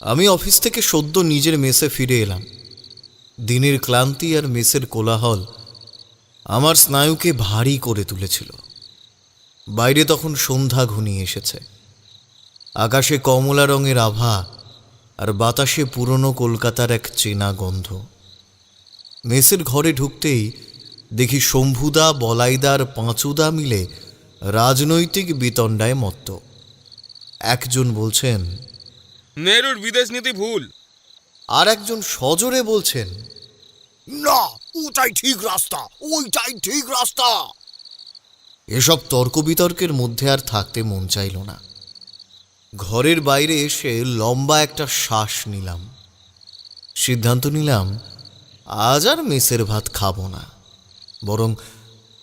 আমি অফিস থেকে সদ্য নিজের মেসে ফিরে এলাম। দিনের ক্লান্তি আর মেসের কোলাহল আমার স্নায়ুকে ভারী করে তুলেছিল। বাইরে তখন সন্ধ্যা ঘনিয়ে এসেছে। আকাশে কমলা রঙের আভা আর বাতাসে পুরনো কলকাতার এক চেনা গন্ধ। মেসের ঘরে ঢুকতেই দেখি শম্ভুদা, বলাইদার, পাঁচুদা মিলে রাজনৈতিক বিতণ্ডায় মত্ত। একজন বলছেন, নেহরুর বিদেশ নীতি ভুল। আর একজন সজোরে বলছেন, না, ওটাই ঠিক রাস্তা, ওইটাই ঠিক রাস্তা। এসব তর্ক বিতর্কের মধ্যে আর থাকতে মন চাইল না। ঘরের বাইরে এসে লম্বা একটা শ্বাস নিলাম। সিদ্ধান্ত নিলাম আজ আর মেসের ভাত খাবো না, বরং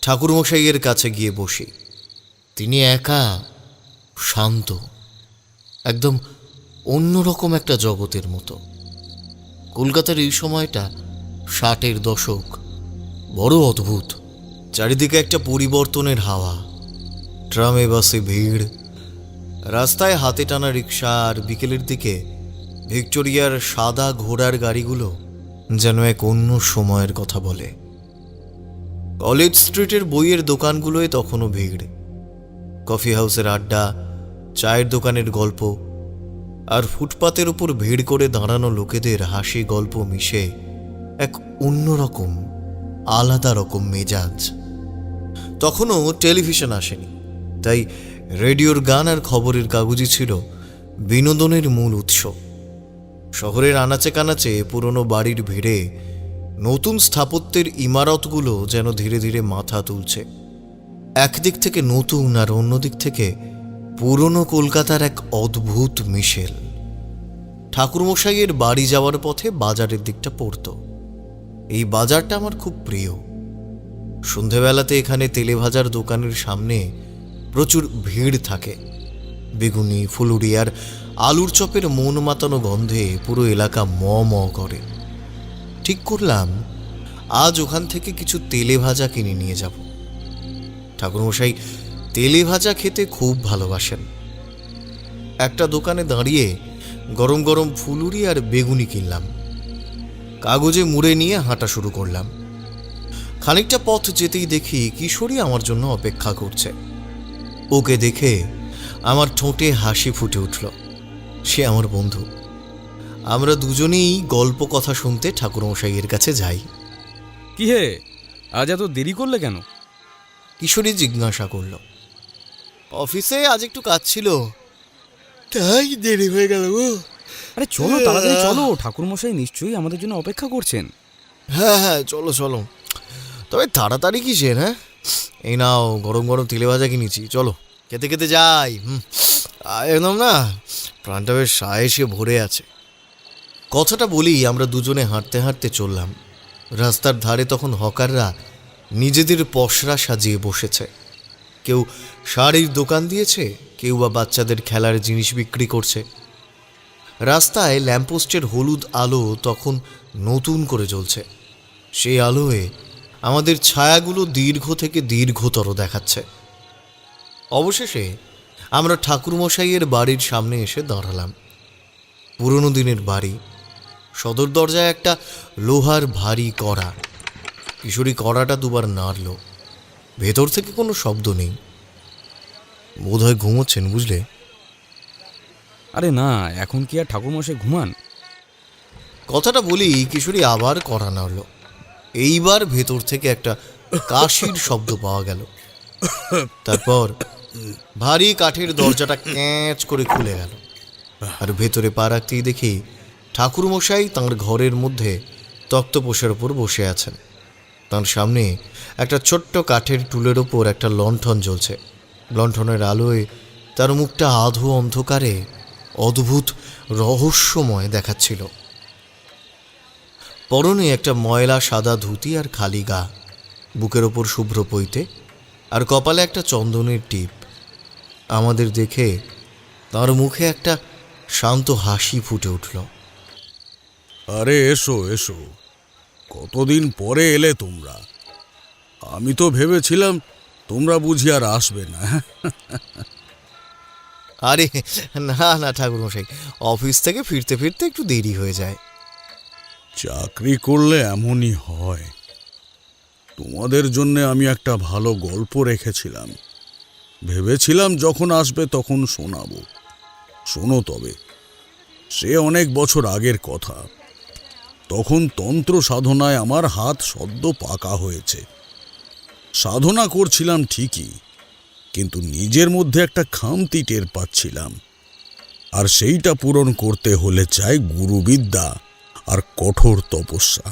ঠাকুরমশাইয়ের কাছে গিয়ে বসি। তিনি একা, শান্ত, একদম অন্যরকম একটা জগতের মতো। কলকাতার এই সময়টা 60-এর দশক, বড় অদ্ভুত। চারিদিকে একটা পরিবর্তনের হাওয়া। ট্রামে বাসে ভিড়, রাস্তায় হাতে টানা রিক্সা, আর বিকেলের দিকে ভিক্টোরিয়ার সাদা ঘোড়ার গাড়িগুলো যেন এক অন্য সময়ের কথা বলে। কলেজ স্ট্রিটের বইয়ের দোকানগুলোয় তখনও ভিড়। কফি হাউসের আড্ডা, চায়ের দোকানের গল্প, আর ফুটপাতের উপর ভিড় করে দাঁড়ানো লোকেদের হাসি গল্প মিশে এক অন্যরকম, আলাদা রকম মেজাজ। তখনও টেলিভিশন আসেনি, তাই রেডিওর গান আর খবরের কাগজই ছিল বিনোদনের মূল উৎস। শহরের আনাচে কানাচে পুরনো বাড়ির ভিড়ে নতুন স্থাপত্যের ইমারতগুলো যেন ধীরে ধীরে মাথা তুলছে। একদিক থেকে নতুন আর অন্যদিক থেকে পুরনো কলকাতার এক অদ্ভুত মিশেল। ঠাকুরমশাইয়ের বাড়ি যাওয়ার পথে বাজারের দিকটা পড়ত। এই বাজারটা আমার খুব প্রিয়। সন্ধেবেলাতে এখানে তেলে ভাজার দোকানের সামনে প্রচুর ভিড় থাকে। বেগুনি, ফুলুরি আর আলুর চপের মন মাতানো গন্ধে পুরো এলাকা ম ম করে। ঠিক করলাম আজ ওখান থেকে কিছু তেলে ভাজা কিনে নিয়ে যাব। ঠাকুরমশাই তেলে ভাজা খেতে খুব ভালোবাসেন। একটা দোকানে দাঁড়িয়ে গরম গরম ফুলুরি আর বেগুনি কিনলাম। কাগজে মুড়ে নিয়ে হাঁটা শুরু করলাম। খানিকটা পথ যেতেই দেখি কিশোরী আমার জন্য অপেক্ষা করছে। ওকে দেখে আমার ঠোঁটে হাসি ফুটে উঠল। সে আমার বন্ধু। আমরা দুজনেই গল্প কথা শুনতে ঠাকুরমশাইয়ের কাছে যাই। কি হে, আজ এত দেরি করলে কেন? কিশোরী জিজ্ঞাসা করল। অফিসে আজ একটু কাজ ছিল, তাই দেরি হয়ে গেল। আরে চলো, তাড়াতাড়ি চলো, ঠাকুরমশাই নিশ্চয়ই আমাদের জন্য অপেক্ষা করছেন। হ্যাঁ হ্যাঁ, চলো চলো। তবে তাড়াতাড়ি কিসের? হ্যাঁ, এই নাও গরম গরম তেলে ভাজা কিনেছি, চলো খেতে খেতে যাই। একদম না, প্রাণটা বেশ সায়েসে ভরে আছে। কথাটা বলি আমরা দুজনে হাঁটতে হাঁটতে চললাম। রাস্তার ধারে তখন হকাররা নিজেদের পসরা সাজিয়ে বসেছে। কেউ শাড়ির দোকান দিয়েছে, কেউ বা বাচ্চাদের খেলার জিনিস বিক্রি করছে। রাস্তায় ল্যাম্পপোস্টের হলুদ আলো তখন নতুন করে জ্বলছে। সেই আলোয় আমাদের ছায়াগুলো দীর্ঘ থেকে দীর্ঘতর দেখাচ্ছে। অবশেষে আমরা ঠাকুরমশাইয়ের বাড়ির সামনে এসে দাঁড়ালাম। পুরনো দিনের বাড়ি। সদর দরজায় একটা লোহার ভারী কড়া। কিশোরী কড়াটা দুবার নাড়ল। ভেতর থেকে কোনো শব্দ নেই। বোধহয় ঘুমোচ্ছেন, বুঝলে? আরে না, এখন কি আর ঠাকুরমশাই ঘুমান? কথাটা বলি কিশোরী আবার কড়া নাড়ল। এইবার ভেতর থেকে একটা কাশির শব্দ পাওয়া গেল। তারপর ভারী কাঠের দরজাটা ক্যাঁচ করে খুলে গেল। আর ভেতরে পা রাখতেই দেখি ঠাকুরমশাই তাঁর ঘরের মধ্যে তক্তপোষের ওপর বসে আছেন। তাঁর সামনে একটা ছোট্ট কাঠের টুলের ওপর একটা লণ্ঠন জ্বলছে। লণ্ঠনের আলোয় তার মুখটা আধো অন্ধকারে অদ্ভুত রহস্যময় দেখাচ্ছিল। পরনে একটা ময়লা সাদা ধুতি আর খালি গা, বুকের ওপর শুভ্র পৈতে, আর কপালে একটা চন্দনের টিপ। আমাদের দেখে তার মুখে একটা শান্ত হাসি ফুটে উঠল। আরে এসো এসো, কতদিন পরে এলে তোমরা। আমি তো ভেবেছিলাম তোমরা বুঝি আর আসবে না। আরে না না ঠাকুরমশাই, অফিস থেকে ফিরতে ফিরতে একটু দেরি হয়ে যায়। চাকরি করলে এমনই হয়। তোমাদের জন্য আমি একটা ভালো গল্প রেখেছিলাম, ভেবেছিলাম যখন আসবে তখন শোনাবো। শোনো তবে। সে অনেক বছর আগের কথা। তখন তন্ত্র সাধনায় আমার হাত সদ্য পাকা হয়েছে। সাধনা করছিলাম ঠিকই, কিন্তু নিজের মধ্যে একটা খামতি টের পাচ্ছিলাম, আর সেইটা পূরণ করতে হলে চাই গুরুবিদ্যা আর কঠোর তপস্যা।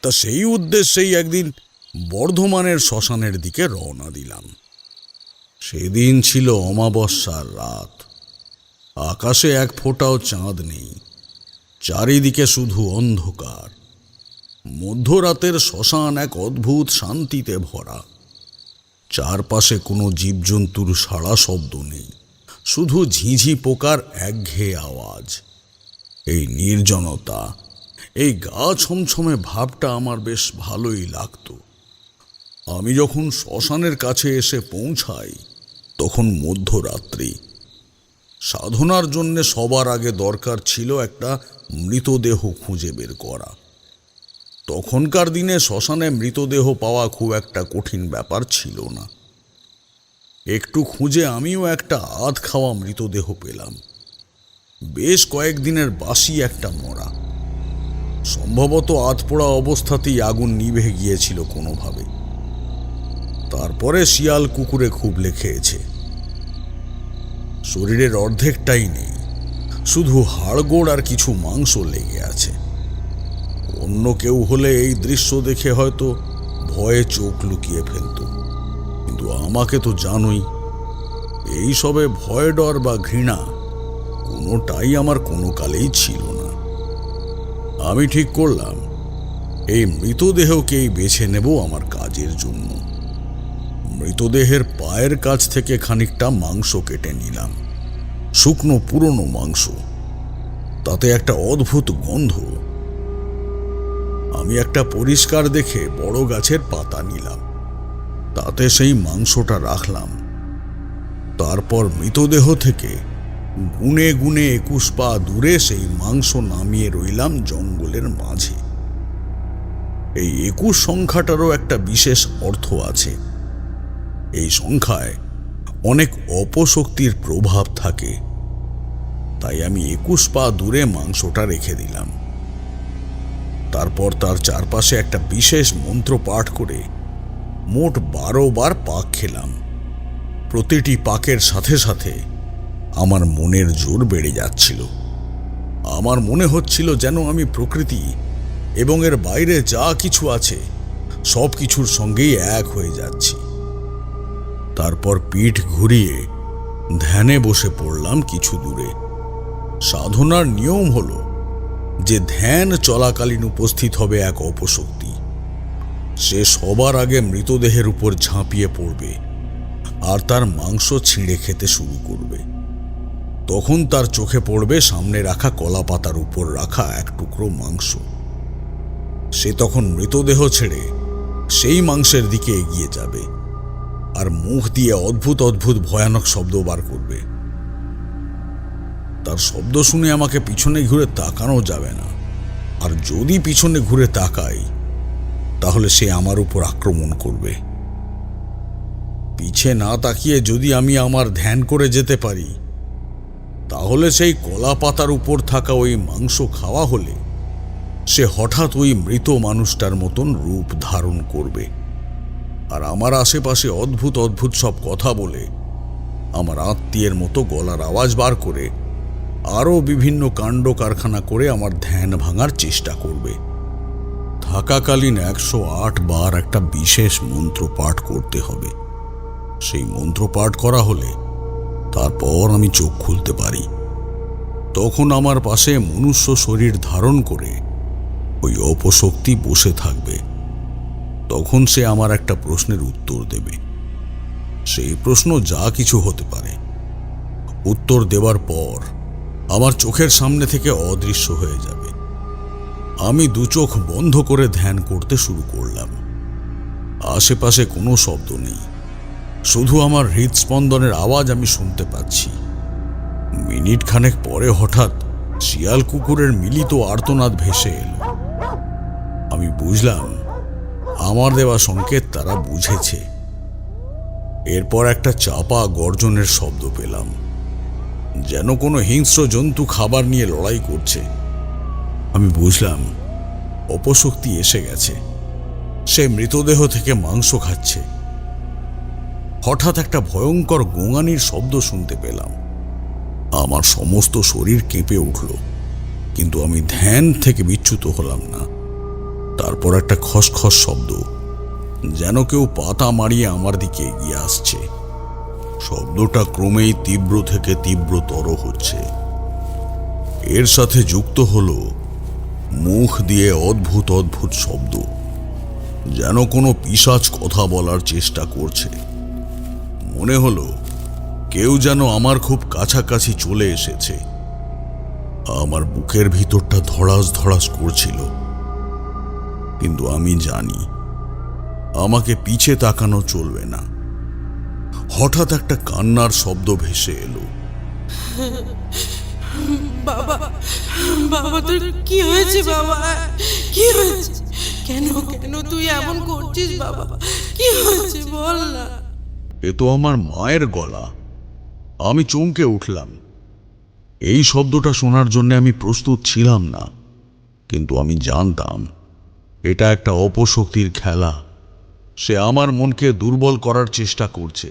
তা সেই উদ্দেশ্যেই একদিন বর্ধমানের শ্মশানের দিকে রওনা দিলাম। সেদিন ছিল অমাবস্যার রাত। আকাশে এক ফোঁটাও চাঁদ নেই, চারিদিকে শুধু অন্ধকার। মধ্যরাতের শ্মশান এক অদ্ভুত শান্তিতে ভরা। চারপাশে কোনো জীবজন্তুর সাড়া শব্দ নেই, শুধু ঝিঝি পোকার একঘেয়ে আওয়াজ। এই নির্জনতা, এই গা ছমছমে ভাবটা আমার বেশ ভালোই লাগতো। আমি যখন শ্মশানের কাছে এসে পৌঁছাই তখন মধ্যরাত্রি। সাধনার জন্য সবার আগে দরকার ছিল একটা মৃতদেহ খুঁজে বের করা। তখনকার দিনে শ্মশানে মৃতদেহ পাওয়া খুব একটা কঠিন ব্যাপার ছিল না। একটু খুঁজে আমিও একটা আধ খাওয়া মৃতদেহ পেলাম। বেশ কয়েকদিনের বাসি একটা মরা। সম্ভবত আধপোড়া অবস্থাতেই আগুন নিভে গিয়েছিল কোনোভাবে। তারপরে শিয়াল কুকুরে খুবলে খেয়েছে। শরীরের অর্ধেকটাই নেই, শুধু হাড়গোড় আর কিছু মাংস লেগে আছে। অন্য কেউ হলে এই দৃশ্য দেখে হয়তো ভয়ে চোখ লুকিয়ে ফেলত, কিন্তু আমাকে তো জানোই, এই সবে ভয় ডর বা ঘৃণা কোনোটাই আমার কোনো কালেই ছিল না। আমি ঠিক করলাম এই মৃতদেহকেই বেছে নেব আমার কাজের জন্য। মৃতদেহের পায়ের কাছ থেকে খানিকটা মাংস কেটে নিলাম, শুকনো পুরনো মাংস, তাতে একটা অদ্ভুত গন্ধ। আমি একটা পরিষ্কার দেখে বড় গাছের পাতা নিলাম, তাতে সেই মাংসটা রাখলাম। তারপর মৃতদেহ থেকে গুনে গুনে 21 পা দূরে সেই মাংস নামিয়ে রইলাম জঙ্গলের মাঝে। এই 21 সংখ্যাটারও একটা বিশেষ অর্থ আছে। এই সংখ্যায় অনেক অপশক্তির প্রভাব থাকে, তাই আমি 21 পা দূরে মাংসটা রেখে দিলাম। তারপর তার চারপাশে একটা বিশেষ মন্ত্র পাঠ করে মোট 12 বার পাক খেলাম। প্রতিটি পাকের সাথে সাথে আমার মনের জোর বেড়ে যাচ্ছিল। আমার মনে হচ্ছিল যেন আমি প্রকৃতি এবং এর বাইরে যা কিছু আছে সব কিছুর সঙ্গেই এক হয়ে যাচ্ছি। তারপর পিঠ ঘুরিয়ে ধ্যানে বসে পড়লাম কিছু দূরে। সাধনার নিয়ম হলো যে ধ্যান চলাকালীন উপস্থিত হবে এক অপশক্তি। সে সবার আগে মৃতদেহের উপর ঝাঁপিয়ে পড়বে আর তার মাংস ছিঁড়ে খেতে শুরু করবে। তখন তার চোখে পড়বে সামনে রাখা কলা পাতার উপর রাখা এক টুকরো মাংস। সে তখন মৃতদেহ ছেড়ে সেই মাংসের দিকে এগিয়ে যাবে আর মুখ দিয়ে অদ্ভুত অদ্ভুত ভয়ানক শব্দ বার করবে। তার শব্দ শুনে আমাকে পিছনে ঘুরে তাকানো যাবে না, আর যদি পিছনে ঘুরে তাকাই তাহলে সে আমার উপর আক্রমণ করবে। পিছে না তাকিয়ে যদি আমি আমার ধ্যান করে যেতে পারি তাহলে সেই কলা পাতার উপর থাকা ওই মাংস খাওয়া হলে সে হঠাৎ ওই মৃত মানুষটার মতন রূপ ধারণ করবে আর আমার আশেপাশে অদ্ভুত অদ্ভুত সব কথা বলে আমার আত্মীয়ের মতো গলার আওয়াজ বার করে আরও বিভিন্ন কাণ্ড কারখানা করে আমার ধ্যান ভাঙার চেষ্টা করবে। থাকাকালীন 108 বার একটা বিশেষ মন্ত্র পাঠ করতে হবে। সেই মন্ত্র পাঠ করা হলে তারপর আমি চোখ খুলতে পারি। তখন আমার পাশে মনুষ্য শরীর ধারণ করে ওই অপশক্তি বসে থাকবে। তখন সে আমার একটা প্রশ্নের উত্তর দেবে। সেই প্রশ্ন যা কিছু হতে পারে। উত্তর দেওয়ার পর আমার চোখের সামনে থেকে অদৃশ্য হয়ে যাবে। আমি দু চোখ বন্ধ করে ধ্যান করতে শুরু করলাম। আশেপাশে কোনো শব্দ নেই, শুধু আমার হৃদস্পন্দনের আওয়াজ আমি শুনতে পাচ্ছি। মিনিট খানেক পরে হঠাৎ শিয়াল কুকুরের মিলিত আর্তনাদ ভেসে এলো। আমি বুঝলাম আমার দেওয়া সংকেত তারা বুঝেছে। এরপর একটা চাপা গর্জনের শব্দ পেলাম, যেন কোনো হিংস্র জন্তু খাবার নিয়ে লড়াই করছে। আমি বুঝলাম অপশক্তি এসে গেছে, সে মৃতদেহ থেকে মাংস খাচ্ছে। হঠাৎ একটা ভয়ঙ্কর গোঙানির শব্দ শুনতে পেলাম। আমার সমস্ত শরীর কেঁপে উঠল, কিন্তু আমি ধ্যান থেকে বিচ্যুত হলাম না। তারপর একটা খসখস শব্দ, যেন কেউ পাতা মারিয়ে আমার দিকে এগিয়ে আসছে। শব্দটা ক্রমেই তীব্র থেকে তীব্রতর হচ্ছে। এর সাথে যুক্ত হলো মুখ দিয়ে অদ্ভুত অদ্ভুত শব্দ, যেন কোনো পিশাচ কথা বলার চেষ্টা করছে। মনে হলো কেউ যেন আমার খুব কাছাকাছি চলে এসেছে। আমার বুকের ভিতরটা ধড়াস ধড়াস করছিল, কিন্তু আমি জানি আমাকে পিছে তাকানো চলবে না। হঠাৎ একটা কান্নার শব্দ ভেসে এলো। বাবা, বাবা তোর কি হয়েছে বাবা? কি হয়েছে? কেন কেন তুই এমন করছিস বাবা? কি হয়েছে বল না। এ তো আমার মায়ের গলা। আমি চমকে উঠলাম। এই শব্দটা শোনার জন্য আমি প্রস্তুত ছিলাম না, কিন্তু আমি জানতাম এটা একটা অপশক্তির খেলা। সে আমার মনকে দুর্বল করার চেষ্টা করছে।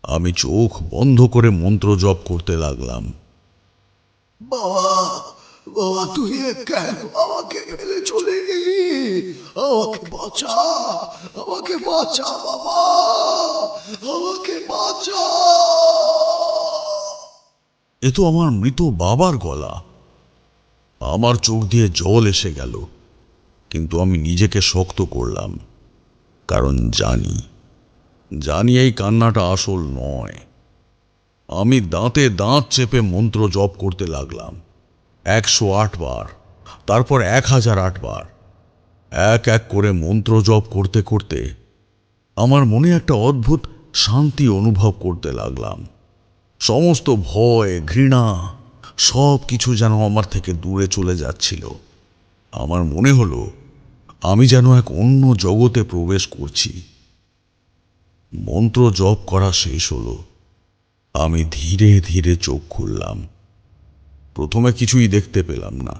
আমি চোখ বন্ধ করে মন্ত্র জপ করতে লাগলাম। বাবা, বাবা তুই কেন আমাকে ফেলে চলে গেলি? আমাকে বাঁচা, আমাকে বাঁচা বাবা, আমাকে বাঁচা। এ তো আমার মৃত বাবার গলা। আমার চোখ দিয়ে জল এসে গেল, কিন্তু আমি নিজেকে শক্ত করলাম, কারণ জানি এই কান্নাটা আসল নয়। আমি দাঁতে দাঁত চেপে মন্ত্র জপ করতে লাগলাম 108 বার, তারপর 1008 বার। এক এক করে মন্ত্র জপ করতে করতে আমার মনে একটা অদ্ভুত শান্তি অনুভব করতে লাগলাম। সমস্ত ভয়, ঘৃণা সব কিছু যেন আমার থেকে দূরে চলে যাচ্ছিল। আমার মনে হলো আমি যেন এক অন্য জগতে প্রবেশ করছি। মন্ত্র জপ করা শেষ হলো। আমি ধীরে ধীরে চোখ খুললাম। প্রথমে কিছুই দেখতে পেলাম না,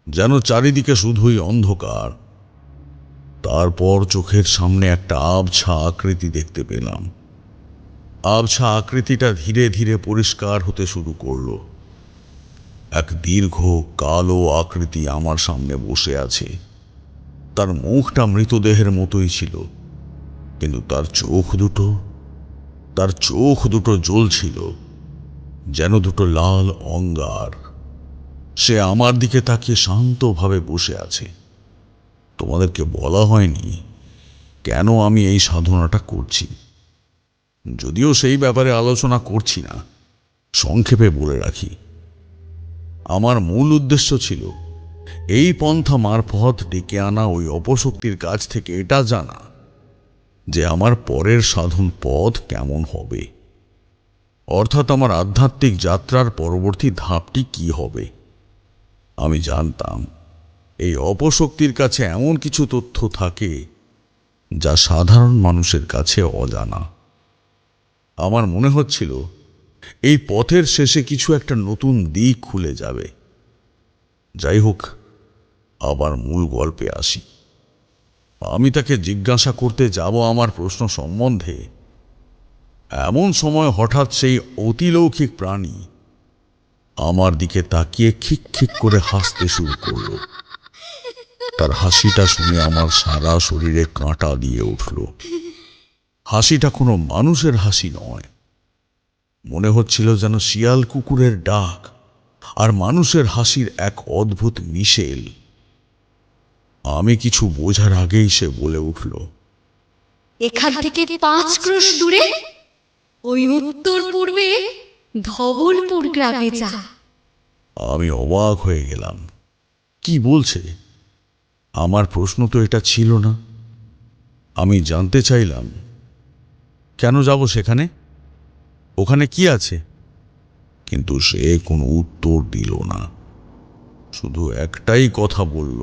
যেন চারিদিকে শুধুই অন্ধকার। তারপর চোখের সামনে একটা আবছা আকৃতি দেখতে পেলাম। আবছা আকৃতিটা ধীরে ধীরে পরিষ্কার হতে শুরু করলো। এক দীর্ঘ কালো আকৃতি আমার সামনে বসে আছে। তার মুখটা মৃতদেহের মতোই ছিল, কিন্তু তার চোখ দুটো জ্বলছিল, যেন দুটো লাল অঙ্গার। সে আমার দিকে তাকিয়ে শান্তভাবে বসে আছে। তোমাদেরকে বলা হয়নি কেন আমি এই সাধনাটা করছি, যদিও সেই ব্যাপারে আলোচনা করছি না। সংক্ষেপে বলে রাখি, আমার মূল উদ্দেশ্য ছিল এই পন্থা মারফত ডেকে আনা ওই অপশক্তির কাছ থেকে এটা জানা যে আমার পরের সাধন পথ কেমন হবে, অর্থাৎ আমার আধ্যাত্মিক যাত্রার পরবর্তী ধাপটি কি হবে। আমি জানতাম এই অপশক্তির কাছে এমন কিছু তথ্য থাকে যা সাধারণ মানুষের কাছে অজানা। আমার মনে হচ্ছিল এই পথের শেষে কিছু একটা নতুন দিক খুলে যাবে। যাই হোক, আবার মূল গল্পে আসি। আমি তাকে জিজ্ঞাসা করতে যাব আমার প্রশ্ন সম্বন্ধে, এমন সময় হঠাৎ সেই অতিলৌকিক প্রাণী আমার দিকে তাকিয়ে খিক খিক করে হাসতে শুরু করলো। তার হাসিটা শুনে আমার সারা শরীরে কাঁটা দিয়ে উঠল। হাসিটা কোনো মানুষের হাসি নয়। মনে হচ্ছিল যেন শিয়াল কুকুরের ডাক আর মানুষের হাসির এক অদ্ভুত মিশেল। আমি কিছু বোঝার আগেই সে বলে উঠল, এখান থেকে 5 ক্রোশ দূরে ওই উত্তর পূর্বে ধবলপুর গ্রামে যা। আমি অবাক হয়ে গেলাম। কি বলছে? আমার প্রশ্ন তো এটা ছিল না। আমি জানতে চাইলাম, কেন যাব সেখানে? ওখানে কি আছে? কিন্তু সে কোনো উত্তর দিল না, শুধু একটাই কথা বলল,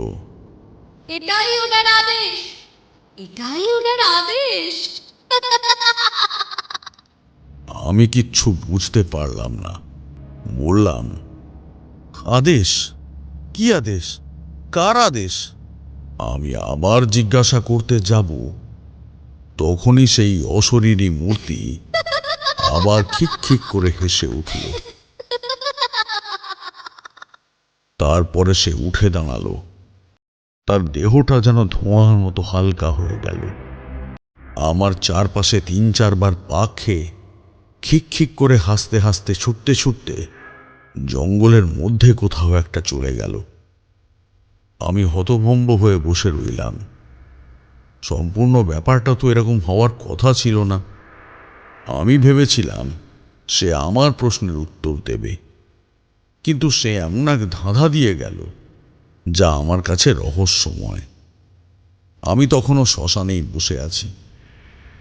এটাই ওনার আদেশ, এটাই ওনার আদেশ। আমি কিচ্ছু বুঝতে পারলাম না। বললাম, আদেশ? কি আদেশ? কার আদেশ? আমি আবার জিজ্ঞাসা করতে যাব, তখনই সেই অশরীরী মূর্তি আবার খিক খিক করে হেসে উঠল। তারপরে সে উঠে দাঁড়ালো। তার দেহটা যেন ধোঁয়ার মতো হালকা হয়ে গেল। আমার চারপাশে 3-4 বার পাক খেয়ে খিক খিক করে হাসতে হাসতে ছুটতে ছুটতে জঙ্গলের মধ্যে কোথাও একটা চলে গেল। আমি হতভম্ব হয়ে বসে রইলাম। সম্পূর্ণ ব্যাপারটা তো এরকম হওয়ার কথা ছিল না। আমি ভেবেছিলাম সে আমার প্রশ্নের উত্তর দেবে, কিন্তু সে এমন এক ধাঁধা দিয়ে গেল যা আমার কাছে রহস্যময়। আমি তখনও শ্মশানেই বসে আছি।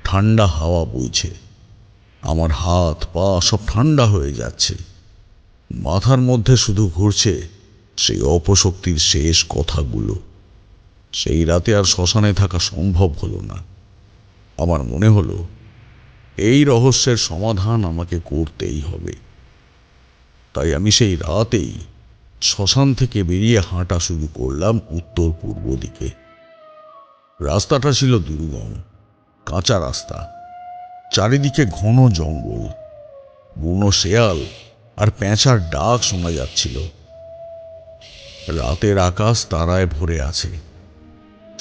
ঠান্ডা হাওয়া বইছে, আমার হাত পা সব ঠান্ডা হয়ে যাচ্ছে। মাথার মধ্যে শুধু ঘুরছে সেই অপশক্তির শেষ কথাগুলো। সেই রাতে আর শ্মশানে থাকা সম্ভব হলো না। আমার মনে হলো এই রহস্যের সমাধান আমাকে করতেই হবে। তাই আমি সেই রাতেই শ্মশান থেকে বেরিয়ে হাঁটা শুরু করলাম উত্তর পূর্ব দিকে। রাস্তাটা ছিল দুর্গম, কাঁচা রাস্তা, চারিদিকে ঘন জঙ্গল। বুনো শেয়াল আর পেঁচার ডাক শোনা যাচ্ছিল। রাতের আকাশ তারায় ভরে আছে।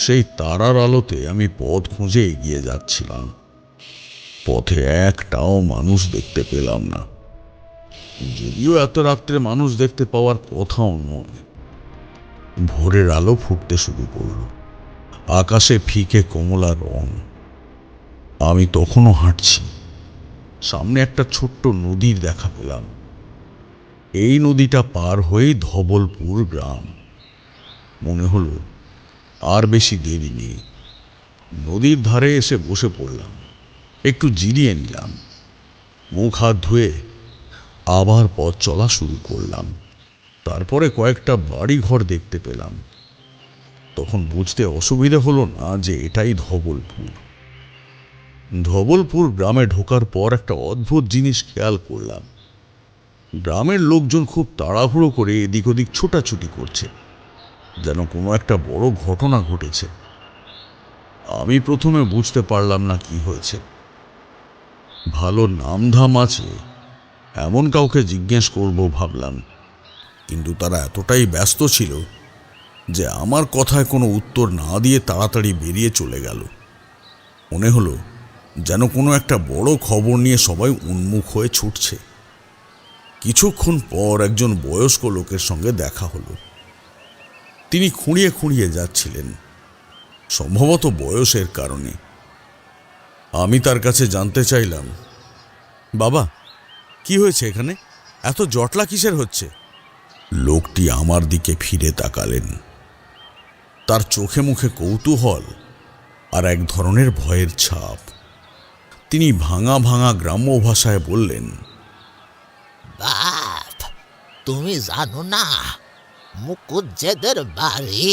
সেই তারার আলোতে আমি পথ খুঁজে এগিয়ে যাচ্ছিলাম। পথে একটাও মানুষ দেখতে পেলাম না, যদিও এত রাত্রে মানুষ দেখতে পাওয়ার কথাও নয়। ভোরের আলো ফুটতে শুরু করল, আকাশে ফিকে কমলা রং। আমি তখনও হাঁটছি। সামনে একটা ছোট্ট নদীর দেখা পেলাম। এই নদীটা পার হয়েই ধবলপুর গ্রাম। মনে হলো আর বেশি দেরি নেই। নদীর ধারে এসে বসে পড়লাম, একটু জিরিয়ে নিলাম। মুখ হাত ধুয়ে আবার পথ চলা শুরু করলাম। তারপরে কয়েকটা বাড়ি ঘর দেখতে পেলাম। তখন বুঝতে অসুবিধা হলো না যে এটাই ধবলপুর। ধবলপুর গ্রামে ঢোকার পর একটা অদ্ভুত জিনিস খেয়াল করলাম। গ্রামের লোকজন খুব তাড়াহুড়ো করে এদিক ওদিক ছোটাছুটি করছে, যেন কোনো একটা বড় ঘটনা ঘটেছে। আমি প্রথমে বুঝতে পারলাম না কি হয়েছে। ভালো নামধাম আছে এমন কাউকে জিজ্ঞেস করব ভাবলাম, কিন্তু তারা এতটাই ব্যস্ত ছিল যে আমার কথায় কোনো উত্তর না দিয়ে তাড়াতাড়ি বেরিয়ে চলে গেল। মনে হলো যেন কোনো একটা বড় খবর নিয়ে সবাই উন্মুখ হয়ে ছুটছে। কিছুক্ষণ পর একজন বয়স্ক লোকের সঙ্গে দেখা হলো। তিনি খুঁড়িয়ে খুঁড়িয়ে যাচ্ছিলেন, সম্ভবত বয়সের কারণে। আমি তার কাছে জানতে চাইলাম, বাবা, কি হয়েছে এখানে? এত জটলা কিসের হচ্ছে? লোকটি আমার দিকে ফিরে তাকালেন। তার চোখে মুখে কৌতূহল আর এক ধরনের ভয়ের ছাপ। তিনি ভাঙা ভাঙা গ্রাম্য ভাষায় বললেন, বাপ, তুমি জানো না মুকুজ্জেদের বাড়ি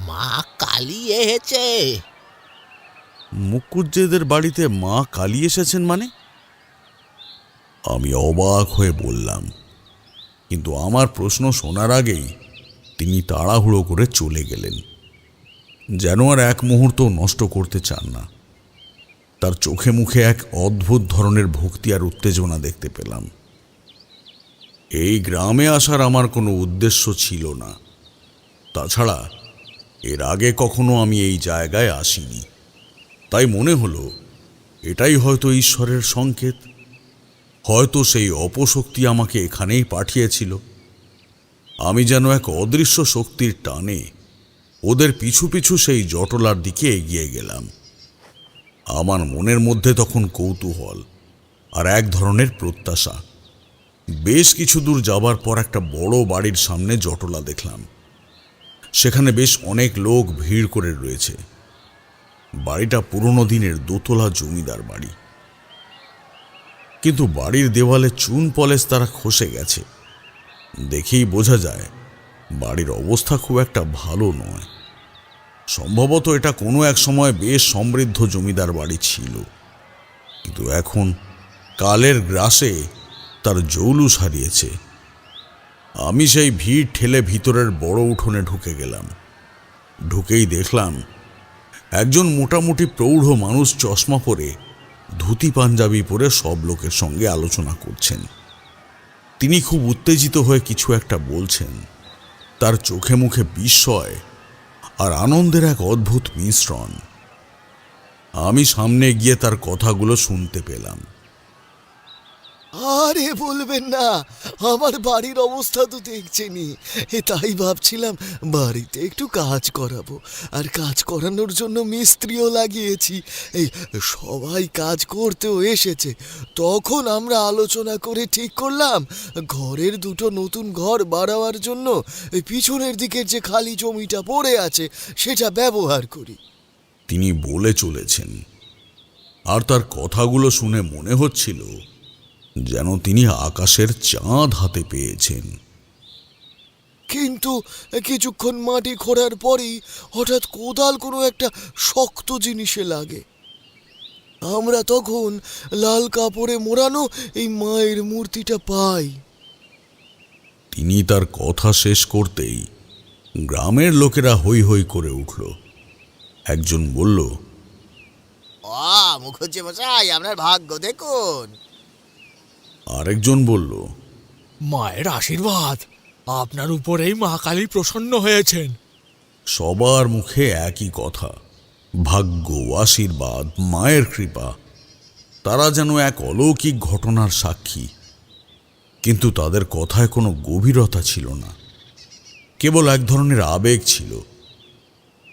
মা কালী এসেছে। মুকুজ্জেদের বাড়িতে মা কালী এসেছেন মানে? আমি অবাক হয়ে বললাম, কিন্তু আমার প্রশ্ন শোনার আগেই তিনি তাড়াহুড়ো করে চলে গেলেন, যেন আর এক মুহূর্ত নষ্ট করতে চান না। তার চোখে মুখে এক অদ্ভুত ধরনের ভক্তি আর উত্তেজনা দেখতে পেলাম। এই গ্রামে আসার আমার কোনো উদ্দেশ্য ছিল না। তাছাড়া এর আগে কখনো আমি এই জায়গায় আসিনি। তাই মনে হলো এটাই হয়তো ঈশ্বরের সংকেত। হয়তো সেই অপশক্তি আমাকে এখানেই পাঠিয়েছিল। আমি যেন এক অদৃশ্য শক্তির টানে ওদের পিছু পিছু সেই জটলার দিকে এগিয়ে গেলাম। আমার মনের মধ্যে তখন কৌতূহল আর এক ধরনের প্রত্যাশা। বেশ কিছু দূর যাবার পর একটা বড় বাড়ির সামনে জটলা দেখলাম। সেখানে বেশ অনেক লোক ভিড় করে রয়েছে। বাড়িটা পুরনো দিনের দোতলা জমিদার বাড়ি। কিন্তু বাড়ির দেওয়ালে চুন পলেশ তারা খসে গেছে। দেখেই বোঝা যায় বাড়ির অবস্থা খুব একটা ভালো নয়। সম্ভবত এটা কোনো এক সময় বেশ সমৃদ্ধ জমিদার বাড়ি ছিল, কিন্তু এখন কালের গ্রাসে তার জৌলুস হারিয়েছে। আমি সেই ভিড় ঠেলে ভিতরের বড় উঠোনে ঢুকে গেলাম। ঢুকেই দেখলাম একজন মোটামুটি প্রৌঢ় মানুষ চশমা পরে, ধুতি পাঞ্জাবি পরে সব লোকের সঙ্গে আলোচনা করছেন। তিনি খুব উত্তেজিত হয়ে কিছু একটা বলছেন। তার চোখে মুখে বিস্ময় আর আনন্দের এক অদ্ভুত মিশ্রণ। আমি সামনে গিয়ে তার কথাগুলো শুনতে পেলাম। আরে বলবেন না, আমার বাড়ির অবস্থা তো দেখছেনই, তাই ভাবছিলাম বাড়িতে একটু কাজ করাবো। আর কাজ করানোর জন্য মিস্ত্রিও লাগিয়েছি। এই সবাই কাজ করতেও এসেছে। তখন আমরা আলোচনা করে ঠিক করলাম ঘরের দুটো নতুন ঘর বাড়াবার জন্য পিছনের দিকের যে খালি জমিটা পড়ে আছে সেটা ব্যবহার করি। তিনি বলে চলেছেন, আর তার কথাগুলো শুনে মনে হচ্ছিল যেন তিনি আকাশের চাঁদ হাতে পেয়েছেন। কিন্তু কিছুক্ষণ মাটি খোঁড়ার পরেই হঠাৎ কোদাল কোনো একটা শক্ত জিনিসে লাগে। আমরা তখন লাল কাপড়ে মোড়ানো এই মায়ের মূর্তিটা পাই। তিনি তার কথা শেষ করতেই গ্রামের লোকেরা হৈ হৈ করে উঠল। একজন বলল, মুখুজ্জে মশাই, আপনার ভাগ্য দেখুন। আরেকজন বলল, মায়ের আশীর্বাদ, আপনার উপরেই মা কালী প্রসন্ন হয়েছেন। সবার মুখে একই কথা, ভাগ্য, আশীর্বাদ, মায়ের কৃপা। তারা যেন এক অলৌকিক ঘটনার সাক্ষী, কিন্তু তাদের কথায় কোনো গভীরতা ছিল না, কেবল এক ধরনের আবেগ ছিল।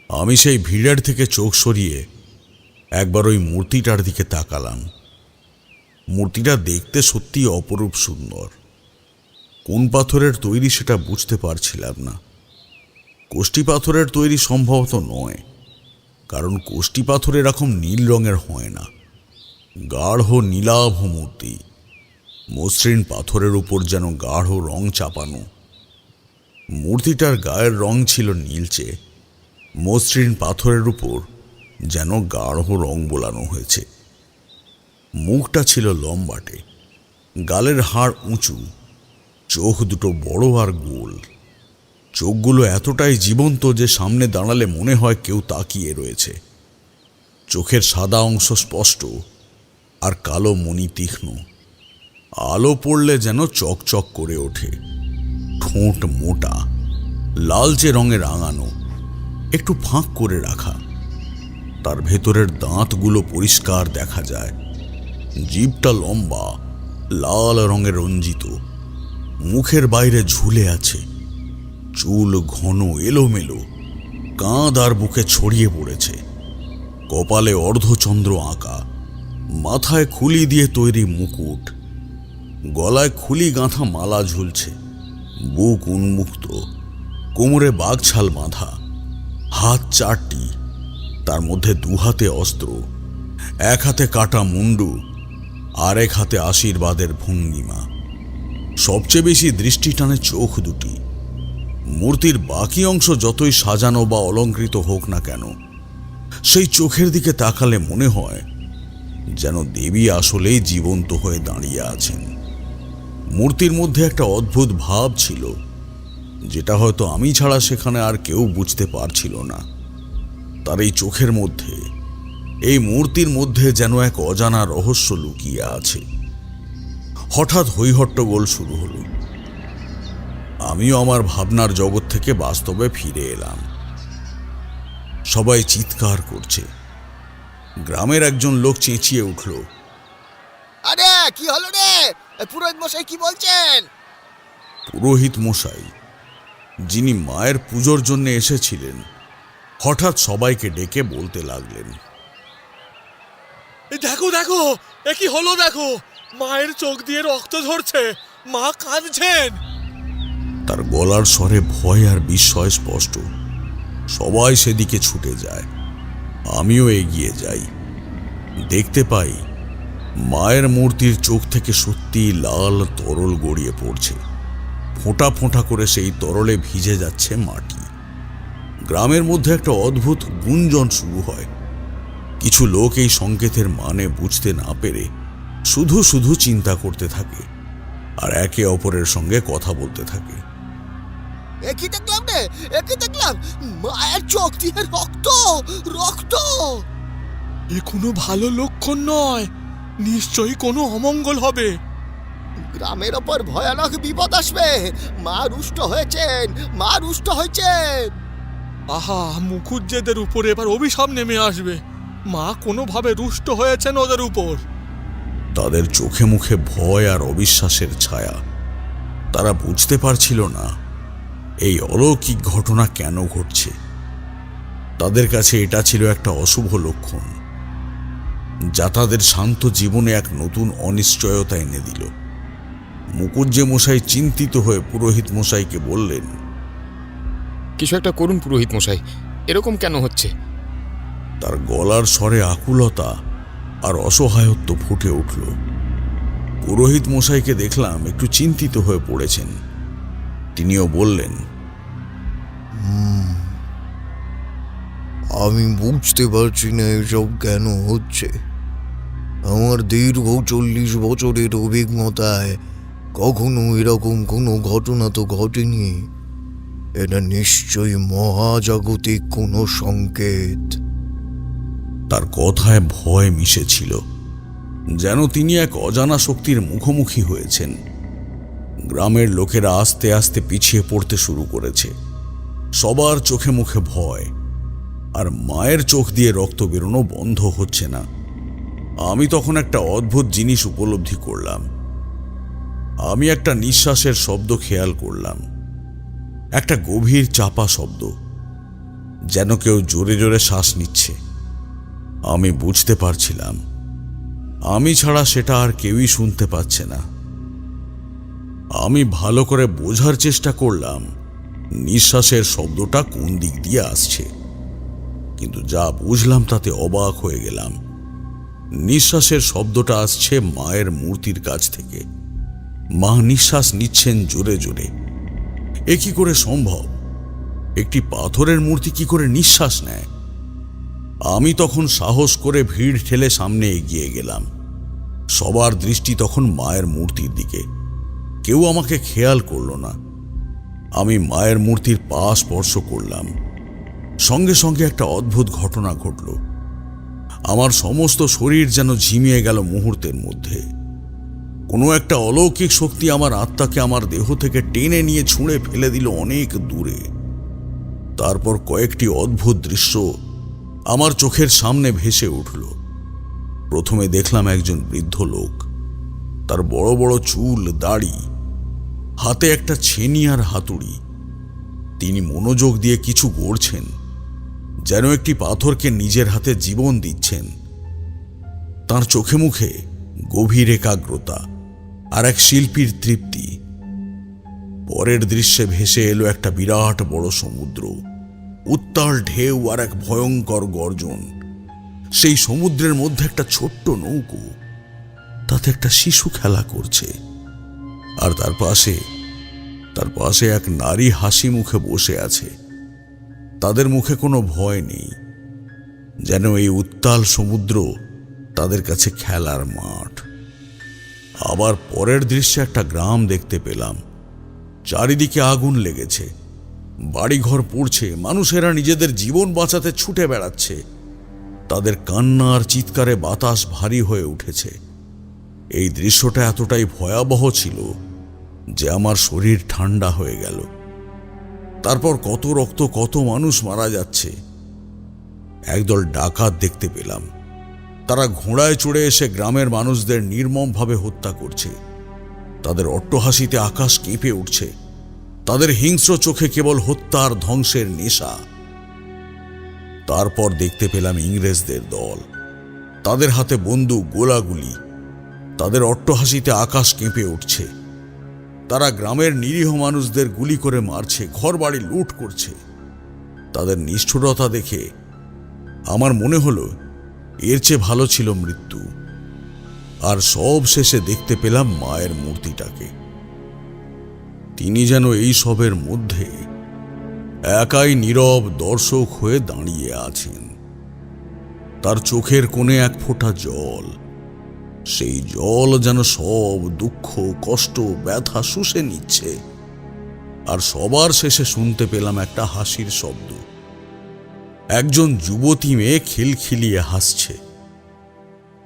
আমি সেই ভিড়ের থেকে চোখ সরিয়ে একবার ওই মূর্তিটার দিকে তাকালাম। মূর্তিটা দেখতে সত্যি অপরূপ সুন্দর। কোন পাথরের তৈরি সেটা বুঝতে পারছিলাম না। কোষ্টি পাথরের তৈরি সম্ভবত নয়, কারণ কোষ্টি পাথর এরকম নীল রঙের হয় না। গাঢ় নীলাভ মূর্তি, মসৃণ পাথরের উপর যেন গাঢ় রং চাপানো। মূর্তিটার গায়ের রং ছিল নীলচে, মসৃণ পাথরের উপর যেন গাঢ় রং বোলানো হয়েছে। মুখটা ছিল লম্বাটে, গালের হাড় উঁচু, চোখ দুটো বড় আর গোল। চোখগুলো এতটাই জীবন্ত যে সামনে দাঁড়ালে মনে হয় কেউ তাকিয়ে রয়েছে। চোখের সাদা অংশ স্পষ্ট আর কালো মণি তীক্ষ্ণ, আলো পড়লে যেন চকচক করে ওঠে। ঠোঁট মোটা, লালচে রঙে রাঙানো, একটু ফাঁক করে রাখা। তার ভেতরের দাঁতগুলো পরিষ্কার দেখা যায়। জিভটা লম্বা, লাল রঙে রঞ্জিত, মুখের বাইরে ঝুলে আছে। চুল ঘন এলোমেলো, কাঁধ আর বুকে ছড়িয়ে পড়েছে। কপালে অর্ধচন্দ্র আঁকা, মাথায় খুলি দিয়ে তৈরি মুকুট, গলায় খুলি গাঁথা মালা ঝুলছে। বুক উন্মুক্ত, কোমরে বাঘছাল বাঁধা, হাত চারটি, তার মধ্যে দুহাতে অস্ত্র, এক হাতে কাটা মুন্ডু, আর এক হাতে আশীর্বাদের ভঙ্গিমা। সবচেয়ে বেশি দৃষ্টি টানে চোখ দুটি। মূর্তির বাকি অংশ যতই সাজানো বা অলঙ্কৃত হোক না কেন, সেই চোখের দিকে তাকালে মনে হয় যেন দেবী আসলেই জীবন্ত হয়ে দাঁড়িয়ে আছেন। মূর্তির মধ্যে একটা অদ্ভুত ভাব ছিল, যেটা হয়তো আমি ছাড়া সেখানে আর কেউ বুঝতে পারছিল না। তার এই চোখের মধ্যে, এই মূর্তির মধ্যে যেন এক অজানা রহস্য লুকিয়ে আছে। হঠাৎ হৈহট্টগোল শুরু হলো। আমিও আমার ভাবনার জগৎ থেকে বাস্তবে ফিরে এলাম। সবাই চিৎকার করছে। গ্রামের একজন লোক চেঁচিয়ে উঠল, আরে কি হলো রে? পুরোহিত মশাই কি বলছেন? পুরোহিত মশাই, যিনি মায়ের পুজোর জন্য এসেছিলেন, হঠাৎ সবাইকে ডেকে বলতে লাগলেন, দেখো দেখো, এ কি হলো দেখো, মায়ের চোখ দিয়ে রক্ত ঝরছে, মা কাঁদছেন। তার গলার স্বরে ভয় আর বিস্ময় স্পষ্ট। সবাই সেদিকে ছুটে যায়। আমিও এগিয়ে যাই। দেখতে পাই মায়ের মূর্তির চোখ থেকে সত্যি লাল তরল গড়িয়ে পড়ছে। ফোঁটা ফোঁটা করে সেই তরলে ভিজে যাচ্ছে মাটি। গ্রামের মধ্যে একটা অদ্ভুত গুঞ্জন শুরু হয়। কিছু লোক এই সংকেতের মানে বুঝতে না পেরে শুধু শুধু চিন্তা করতে থাকে আর একে অপরের সঙ্গে কথা বলতে থাকে। একই দেখলাম রে, একই দেখলাম, মায়ের চোখ দিয়ে রক্ত, রক্ত। এ কোনো ভালো লক্ষণ নয়, নিশ্চয়ই কোনো অমঙ্গল হবে। গ্রামের ওপর ভয়ানক বিপদ আসবে। মা রুষ্ট হয়েছেন, মা রুষ্ট হয়েছেন। আহা, মুখুজ্জেদের উপর এবার অভিশাপ নেমে আসবে। মা কোনোভাবে রুষ্ট হয়েছেন ওদের উপর। তাদের চোখে মুখে ভয় আর অবিশ্বাসের ছায়া। তারা বুঝতে পারছিল না এই অলৌকিক ঘটনা কেন ঘটছে। তাদের কাছে এটা ছিল একটা অশুভ লক্ষণ, যা তাদের শান্ত জীবনে এক নতুন অনিশ্চয়তা এনে দিল। মুকুজ্জে মশাই চিন্তিত হয়ে পুরোহিত মশাইকে বললেন, কিছু একটা করুন পুরোহিত মশাই, এরকম কেন হচ্ছে? তার গলার স্বরে আকুলতা আর অসহায়ত্ব ফুটে উঠল। পুরোহিত মশাইকে দেখলাম একটু চিন্তিত হয়ে পড়েছেন। তিনিও বললেন, আমি বুঝতে পারছি না এসব কেন হচ্ছে। আমার দীর্ঘ 40 বছরের অভিজ্ঞতায় কখনো এরকম কোনো ঘটনা তো ঘটেনি। এটা নিশ্চয়ই মহাজাগতিক কোনো সংকেত। তার কথায় ভয় মিশেছিল, যেন তিনি এক অজানা শক্তির মুখোমুখি হয়েছেন। গ্রামের লোকেরা আস্তে আস্তে পিছিয়ে পড়তে শুরু করেছে। সবার চোখে মুখে ভয়, আর মায়ের চোখ দিয়ে রক্ত বেরোনো বন্ধ হচ্ছে না। আমি তখন একটা অদ্ভুত জিনিস উপলব্ধি করলাম। আমি একটা নিঃশ্বাসের শব্দ খেয়াল করলাম, একটা গভীর চাপা শব্দ, যেন কেউ জোরে জোরে শ্বাস নিচ্ছে। আমি বুঝতে পারছিলাম আমি ছাড়া সেটা আর কেউই শুনতে পাচ্ছে না। আমি ভালো করে বোঝার চেষ্টা করলাম নিঃশ্বাসের শব্দটা কোন দিক দিয়ে আসছে, কিন্তু যা বুঝলাম তাতে অবাক হয়ে গেলাম। নিঃশ্বাসের শব্দটা আসছে মায়ের মূর্তির কাছ থেকে। মা নিঃশ্বাস নিচ্ছেন জোরে জোরে। এ কি করে সম্ভব? একটি পাথরের মূর্তি কি করে নিঃশ্বাস নেয়? আমি তখন সাহস করে ভিড় ঠেলে সামনে এগিয়ে গেলাম। সবার দৃষ্টি তখন মায়ের মূর্তির দিকে। কেউ আমাকে খেয়াল করল না। আমি মায়ের মূর্তির পা স্পর্শ করলাম। সঙ্গে সঙ্গে একটা অদ্ভুত ঘটনা ঘটল। আমার সমস্ত শরীর যেন ঝিমিয়ে গেল মুহূর্তের মধ্যে। কোনো একটা অলৌকিক শক্তি আমার আত্মাকে আমার দেহ থেকে টেনে নিয়ে ছুঁড়ে ফেলে দিল অনেক দূরে। তারপর কয়েকটি অদ্ভুত দৃশ্য আমার চোখের সামনে ভেসে উঠল। প্রথমে দেখলাম একজন বৃদ্ধ লোক, তার বড় বড় চুল, দাড়ি, হাতে একটা ছেনি আর হাতুড়ি। তিনি মনোযোগ দিয়ে কিছু গড়ছেন, যেন একটি পাথরকে নিজের হাতে জীবন দিচ্ছেন। তার চোখে মুখে গভীর একাগ্রতা আর এক শিল্পীর তৃপ্তি। পরের দৃশ্যে ভেসে এলো একটা বিরাট বড় সমুদ্র, উত্তাল ঢেউ আর এক ভয়ঙ্কর গর্জন। সেই সমুদ্রের মধ্যে একটা ছোট্ট নৌকো, তাতে একটা শিশু খেলা করছে। আর তার পাশে এক নারী হাসি মুখে বসে আছে। তাদের মুখে কোনো ভয় নেই, যেন এই উত্তাল সমুদ্র তাদের কাছে খেলার মাঠ। আবার পরের দৃশ্যে একটা গ্রাম দেখতে পেলাম। চারিদিকে আগুন লেগেছে, বাড়িঘর পুড়ছে, মানুষেরা নিজেদের জীবন বাঁচাতে ছুটে বেড়াচ্ছে। তাদের কান্না আর চিৎকারে বাতাস ভারী হয়ে উঠেছে। এই দৃশ্যটা এতটাই ভয়াবহ ছিল যে আমার শরীর ঠান্ডা হয়ে গেল। তারপর কত রক্ত, কত মানুষ মারা যাচ্ছে। একদল ডাকাত দেখতে পেলাম। তারা ঘোড়ায় চড়ে এসে গ্রামের মানুষদের নির্মমভাবে হত্যা করছে। তাদের অট্টহাসিতে আকাশ কেঁপে উঠছে। তাদের হিংস্র চোখে কেবল হত্যা আর ধ্বংসের নেশা। তারপর দেখতে পেলাম ইংরেজদের দল, তাদের হাতে বন্দুক, গোলাগুলি। তাদের অট্টহাসিতে আকাশ কেঁপে উঠছে। তারা গ্রামের নিরীহ মানুষদের গুলি করে মারছে, ঘরবাড়ি লুট করছে। তাদের নিষ্ঠুরতা দেখে আমার মনে হলো এর চেয়ে ভালো ছিল মৃত্যু। আর সব শেষে দেখতে পেলাম মায়ের মূর্তিটাকে। তিনি যেন এই সবের মধ্যে একাই নীরব দর্শক হয়ে দাঁড়িয়ে আছেন। তার চোখের কোণে এক ফোঁটা জল, সেই জল যেন সব দুঃখ, কষ্ট, ব্যথা শুষে নিচ্ছে। আর সবার শেষে শুনতে পেলাম একটা হাসির শব্দ। একজন যুবতী মেয়ে খিলখিলিয়ে হাসছে।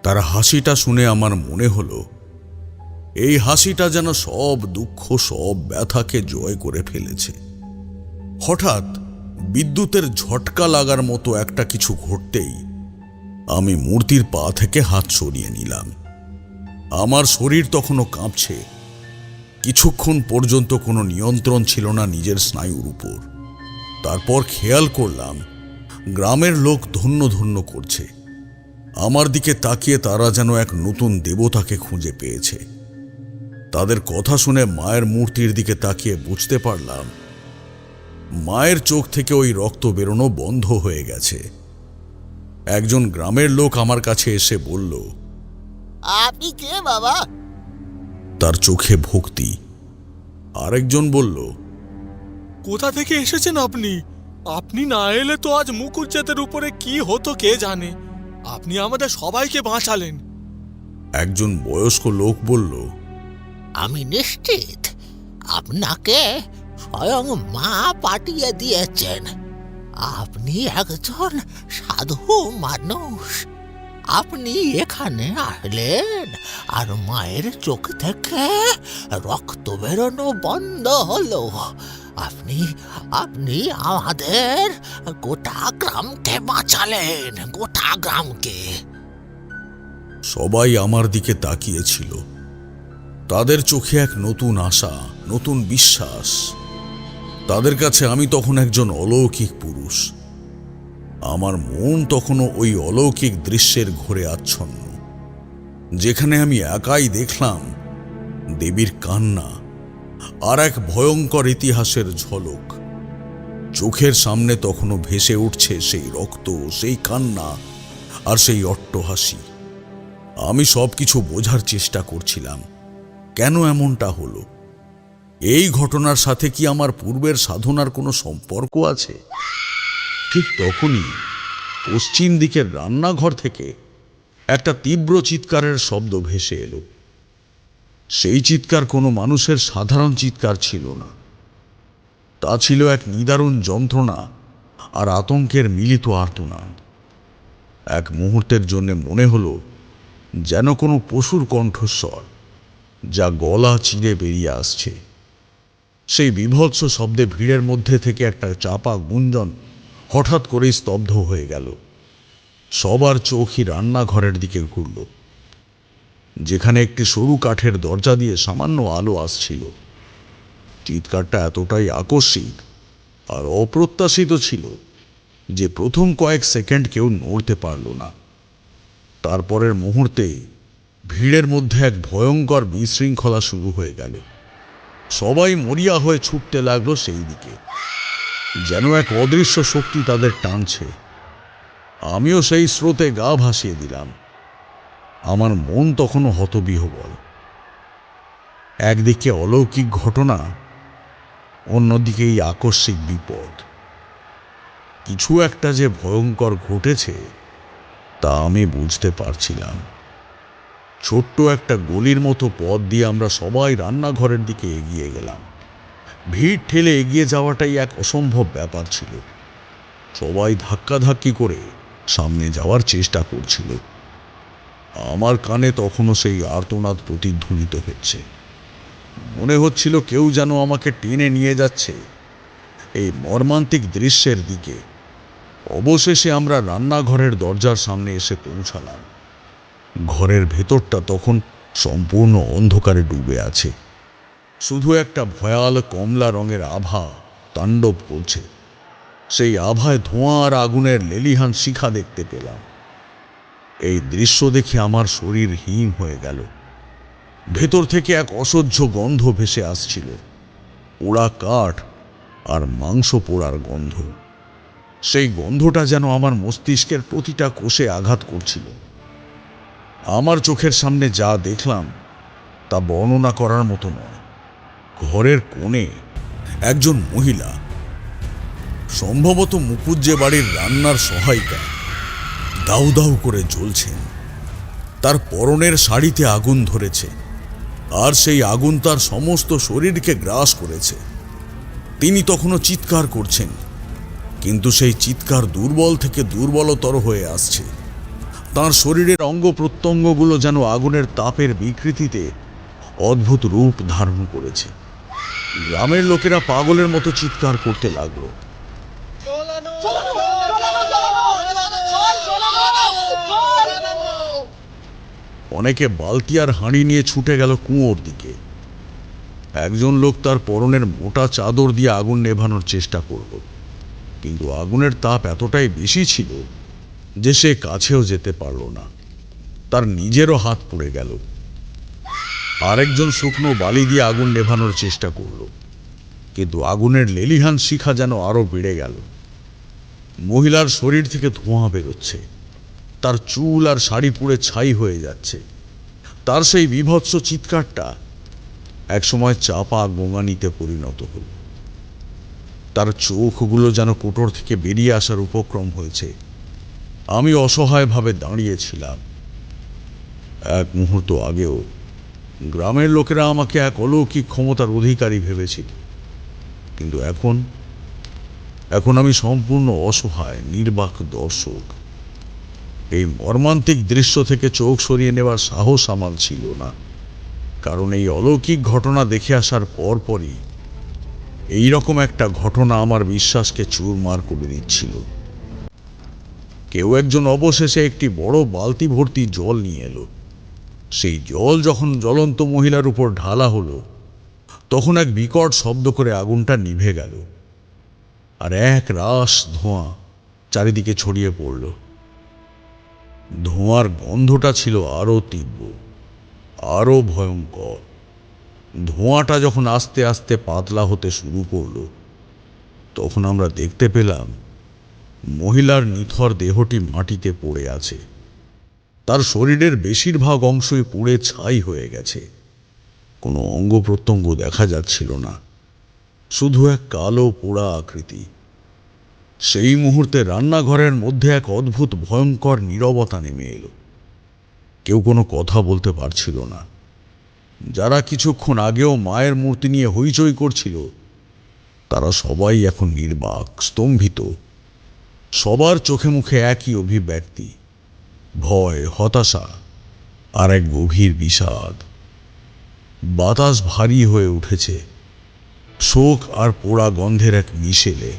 তার হাসিটা শুনে আমার মনে হলো এই হাসিটা যেন সব দুঃখ, সব ব্যথাকে জয় করে ফেলেছে। হঠাৎ বিদ্যুতের ঝটকা লাগার মতো একটা কিছু ঘটতেই আমি মূর্তির পা থেকে হাত সরিয়ে নিলাম। আমার শরীর তখনও কাঁপছে। কিছুক্ষণ পর্যন্ত কোনো নিয়ন্ত্রণ ছিল না নিজের স্নায়ুর উপর। তারপর খেয়াল করলাম গ্রামের লোক ধন্য ধন্য করছে। আমার দিকে তাকিয়ে তারা যেন এক নতুন দেবতাকে খুঁজে পেয়েছে। তাদের কথা শুনে মায়ের মূর্তির দিকে তাকিয়ে বুঝতে পারলাম মায়ের চোখ থেকে ওই রক্ত বেরোনো বন্ধ হয়ে গেছে। একজন গ্রামের লোক আমার কাছে এসে বলল, আপনি কে বাবা? তার চোখে ভক্তি। আরেকজন বলল, কোথা থেকে এসেছেন আপনি? আপনি না এলে তো আজ মুখুজ্জেদের উপরে কি হতো কে জানে। আপনি আমাদের সবাইকে বাঁচালেন। একজন বয়স্ক লোক বলল, আমি নিশ্চিত আপনাকে স্বয়ং মা পাঠিয়ে দিয়েছেন। আপনি একজন সাধু মানুষ। আপনি এখানে আসলেন আর মায়ের চোখ থেকে রক্ত বেরোনো বন্ধ হলো। আপনি আপনি আমাদের গোটা গ্রামকে বাঁচালেন, গোটা গ্রামকে। সবাই আমার দিকে তাকিয়েছিল। তাদের চোখে এক নতুন আশা, নতুন বিশ্বাস। তাদের কাছে আমি তখন একজন অলৌকিক পুরুষ। আমার মন তখনও ওই অলৌকিক দৃশ্যের ঘোরে আচ্ছন্ন, যেখানে আমি একাই দেখলাম দেবীর কান্না আর এক ভয়ঙ্কর ইতিহাসের ঝলক। চোখের সামনে তখনও ভেসে উঠছে সেই রক্ত, সেই কান্না আর সেই অট্টহাসি। আমি সবকিছু বোঝার চেষ্টা করছিলাম, কেন এমনটা হলো। এই ঘটনার সাথে কি আমার পূর্বের সাধনার কোনো সম্পর্ক আছে? ঠিক তখনই পশ্চিম দিকের রান্নাঘর থেকে একটা তীব্র চিৎকারের শব্দ ভেসে এলো। সেই চিৎকার কোনো মানুষের সাধারণ চিৎকার ছিল না। তা ছিল এক নিদারুণ যন্ত্রণা আর আতঙ্কের মিলিত আর্তনাদ। এক মুহূর্তের জন্য মনে হলো যেন কোনো পশুর কণ্ঠস্বর, যা গলা চিরে বেরিয়ে আসছে। সেই বিভৎস শব্দে ভিড়ের মধ্যে থেকে একটা চাপা গুঞ্জন হঠাৎ করেই স্তব্ধ হয়ে গেল। সবার চোখই রান্নাঘরের দিকে ঘুরল, যেখানে একটি সরু কাঠের দরজা দিয়ে সামান্য আলো আসছিল। চিৎকারটা এতটাই আকস্মিক আর অপ্রত্যাশিত ছিল যে প্রথম কয়েক সেকেন্ড কেউ নড়তে পারল না। তারপরের মুহূর্তে ভিড়ের মধ্যে এক ভয়ঙ্কর বিশৃঙ্খলা শুরু হয়ে গেল। সবাই মরিয়া হয়ে ছুটতে লাগলো সেই দিকে, যেন এক অদৃশ্য শক্তি তাদের টানছে। আমিও সেই স্রোতে গা ভাসিয়ে দিলাম। আমার মন তখনও হতবিহ্বল। একদিকে অলৌকিক ঘটনা, অন্যদিকে এই আকস্মিক বিপদ। কিছু একটা যে ভয়ঙ্কর ঘটেছে তা আমি বুঝতে পারছিলাম। ছোট্ট একটা গলির মতো পথ দিয়ে আমরা সবাই রান্নাঘরের দিকে এগিয়ে গেলাম। ভিড় ঠেলে এগিয়ে যাওয়াটাই এক অসম্ভব ব্যাপার ছিল। সবাই ধাক্কাধাক্কি করে সামনে যাওয়ার চেষ্টা করছিল। আমার কানে তখনও সেই আর্তনাদ প্রতিধ্বনিত হচ্ছে। মনে হচ্ছিল কেউ যেন আমাকে টেনে নিয়ে যাচ্ছে এই মর্মান্তিক দৃশ্যের দিকে। অবশেষে আমরা রান্নাঘরের দরজার সামনে এসে পৌঁছালাম। ঘরের ভেতরটা তখন সম্পূর্ণ অন্ধকারে ডুবে আছে। শুধু একটা ভয়াল কমলা রঙের আভা তাণ্ডব করছে। সেই আভায় ধোঁয়া আর আগুনের লেলিহান শিখা দেখতে পেলাম। এই দৃশ্য দেখে আমার শরীর হিম হয়ে গেল। ভেতর থেকে এক অসহ্য গন্ধ ভেসে আসছিল, পোড়া কাঠ আর মাংস পোড়ার গন্ধ। সেই গন্ধটা যেন আমার মস্তিষ্কের প্রতিটা কোষে আঘাত করছিল। আমার চোখের সামনে যা দেখলাম তা বর্ণনা করার মতো নয়। ঘরের কোণে একজন মহিলা, সম্ভবত মুকুজ্জে বাড়ির রান্নার সহায়িকা, দাউ দাউ করে জ্বলছেন। তার পরনের শাড়িতে আগুন ধরেছে, আর সেই আগুন তার সমস্ত শরীরকে গ্রাস করেছে। তিনি তখনও চিৎকার করছেন, কিন্তু সেই চিৎকার দুর্বল থেকে দুর্বলতর হয়ে আসছে। তার শরীরের অঙ্গ প্রত্যঙ্গগুলো যেন আগুনের তাপের বিকৃতিতে অদ্ভুত রূপ ধারণ করেছে। গ্রামের লোকেরা পাগলের মতো চিৎকার করতে লাগলো। অনেকে বালতি আর হাঁড়ি নিয়ে ছুটে গেল কুয়োর দিকে। একজন লোক তার পরনের মোটা চাদর দিয়ে আগুন নেভানোর চেষ্টা করল, কিন্তু আগুনের তাপ এতটাই বেশি ছিল যে সে কাছেও যেতে পারল না। তার নিজেরও হাত পুড়ে গেল। আরেকজন শুকনো বালি দিয়ে আগুন নেভানোর চেষ্টা করল, কিন্তু আগুনের লেলিহান শিখা যেন আরো বেড়ে গেল। মহিলার শরীর থেকে ধোঁয়া বেরোচ্ছে, তার চুল আর শাড়ি পুড়ে ছাই হয়ে যাচ্ছে। তার সেই বীভৎস চিৎকারটা একসময় চাপা গোঙানিতে পরিণত হল। তার চোখগুলো যেন কোটর থেকে বেরিয়ে আসার উপক্রম হয়েছে। আমি অসহায়ভাবে দাঁড়িয়েছিলাম। এক মুহূর্ত আগেও গ্রামের লোকেরা আমাকে এক অলৌকিক ক্ষমতার অধিকারী ভেবেছিল, কিন্তু এখন আমি সম্পূর্ণ অসহায়, নির্বাক দর্শক। এই মর্মান্তিক দৃশ্য থেকে চোখ সরিয়ে নেওয়ার সাহস আমার ছিল না, কারণ এই অলৌকিক ঘটনা দেখে আসার পরপরই এইরকম একটা ঘটনা আমার বিশ্বাসকে চুরমার করে দিচ্ছিল। কেউ একজন অবশেষে একটি বড় বালতি ভর্তি জল নিয়ে এলো। সেই জল যখন জ্বলন্ত মহিলার উপর ঢালা হলো, তখন এক বিকট শব্দ করে আগুনটা নিভে গেল, আর এক রাশ ধোঁয়া চারিদিকে ছড়িয়ে পড়ল। ধোঁয়ার গন্ধটা ছিল আরো তীব্র, আরো ভয়ঙ্কর। ধোঁয়াটা যখন আস্তে আস্তে পাতলা হতে শুরু করলো, তখন আমরা দেখতে পেলাম মহিলার নিথর দেহটি মাটিতে পড়ে আছে। তার শরীরের বেশিরভাগ অংশই পুড়ে ছাই হয়ে গেছে। কোনো অঙ্গ প্রত্যঙ্গ দেখা যাচ্ছিল না, শুধু এক কালো পোড়া আকৃতি। সেই মুহূর্তে রান্নাঘরের মধ্যে এক অদ্ভুত ভয়ঙ্কর নীরবতা নেমে এলো। কেউ কোনো কথা বলতে পারছিল না। যারা কিছুক্ষণ আগেও মায়ের মূর্তি নিয়ে হইচই করছিল, তারা সবাই এখন নির্বাক, স্তম্ভিত। সবার চোখে মুখে একই অভিব্যক্তি, ভয়, হতাশা আর এক গভীর বিষাদ। বাতাস ভারী হয়ে উঠেছে, শোক আর পোড়া গন্ধের এক মিশেলে।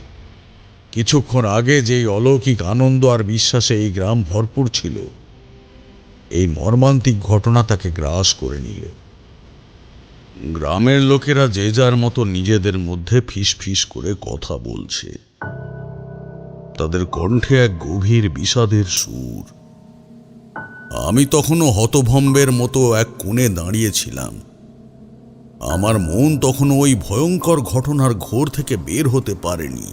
কিছুক্ষণ আগে যেই অলৌকিক আনন্দ আর বিশ্বাসে এই গ্রাম ভরপুর ছিল, এই মর্মান্তিক ঘটনা তাকে গ্রাস করে নিল। গ্রামের লোকেরা যে যার মতো নিজেদের মধ্যে ফিস ফিস করে কথা বলছে। তাদের কণ্ঠে এক গভীর বিষাদের সুর। আমি তখনও হতভম্বের মতো এক কোণে দাঁড়িয়েছিলাম। আমার মন তখনও ওই ভয়ঙ্কর ঘটনার ঘোর থেকে বের হতে পারেনি।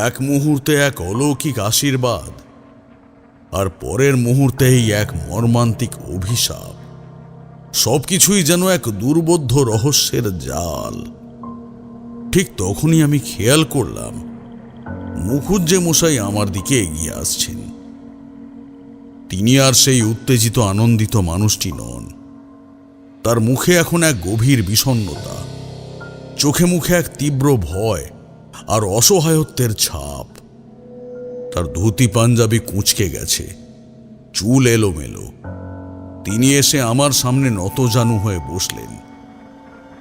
এক মুহূর্তে এক অলৌকিক আশীর্বাদ, আর পরের মুহূর্তেই এক মর্মান্তিক অভিশাপ। সবকিছুই যেন এক দুর্বোধ্য রহস্যের জাল। ঠিক তখনই আমি খেয়াল করলাম মুখুজ্জে মশাই আমার দিকে এগিয়ে আসছেন। তিনি আর সেই উত্তেজিত আনন্দিত মানুষটি নন। তার মুখে এখন এক গভীর বিষণ্ণতা, চোখে মুখে এক তীব্র ভয় আর অসহায়ত্বের ছাপ। তার ধুতি পাঞ্জাবি কুঁচকে গেছে, চুল এলোমেলো। তিনি এসে আমার সামনে নতজানু হয়ে বসলেন।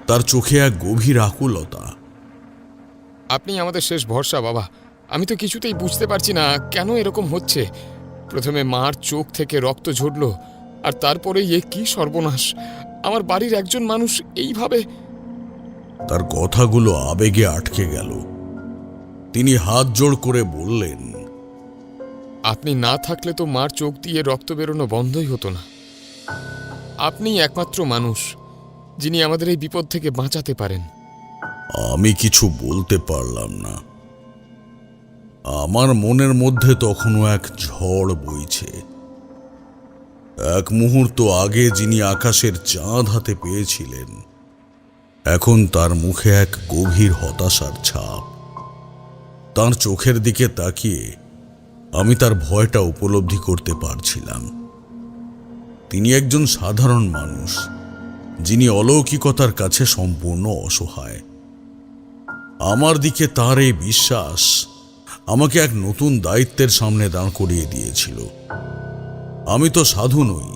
তার চোখে এক গভীর আকুলতা। আপনি আমাদের শেষ ভরসা বাবা। আমি তো কিছুতেই বুঝতে পারছি না কেন এরকম হচ্ছে। প্রথমে মার চোখ থেকে রক্ত ঝরল, আর তারপরে এ কি সর্বনাশ! আমার বাড়ির একজন মানুষ এইভাবে। তার কথাগুলো আবেগে আটকে গেল। তিনি হাত জোড় করে বললেন, আপনি না থাকলে তো মার চোখ দিয়ে রক্ত বেরোনো বন্ধই হতো না। আপনি একমাত্র মানুষ যিনি আমাদের এই বিপদ থেকে বাঁচাতে পারেন। আমি কিছু বলতে পারলাম না। আমার মনের মধ্যে তখনও এক ঝড় বইছে। এক মুহূর্ত আগে যিনি আকাশের চাঁদ হাতে পেয়েছিলেন, এখন তার মুখে এক গভীর হতাশার ছাপ। তার চোখের দিকে তাকিয়ে আমি তার ভয়টা উপলব্ধি করতে পারছিলাম। তিনি একজন সাধারণ মানুষ, যিনি অলৌকিকতার কাছে সম্পূর্ণ অসহায়। আমার দিকে তার এই বিশ্বাস আমাকে এক নতুন দায়িত্বের সামনে দাঁড় করিয়ে দিয়েছিল। আমি তো সাধু নই,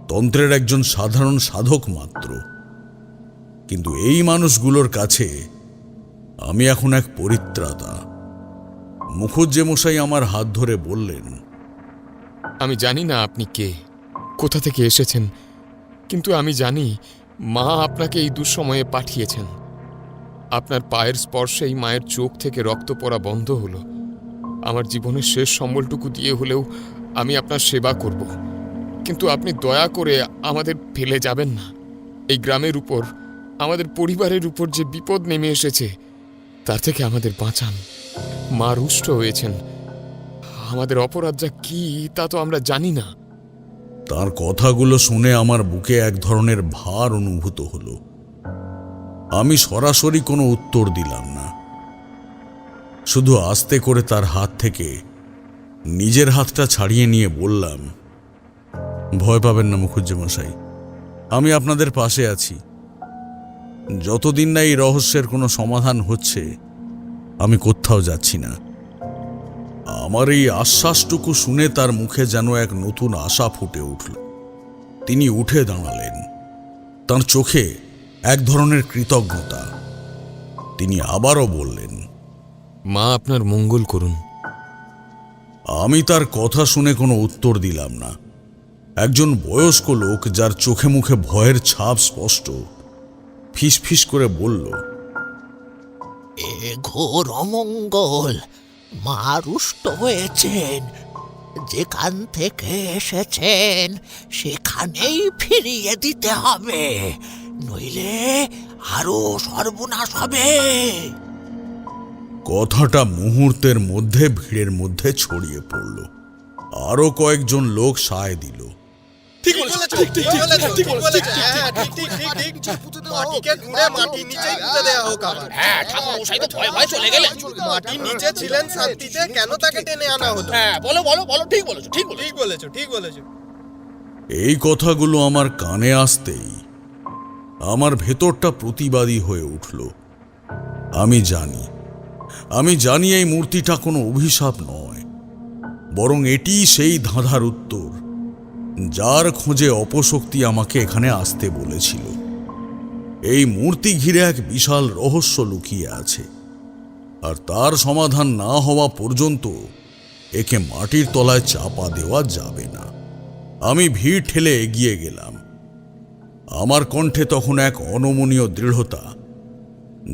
তন্ত্রের একজন সাধারণ সাধক মাত্র, কিন্তু এই মানুষগুলোর কাছে আমি এখন এক পরিত্রাতা। মুখুজ্জেমশাই আমার হাত ধরে বললেন, আমি জানি না আপনি কে, কোথা থেকে এসেছেন, কিন্তু আমি জানি মা আপনাকে এই দুঃসময়ে পাঠিয়েছেন। আপনার পায়ের স্পর্শেই মায়ের চোখ থেকে রক্ত পড়া বন্ধ হলো। আমার জীবনের শেষ সম্বলটুকু দিয়ে হলেও আমি আপনার সেবা করব, কিন্তু আপনি দয়া করে আমাদের ফেলে যাবেন না। এই গ্রামের উপর, আমাদের পরিবারের উপর যে বিপদ নেমে এসেছে, তার থেকে আমাদের বাঁচান। মা রুষ্ট হয়েছেন, আমাদের অপরাধটা কি তা তো আমরা জানি না। তার কথাগুলো শুনে আমার বুকে এক ধরনের ভার অনুভূত হলো। আমি সরাসরি কোনো উত্তর দিলাম না, শুধু আস্তে করে তার হাত থেকে নিজের হাতটা ছাড়িয়ে নিয়ে বললাম, ভয় পাবেন না মুখুজ্জেমশাই, আমি আপনাদের পাশে আছি। যতদিন না এই রহস্যের কোনো সমাধান হচ্ছে, আমি কোথাও যাচ্ছি না। আমার এই আশ্বাসটুকু শুনে তার মুখে যেন এক নতুন আশা ফুটে উঠল। তিনি উঠে দাঁড়ালেন, তার চোখে এক ধরনের কৃতজ্ঞতা। তিনি আবারও বললেন, মা আপনার মঙ্গল করুন। আমি তার কথা শুনে কোনো উত্তর দিলাম না। একজন বয়স্ক লোক, যার চোখে মুখে ভয়ের ছাপ স্পষ্ট, ফিসফিস করে বলল, এ ঘোর অমঙ্গল। মা রুষ্ট হয়েছেন, যেখান থেকে এসেছেন সেখানেই ফিরিয়ে দিতে হবে, নইলে আরো সর্বনাশ হবে। কথাটা মুহূর্তের মধ্যে ভিড়ের মধ্যে ছড়িয়ে পড়ল। আরো কয়েকজন লোক সায় দিল। মাটির নিচে ছিলেন শান্তিতে, কেন তাকে টেনে আনা হলো? বলো, ঠিক বলেছো। এই কথাগুলো আমার কানে আসতেই আমার ভেতরটা প্রতিবাদী হয়ে উঠল। আমি জানি এই মূর্তিটা কোনো অভিশাপ নয়, বরং এটি সেই ধাঁধার উত্তর, যার খোঁজে অপশক্তি আমাকে এখানে আসতে বলেছিল। এই মূর্তি ঘিরে এক বিশাল রহস্য লুকিয়ে আছে, আর তার সমাধান না হওয়া পর্যন্ত একে মাটির তলায় চাপা দেওয়া যাবে না। আমি ভিড় ঠেলে এগিয়ে গেলাম। আমার কণ্ঠে তখন এক অনমনীয় দৃঢ়তা,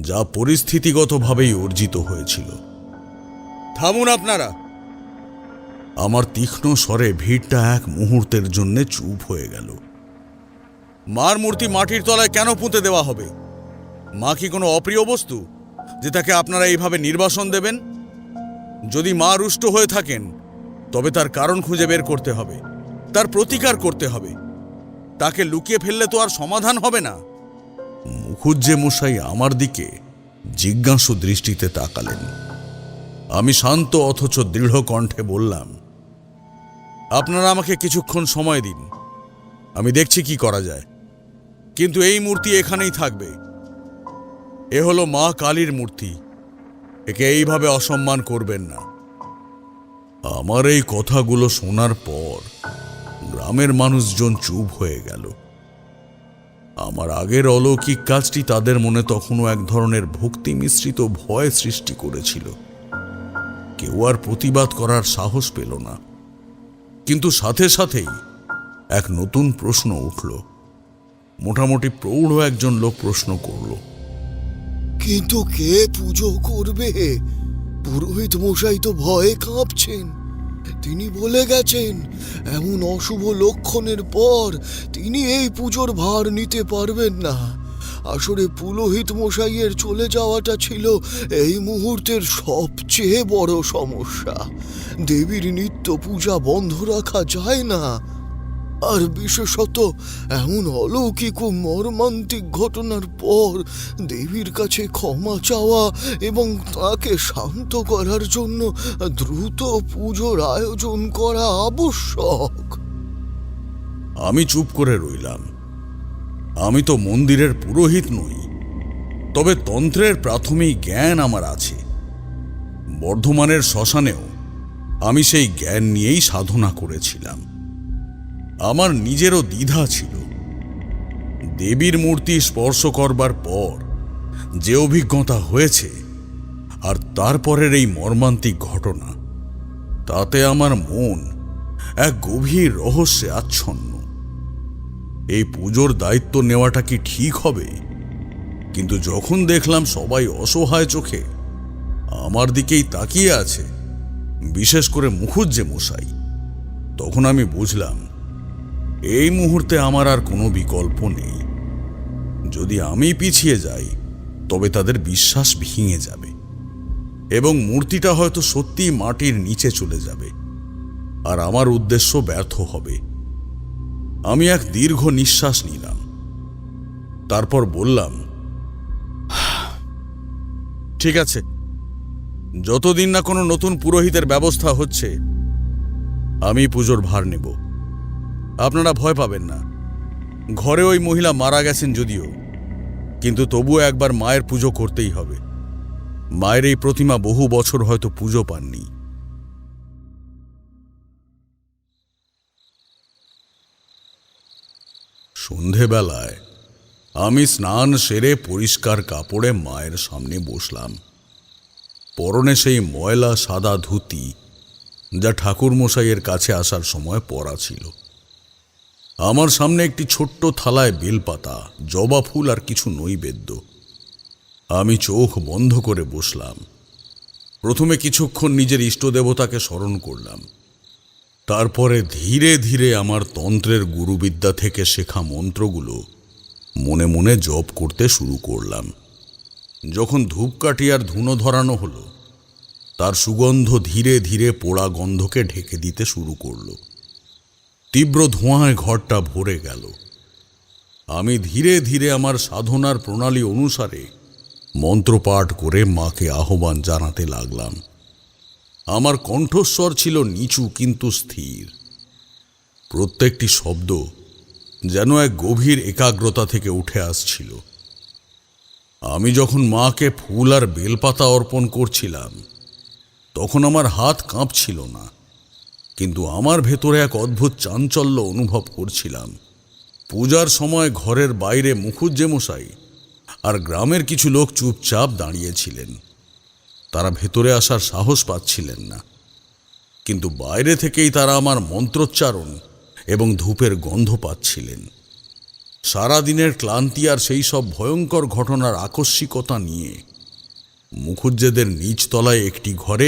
যা পরিস্থিতিগতভাবেই অর্জিত হয়েছিল। থামুন আপনারা! আমার তীক্ষ্ণ স্বরে ভিড়টা এক মুহূর্তের জন্য চুপ হয়ে গেল। মার মূর্তি মাটির তলায় কেন পুঁতে দেওয়া হবে? মা কি কোনো অপ্রিয় বস্তু যে তাকে আপনারা এইভাবে নির্বাসন দেবেন? যদি মা রুষ্ট হয়ে থাকেন, তবে তার কারণ খুঁজে বের করতে হবে, তার প্রতিকার করতে হবে। তাকে লুকিয়ে ফেললে তো আর সমাধান হবে না। মুখুজ্জেমশাই আমার দিকে জিজ্ঞাসু দৃষ্টিতে তাকালেন। আমি শান্ত অথচ দৃঢ় কণ্ঠে বললাম, আপনারা আমাকে কিছুক্ষণ সময় দিন, আমি দেখছি কি করা যায়, কিন্তু এই মূর্তি এখানেই থাকবে। এ হলো মা কালীর মূর্তি, একে এইভাবে অসম্মান করবেন না। আমার এই কথাগুলো শোনার পর গ্রামের মানুষজন চুপ হয়ে গেল। আমার আগের অলৌকিক কাজটি তাদের মনে তখনও এক ধরনের ভক্তি মিশ্রিত ভয় সৃষ্টি করেছিল। কেউ আর প্রতিবাদ করার সাহস পেল না, কিন্তু সাথে সাথেই এক নতুন প্রশ্ন উঠল। মোটামুটি প্রৌঢ় একজন লোক প্রশ্ন করল, কিন্তু কে পুজো করবে? পুরোহিত মশাই তো ভয়ে কাঁপছেন। তিনি বলে গেছেন, এমন অশুভ লক্ষণের পর তিনি এই পুজোর ভার নিতে পারবেন না। আসলে পুরোহিত মশাইয়ের চলে যাওয়াটা ছিল এই মুহূর্তের সবচেয়ে বড় সমস্যা। দেবীর নিত্য পূজা বন্ধ রাখা যায় না। আর বিশেষত এমন অলৌকিক ও মর্মান্তিক ঘটনার পর দেবীর কাছে ক্ষমা চাওয়া এবং তাকে শান্ত করার জন্য দ্রুত পুজোর আয়োজন করা আবশ্যক। আমি চুপ করে রইলাম। আমি তো মন্দিরের পুরোহিত নই, তবে তন্ত্রের প্রাথমিক জ্ঞান আমার আছে। বর্ধমানের শ্মশানেও আমি সেই জ্ঞান নিয়েই সাধনা করেছিলাম। আমার নিজেরও দ্বিধা ছিল। দেবীর মূর্তি স্পর্শ করবার পর যে অভিজ্ঞতা হয়েছে আর তারপরের এই মর্মান্তিক ঘটনা, তাতে আমার মন এক গভীর রহস্যে আচ্ছন্ন। এই পুজোর দায়িত্ব নেওয়াটা কি ঠিক হবে? কিন্তু যখন দেখলাম সবাই অসহায় চোখে আমার দিকেই তাকিয়ে আছে, বিশেষ করে মুখুজ্জে মশাই, তখন আমি বুঝলাম এই মুহূর্তে আমার আর কোনো বিকল্প নেই। যদি আমি পিছিয়ে যাই তবে তাদের বিশ্বাস ভেঙে যাবে এবং মূর্তিটা হয়তো সত্যিই মাটির নিচে চলে যাবে, আর আমার উদ্দেশ্য ব্যর্থ হবে। আমি এক দীর্ঘ নিঃশ্বাস নিলাম, তারপর বললাম, ঠিক আছে, যতদিন না কোনো নতুন পুরোহিতের ব্যবস্থা হচ্ছে আমি পুজোর ভার নেব। আপনারা ভয় পাবেন না। ঘরে ওই মহিলা মারা গেছেন যদিও, কিন্তু তবুও একবার মায়ের পুজো করতেই হবে। মায়ের এই প্রতিমা বহু বছর হয়তো পুজো পাননি। সন্ধেবেলায় আমি স্নান সেরে পরিষ্কার কাপড়ে মায়ের সামনে বসলাম। পরনে সেই ময়লা সাদা ধুতি যা ঠাকুরমশাইয়ের কাছে আসার সময় পরা ছিল। আমার সামনে একটি ছোট্ট থালায় বেলপাতা, জবা ফুল আর কিছু নৈবেদ্য। আমি চোখ বন্ধ করে বসলাম। প্রথমে কিছুক্ষণ নিজের ইষ্টদেবতাকে স্মরণ করলাম। তারপরে ধীরে ধীরে আমার তন্ত্রের গুরুবিদ্যা থেকে শেখা মন্ত্রগুলো মনে মনে জপ করতে শুরু করলাম। যখন ধূপকাঠি আর ধুনো ধরানো হলো, তার সুগন্ধ ধীরে ধীরে পোড়া গন্ধকে ঢেকে দিতে শুরু করলো। তীব্র ধোঁয়ায় ঘরটা ভরে গেল। আমি ধীরে ধীরে আমার সাধনার প্রণালী অনুসারে মন্ত্রপাঠ করে মাকে আহ্বান জানাতে লাগলাম। আমার কণ্ঠস্বর ছিল নিচু কিন্তু স্থির। প্রত্যেকটি শব্দ যেন এক গভীর একাগ্রতা থেকে উঠে আসছিল। আমি যখন মাকে ফুল আর বেলপাতা অর্পণ করছিলাম, তখন আমার হাত কাঁপছিল না, কিন্তু আমার ভেতরে এক অদ্ভুত চাঞ্চল্য অনুভব করছিলাম। পূজার সময় ঘরের বাইরে মুখুজ্জে মশাই আর গ্রামের কিছু লোক চুপচাপ দাঁড়িয়েছিলেন। তারা ভেতরে আসার সাহস পাচ্ছিলেন না, কিন্তু বাইরে থেকেই তারা আমার মন্ত্রোচ্চারণ এবং ধূপের গন্ধ পাচ্ছিলেন। সারাদিনের ক্লান্তি আর সেই সব ভয়ঙ্কর ঘটনার আকস্মিকতা নিয়ে মুখুজ্জেদের নিচতলায় একটি ঘরে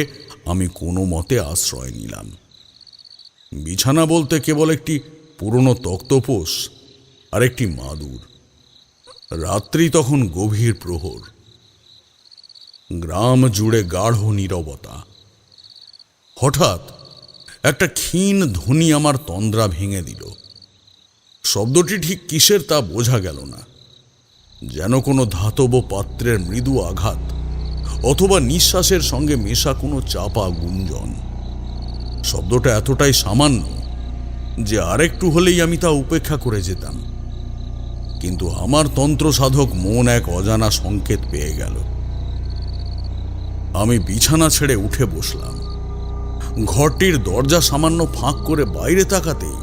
আমি কোনো মতে আশ্রয় নিলাম। বিছানা বলতে কেবল একটি পুরনো তক্তপোষ আর একটি মাদুর। রাত্রি তখন গভীর প্রহর। গ্রাম জুড়ে গাঢ় নীরবতা। হঠাৎ একটা ক্ষীণ ধ্বনি আমার তন্দ্রা ভেঙে দিল। শব্দটি ঠিক কিসের তা বোঝা গেল না, যেন কোনো ধাতব পাত্রের মৃদু আঘাত অথবা নিঃশ্বাসের সঙ্গে মেশা কোনো চাপা গুঞ্জন। শব্দটা এতটাই সামান্য যে আরেকটু হলেই আমি তা উপেক্ষা করে যেতাম, কিন্তু আমার তন্ত্র সাধক মন এক অজানা সংকেত পেয়ে গেল। আমি বিছানা ছেড়ে উঠে বসলাম। ঘরটির দরজা সামান্য ফাঁক করে বাইরে তাকাতেই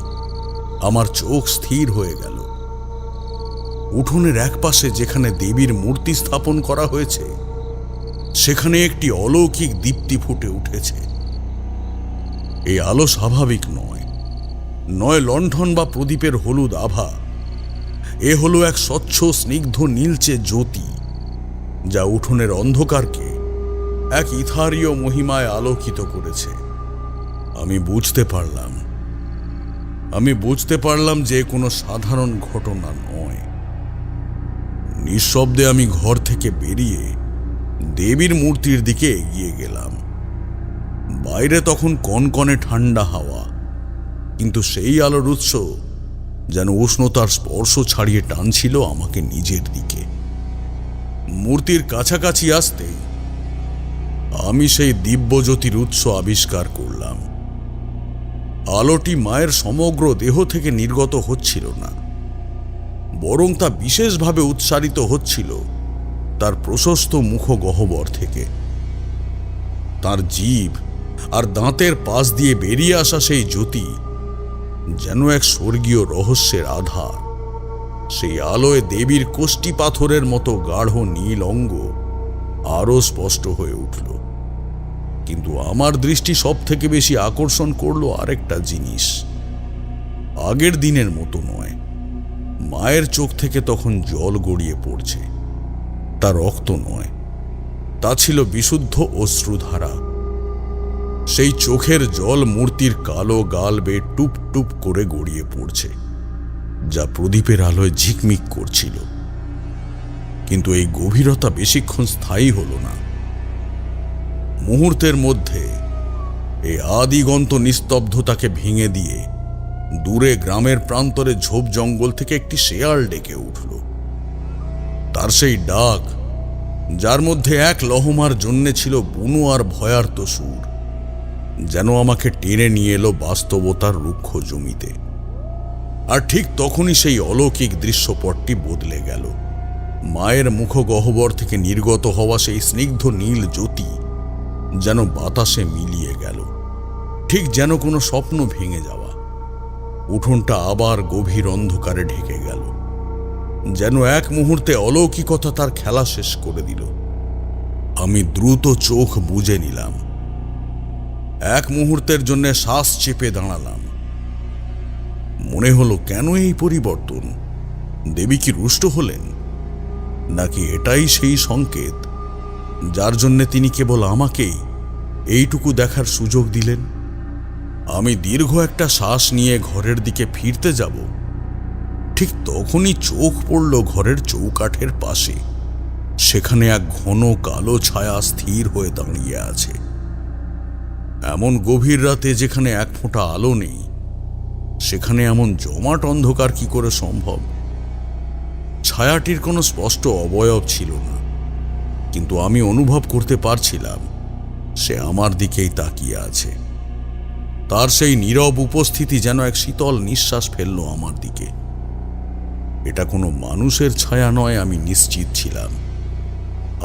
আমার চোখ স্থির হয়ে গেল। উঠোনের একপাশে যেখানে দেবীর মূর্তি স্থাপন করা হয়েছে, সেখানে একটি অলৌকিক দীপ্তি ফুটে উঠেছে। এই আলো স্বাভাবিক নয়, নয় লণ্ঠন বা প্রদীপের হলুদ আভা। এ হলো এক স্বচ্ছ স্নিগ্ধ নীলচে জ্যোতি, যা উঠোনের অন্ধকারকে এক ইথারীয় মহিমায় আলোকিত করেছে। আমি বুঝতে পারলাম যে কোনো সাধারণ ঘটনা নয়। নিঃশব্দে আমি ঘর থেকে বেরিয়ে দেবীর মূর্তির দিকে এগিয়ে গেলাম। বাইরে তখন কনকনে ঠান্ডা হাওয়া, কিন্তু সেই আলোর উৎস যেন উষ্ণতার স্পর্শ ছাড়িয়ে টানছিল আমাকে নিজের দিকে। মূর্তির কাছাকাছি আসতেই আমি সেই দিব্যজ্যোতির উৎস আবিষ্কার করলাম। আলোটি মায়ের সমগ্র দেহ থেকে নির্গত হচ্ছিল না, বরং তা বিশেষভাবে উৎসারিত হচ্ছিল তার প্রশস্ত মুখগহ্বর থেকে। তার জিভ আর দাঁতের পাশ দিয়ে বেরিয়ে আসা সেই জ্যোতি যেন এক স্বর্গীয় রহস্যের আধার। সেই আলোয় দেবীর কোষ্ঠী পাথরের মতো গাঢ় নীল অঙ্গ আরো স্পষ্ট হয়ে উঠল। কিন্তু আমার দৃষ্টি সব থেকে বেশি আকর্ষণ করলো আরেকটা জিনিস। আগের দিনের মতো নয়, মায়ের চোখ থেকে তখন জল গড়িয়ে পড়ছে। তা রক্ত নয়, তা ছিল বিশুদ্ধ অশ্রুধারা। সেই চোখের জল মূর্তির কালো গাল বেয়ে টুপ টুপ করে গড়িয়ে পড়ছে, যা প্রদীপের আলোয় ঝিকমিক করছিল। কিন্তু এই গভীরতা বেশিক্ষণ স্থায়ী হলো না। মুহূর্তের মধ্যে এই আদিগন্ত নিস্তব্ধতাকে ভেঙে দিয়ে দূরে গ্রামের প্রান্তরে ঝোপ জঙ্গল থেকে একটি শেয়াল ডেকে উঠল। তার সেই ডাক, যার মধ্যে এক লহমার জন্যে ছিল বুনো আর ভয়ার্ত সুর, যেন আমাকে টেনে নিয়ে এলো বাস্তবতার রুক্ষ জমিতে। আর ঠিক তখনই সেই অলৌকিক দৃশ্যপটটি বদলে গেল। মায়ের মুখগহ্বর থেকে নির্গত হওয়া সেই স্নিগ্ধ নীল জ্যোতি যেন বাতাসে মিলিয়ে গেল, ঠিক যেন কোনো স্বপ্ন ভেঙে যাওয়া। উঠোনটা আবার গভীর অন্ধকারে ঢেকে গেল, যেন এক মুহূর্তে অলৌকিকতা তার খেলা শেষ করে দিল। আমি দ্রুত চোখ বুজে নিলাম, এক মুহূর্তের জন্য শ্বাস চেপে দাঁড়ালাম। মনে হলো, কেন এই পরিবর্তন? দেবী কি রুষ্ট হলেন, নাকি এটাই সেই সংকেত যার জন্য তিনি কেবল আমাকেই এইটুকু দেখার সুযোগ দিলেন? আমি দীর্ঘ একটা শ্বাস নিয়ে ঘরের দিকে ফিরতে যাব, ঠিক তখনই চোখ পড়ল ঘরের চৌকাঠের পাশে। সেখানে এক ঘন কালো ছায়া স্থির হয়ে দাঁড়িয়ে আছে। এমন গভীর রাতে যেখানে এক ফোঁটা আলো নেই, সেখানে এমন জমাট অন্ধকার কি করে সম্ভব? ছায়াটির কোনো স্পষ্ট অবয়ব ছিল না, কিন্তু আমি অনুভব করতে পারছিলাম সে আমার দিকেই তাকিয়ে আছে। তার সেই নীরব উপস্থিতি যেন এক শীতল নিঃশ্বাস ফেলল আমার দিকে। এটা কোনো মানুষের ছায়া নয়, আমি নিশ্চিত ছিলাম।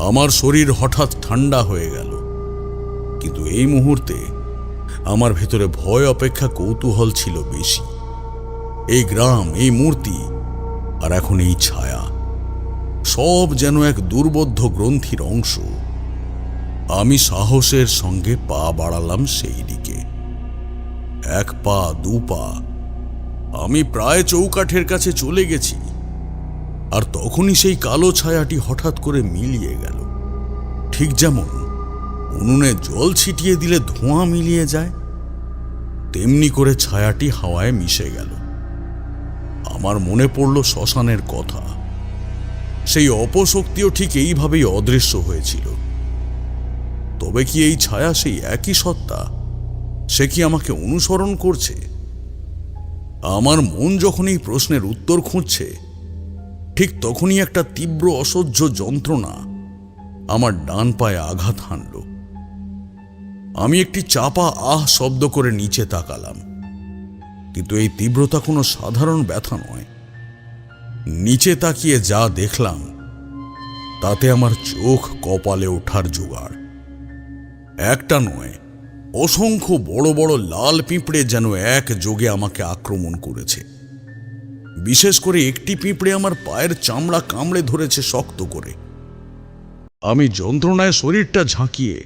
আমার শরীর হঠাৎ ঠান্ডা হয়ে গেল, কিন্তু এই মুহূর্তে আমার ভেতরে ভয় অপেক্ষা কৌতূহল ছিল বেশি। এই গ্রাম, এই মূর্তি, আর এখন এই ছায়া, সব যেন এক দুর্বোধ্য গ্রন্থির অংশ। আমি সাহসের সঙ্গে পা বাড়ালাম সেই দিকে। এক পা, দু পা, আমি প্রায় চৌকাঠের কাছে চলে গেছি। আর তখনই সেই কালো ছায়াটি হঠাৎ করে মিলিয়ে গেল, ঠিক যেমন উনুনে জল ছিটিয়ে দিলে ধোঁয়া মিলিয়ে যায়, তেমনি করে ছায়াটি হাওয়ায় মিশে গেল। আমার মনে পড়ল শ্মশানের কথা। সেই অপশক্তিও ঠিক এইভাবেই অদৃশ্য হয়েছিল। তবে কি এই ছায়া সেই একই সত্তা? সে কি আমাকে অনুসরণ করছে? আমার মন যখন এই প্রশ্নের উত্তর খুঁজছে, ঠিক তখনই একটা তীব্র অসহ্য যন্ত্রণা আমার ডান পায়ে আঘাত হানল। আমি একটি চাপা আহ শব্দ করে নিচে তাকালাম, কিন্তু এই তীব্রতা কোনো সাধারণ ব্যথা নয়। নিচে তাকিয়ে যা দেখলাম, তাতে আমার চোখ কপালে ওঠার জোগাড়। একটা নয়, অসংখ্য বড় বড় লাল পিঁপড়ে যেন এক যোগে আমাকে আক্রমণ করেছে। বিশেষ করে একটি পিঁপড়ে আমার পায়ের চামড়া কামড়ে ধরেছে শক্ত করে। আমি যন্ত্রণায় শরীরটা ঝাঁকিয়ে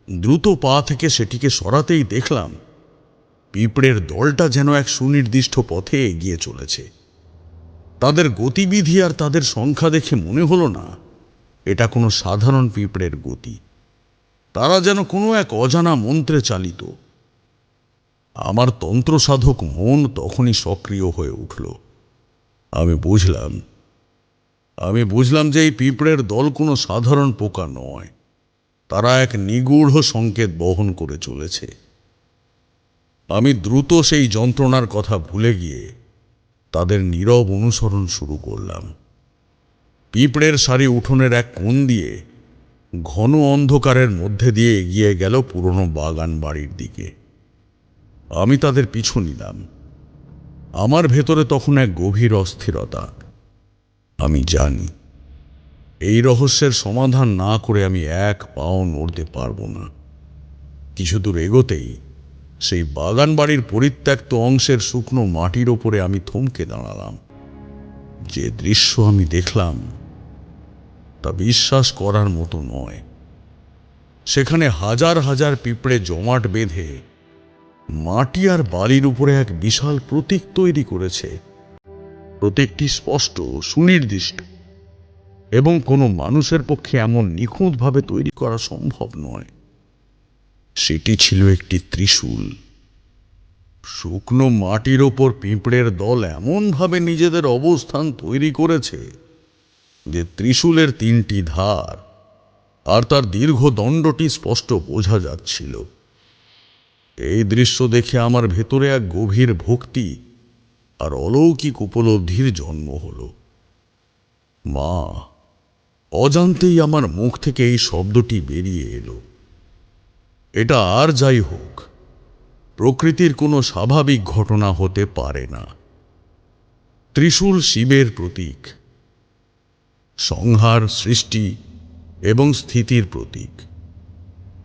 দ্রুত পা থেকে সেটিকে সরাতেই দেখলাম পিঁপড়ের দলটা যেন এক সুনির্দিষ্ট পথে এগিয়ে চলেছে। তাদের গতিবিধি আর তাদের সংখ্যা দেখে মনে হলো না এটা কোনো সাধারণ পিঁপড়ের গতি। তারা যেন কোনো এক অজানা মন্ত্রে চালিত। আমার তন্ত্রসাধক মন তখনই সক্রিয় হয়ে উঠল। আমি বুঝলাম যে এই পিঁপড়ের দল কোনো সাধারণ পোকা নয়। তারা এক নিগূঢ় সংকেত বহন করে চলেছে। আমি দ্রুত সেই যন্ত্রণার কথা ভুলে গিয়ে তাদের নীরব অনুসরণ শুরু করলাম। পিঁপড়ের সারি উঠোনের এক কোণ দিয়ে ঘন অন্ধকারের মধ্যে দিয়ে এগিয়ে গেল পুরনো বাগান বাড়ির দিকে। আমি তাদের পিছু নিলাম। আমার ভেতরে তখন এক গভীর অস্থিরতা। আমি জানি এই রহস্যের সমাধান না করে আমি এক পাও নড়তে পারবো না। কিছু দূর এগোতেই সেই বাগান বাড়ির পরিত্যক্ত অংশের শুকনো মাটির ওপরে আমি থমকে দাঁড়ালাম। যে দৃশ্য আমি দেখলাম তা বিশ্বাস করার মতো নয়। সেখানে হাজার হাজার পিঁপড়ে জমাট বেঁধে মাটি আর বালির উপরে এক বিশাল প্রতীক তৈরি করেছে। প্রতীকটি স্পষ্ট, সুনির্দিষ্ট এবং কোনো মানুষের পক্ষে এমন নিখুঁতভাবে তৈরি করা সম্ভব নয়। সেটি ছিল একটি ত্রিশূল। শুকনো মাটির ওপর পিঁপড়ের দল এমনভাবে নিজেদের অবস্থান তৈরি করেছে যে ত্রিশূলের 3টি ধার আর তার দীর্ঘ দণ্ডটি স্পষ্ট বোঝা যাচ্ছিল। এই দৃশ্য দেখে আমার ভেতরে এক গভীর ভক্তি আর অলৌকিক উপলব্ধির জন্ম হল। মা, অজান্তেই আমার মুখ থেকে এই শব্দটি বেরিয়ে এলো। এটা আর যাই হোক, প্রকৃতির কোনো স্বাভাবিক ঘটনা হতে পারে না। ত্রিশূল শিবের প্রতীক, সংহার, সৃষ্টি এবং স্থিতির প্রতীক।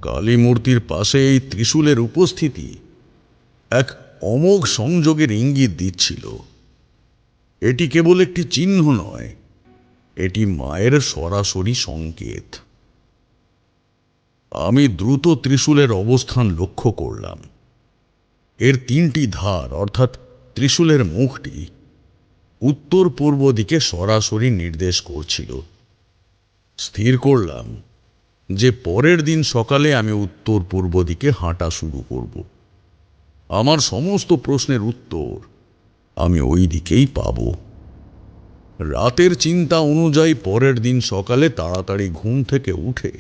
কালী মূর্তির পাশে এই ত্রিশূলের উপস্থিতি এক অমোঘ সংযোগের ইঙ্গিত দিচ্ছিল। এটি কেবল একটি চিহ্ন নয়, এটি মায়ের সরাসরি সংকেত। আমি দ্রুত ত্রিশূলের অবস্থান লক্ষ্য করলাম। এর 3টি ধার অর্থাৎ ত্রিশূলের মুখটি উত্তর পূর্ব দিকে সরাসরি নির্দেশ করছিল। স্থির করলাম যে পরের দিন সকালে আমি উত্তর পূর্ব দিকে হাঁটা শুরু করব। আমার সমস্ত প্রশ্নের উত্তর আমি ওই দিকেই পাব। রাতের চিন্তা অনুযায়ী পরের দিন সকালে তাড়াতাড়ি ঘুম থেকে উঠে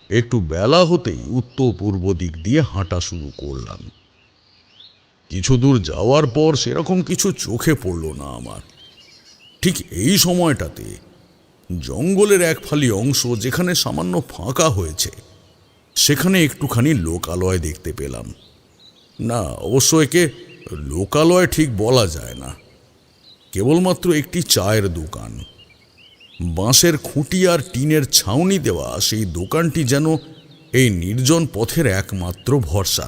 একটু বেলা হতেই উত্তর পূর্ব দিক দিয়ে হাঁটা শুরু করলাম। কিছু দূর যাওয়ার পর সেরকম কিছু চোখে পড়ল না আমার। ঠিক এই সময়টাতে জঙ্গলের এক ফালি অংশ যেখানে সামান্য ফাঁকা হয়েছে, সেখানে একটুখানি লোকালয় দেখতে পেলাম। না, অবশ্য একে লোকালয় ঠিক বলা যায় না, কেবলমাত্র একটি চায়ের দোকান। বাঁশের খুঁটি আর টিনের ছাউনি দেওয়া সেই দোকানটি যেন এই নির্জন পথের একমাত্র ভরসা।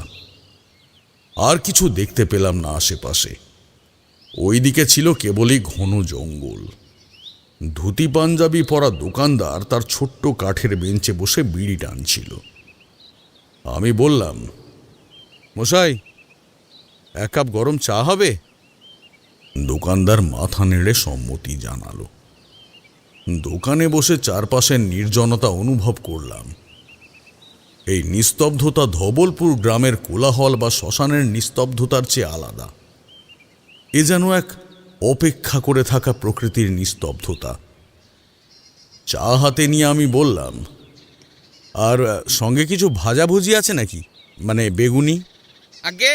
আর কিছু দেখতে পেলাম না আশেপাশে। ওইদিকে ছিল কেবলই ঘন জঙ্গল। ধুতি পাঞ্জাবি পরা দোকানদার তার ছোট্ট কাঠের বেঞ্চে বসে বিড়ি টানছিল। আমি বললাম, মশাই, 1 কাপ গরম চা হবে? দোকানদার মাথা নেড়ে সম্মতি জানালো। দোকানে বসে চারপাশের নির্জনতা অনুভব করলাম। এই নিস্তব্ধতা ধবলপুর গ্রামের কোলাহল বা শ্মশানের নিস্তব্ধতার চেয়ে আলাদা। এ যেন এক অপেক্ষা করে থাকা প্রকৃতির নিস্তব্ধতা। চা হাতে নিয়ে আমি বললাম, আর সঙ্গে কিছু ভাজাভুজি আছে নাকি, মানে বেগুনি? আগে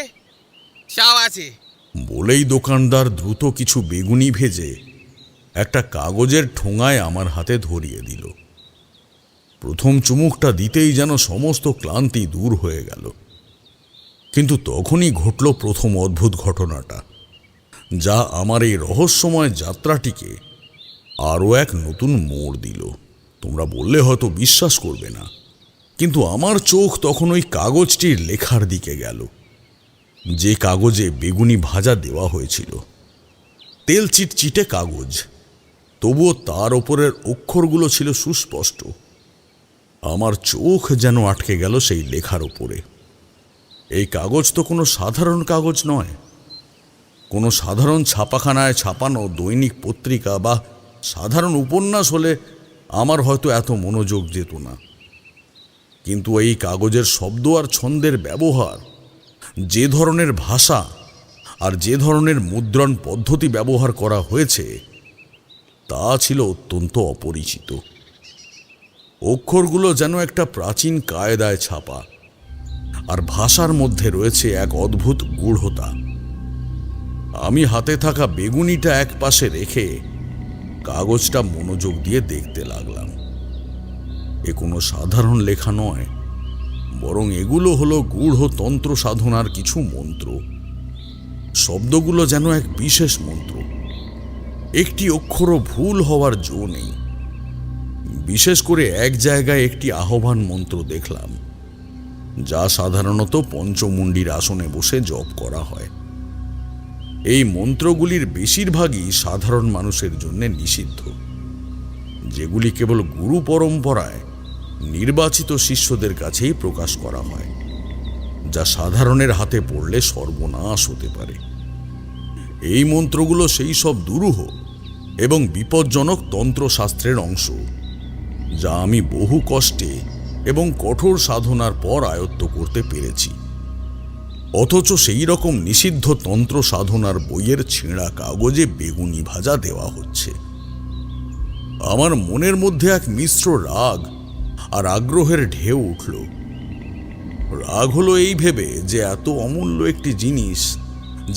চাও আছে বলেই দোকানদার দ্রুত কিছু বেগুনি ভেজে একটা কাগজের ঠোঙায় আমার হাতে ধরিয়ে দিল। প্রথম চুমুকটা দিতেই যেন সমস্ত ক্লান্তি দূর হয়ে গেল। কিন্তু তখনই ঘটল প্রথম অদ্ভুত ঘটনাটা, যা আমার এই রহস্যময় যাত্রাটিকে আরও এক নতুন মোড় দিল। তোমরা বললে হয়তো বিশ্বাস করবে না, কিন্তু আমার চোখ তখন ওই কাগজটির লেখার দিকে গেল, যে কাগজে বেগুনি ভাজা দেওয়া হয়েছিল। তেল চিটচিটে কাগজ, তবুও তার ওপরের অক্ষরগুলো ছিল সুস্পষ্ট। আমার চোখ যেন আটকে গেল সেই লেখার ওপরে। এই কাগজ তো কোনো সাধারণ কাগজ নয়। কোনো সাধারণ ছাপাখানায় ছাপানো দৈনিক পত্রিকা বা সাধারণ উপন্যাস হলে আমার হয়তো এত মনোযোগ যেত না। কিন্তু এই কাগজের শব্দ আর ছন্দের ব্যবহার, যে ধরনের ভাষা আর যে ধরনের মুদ্রণ পদ্ধতি ব্যবহার করা হয়েছে, তা ছিল অত্যন্ত অপরিচিত। অক্ষরগুলো যেন একটা প্রাচীন কায়দায় ছাপা, আর ভাষার মধ্যে রয়েছে এক অদ্ভুত গূঢ়তা। আমি হাতে থাকা বেগুনিটা এক পাশে রেখে কাগজটা মনোযোগ দিয়ে দেখতে লাগলাম। এ কোনো সাধারণ লেখা নয়, বরং এগুলো হলো গূঢ় তন্ত্র সাধনার কিছু মন্ত্র। শব্দগুলো যেন এক বিশেষ মন্ত্র, একটি অক্ষরও ভুল হওয়ার জো নেই। বিশেষ করে এক জায়গায় একটি আহ্বান মন্ত্র দেখলাম, যা সাধারণত পঞ্চমুণ্ডির আসনে বসে জপ করা হয়। এই মন্ত্রগুলির বেশিরভাগই সাধারণ মানুষের জন্য নিষিদ্ধ, যেগুলি কেবল গুরু পরম্পরায় নির্বাচিত শিষ্যদের কাছেই প্রকাশ করা হয়, যা সাধারণের হাতে পড়লে সর্বনাশ হতে পারে। এই মন্ত্রগুলো সেই সব দুরূহ এবং বিপজ্জনক তন্ত্রশাস্ত্রের অংশ, যা আমি বহু কষ্টে এবং কঠোর সাধনার পর আয়ত্ত করতে পেরেছি। অথচ সেই রকম নিষিদ্ধ তন্ত্র সাধনার বইয়ের ছেঁড়া কাগজে বেগুনি ভাজা দেওয়া হচ্ছে। আমার মনের মধ্যে এক মিশ্র রাগ আর আগ্রহের ঢেউ উঠল। রাগ হলো এই ভেবে যে এত অমূল্য একটি জিনিস,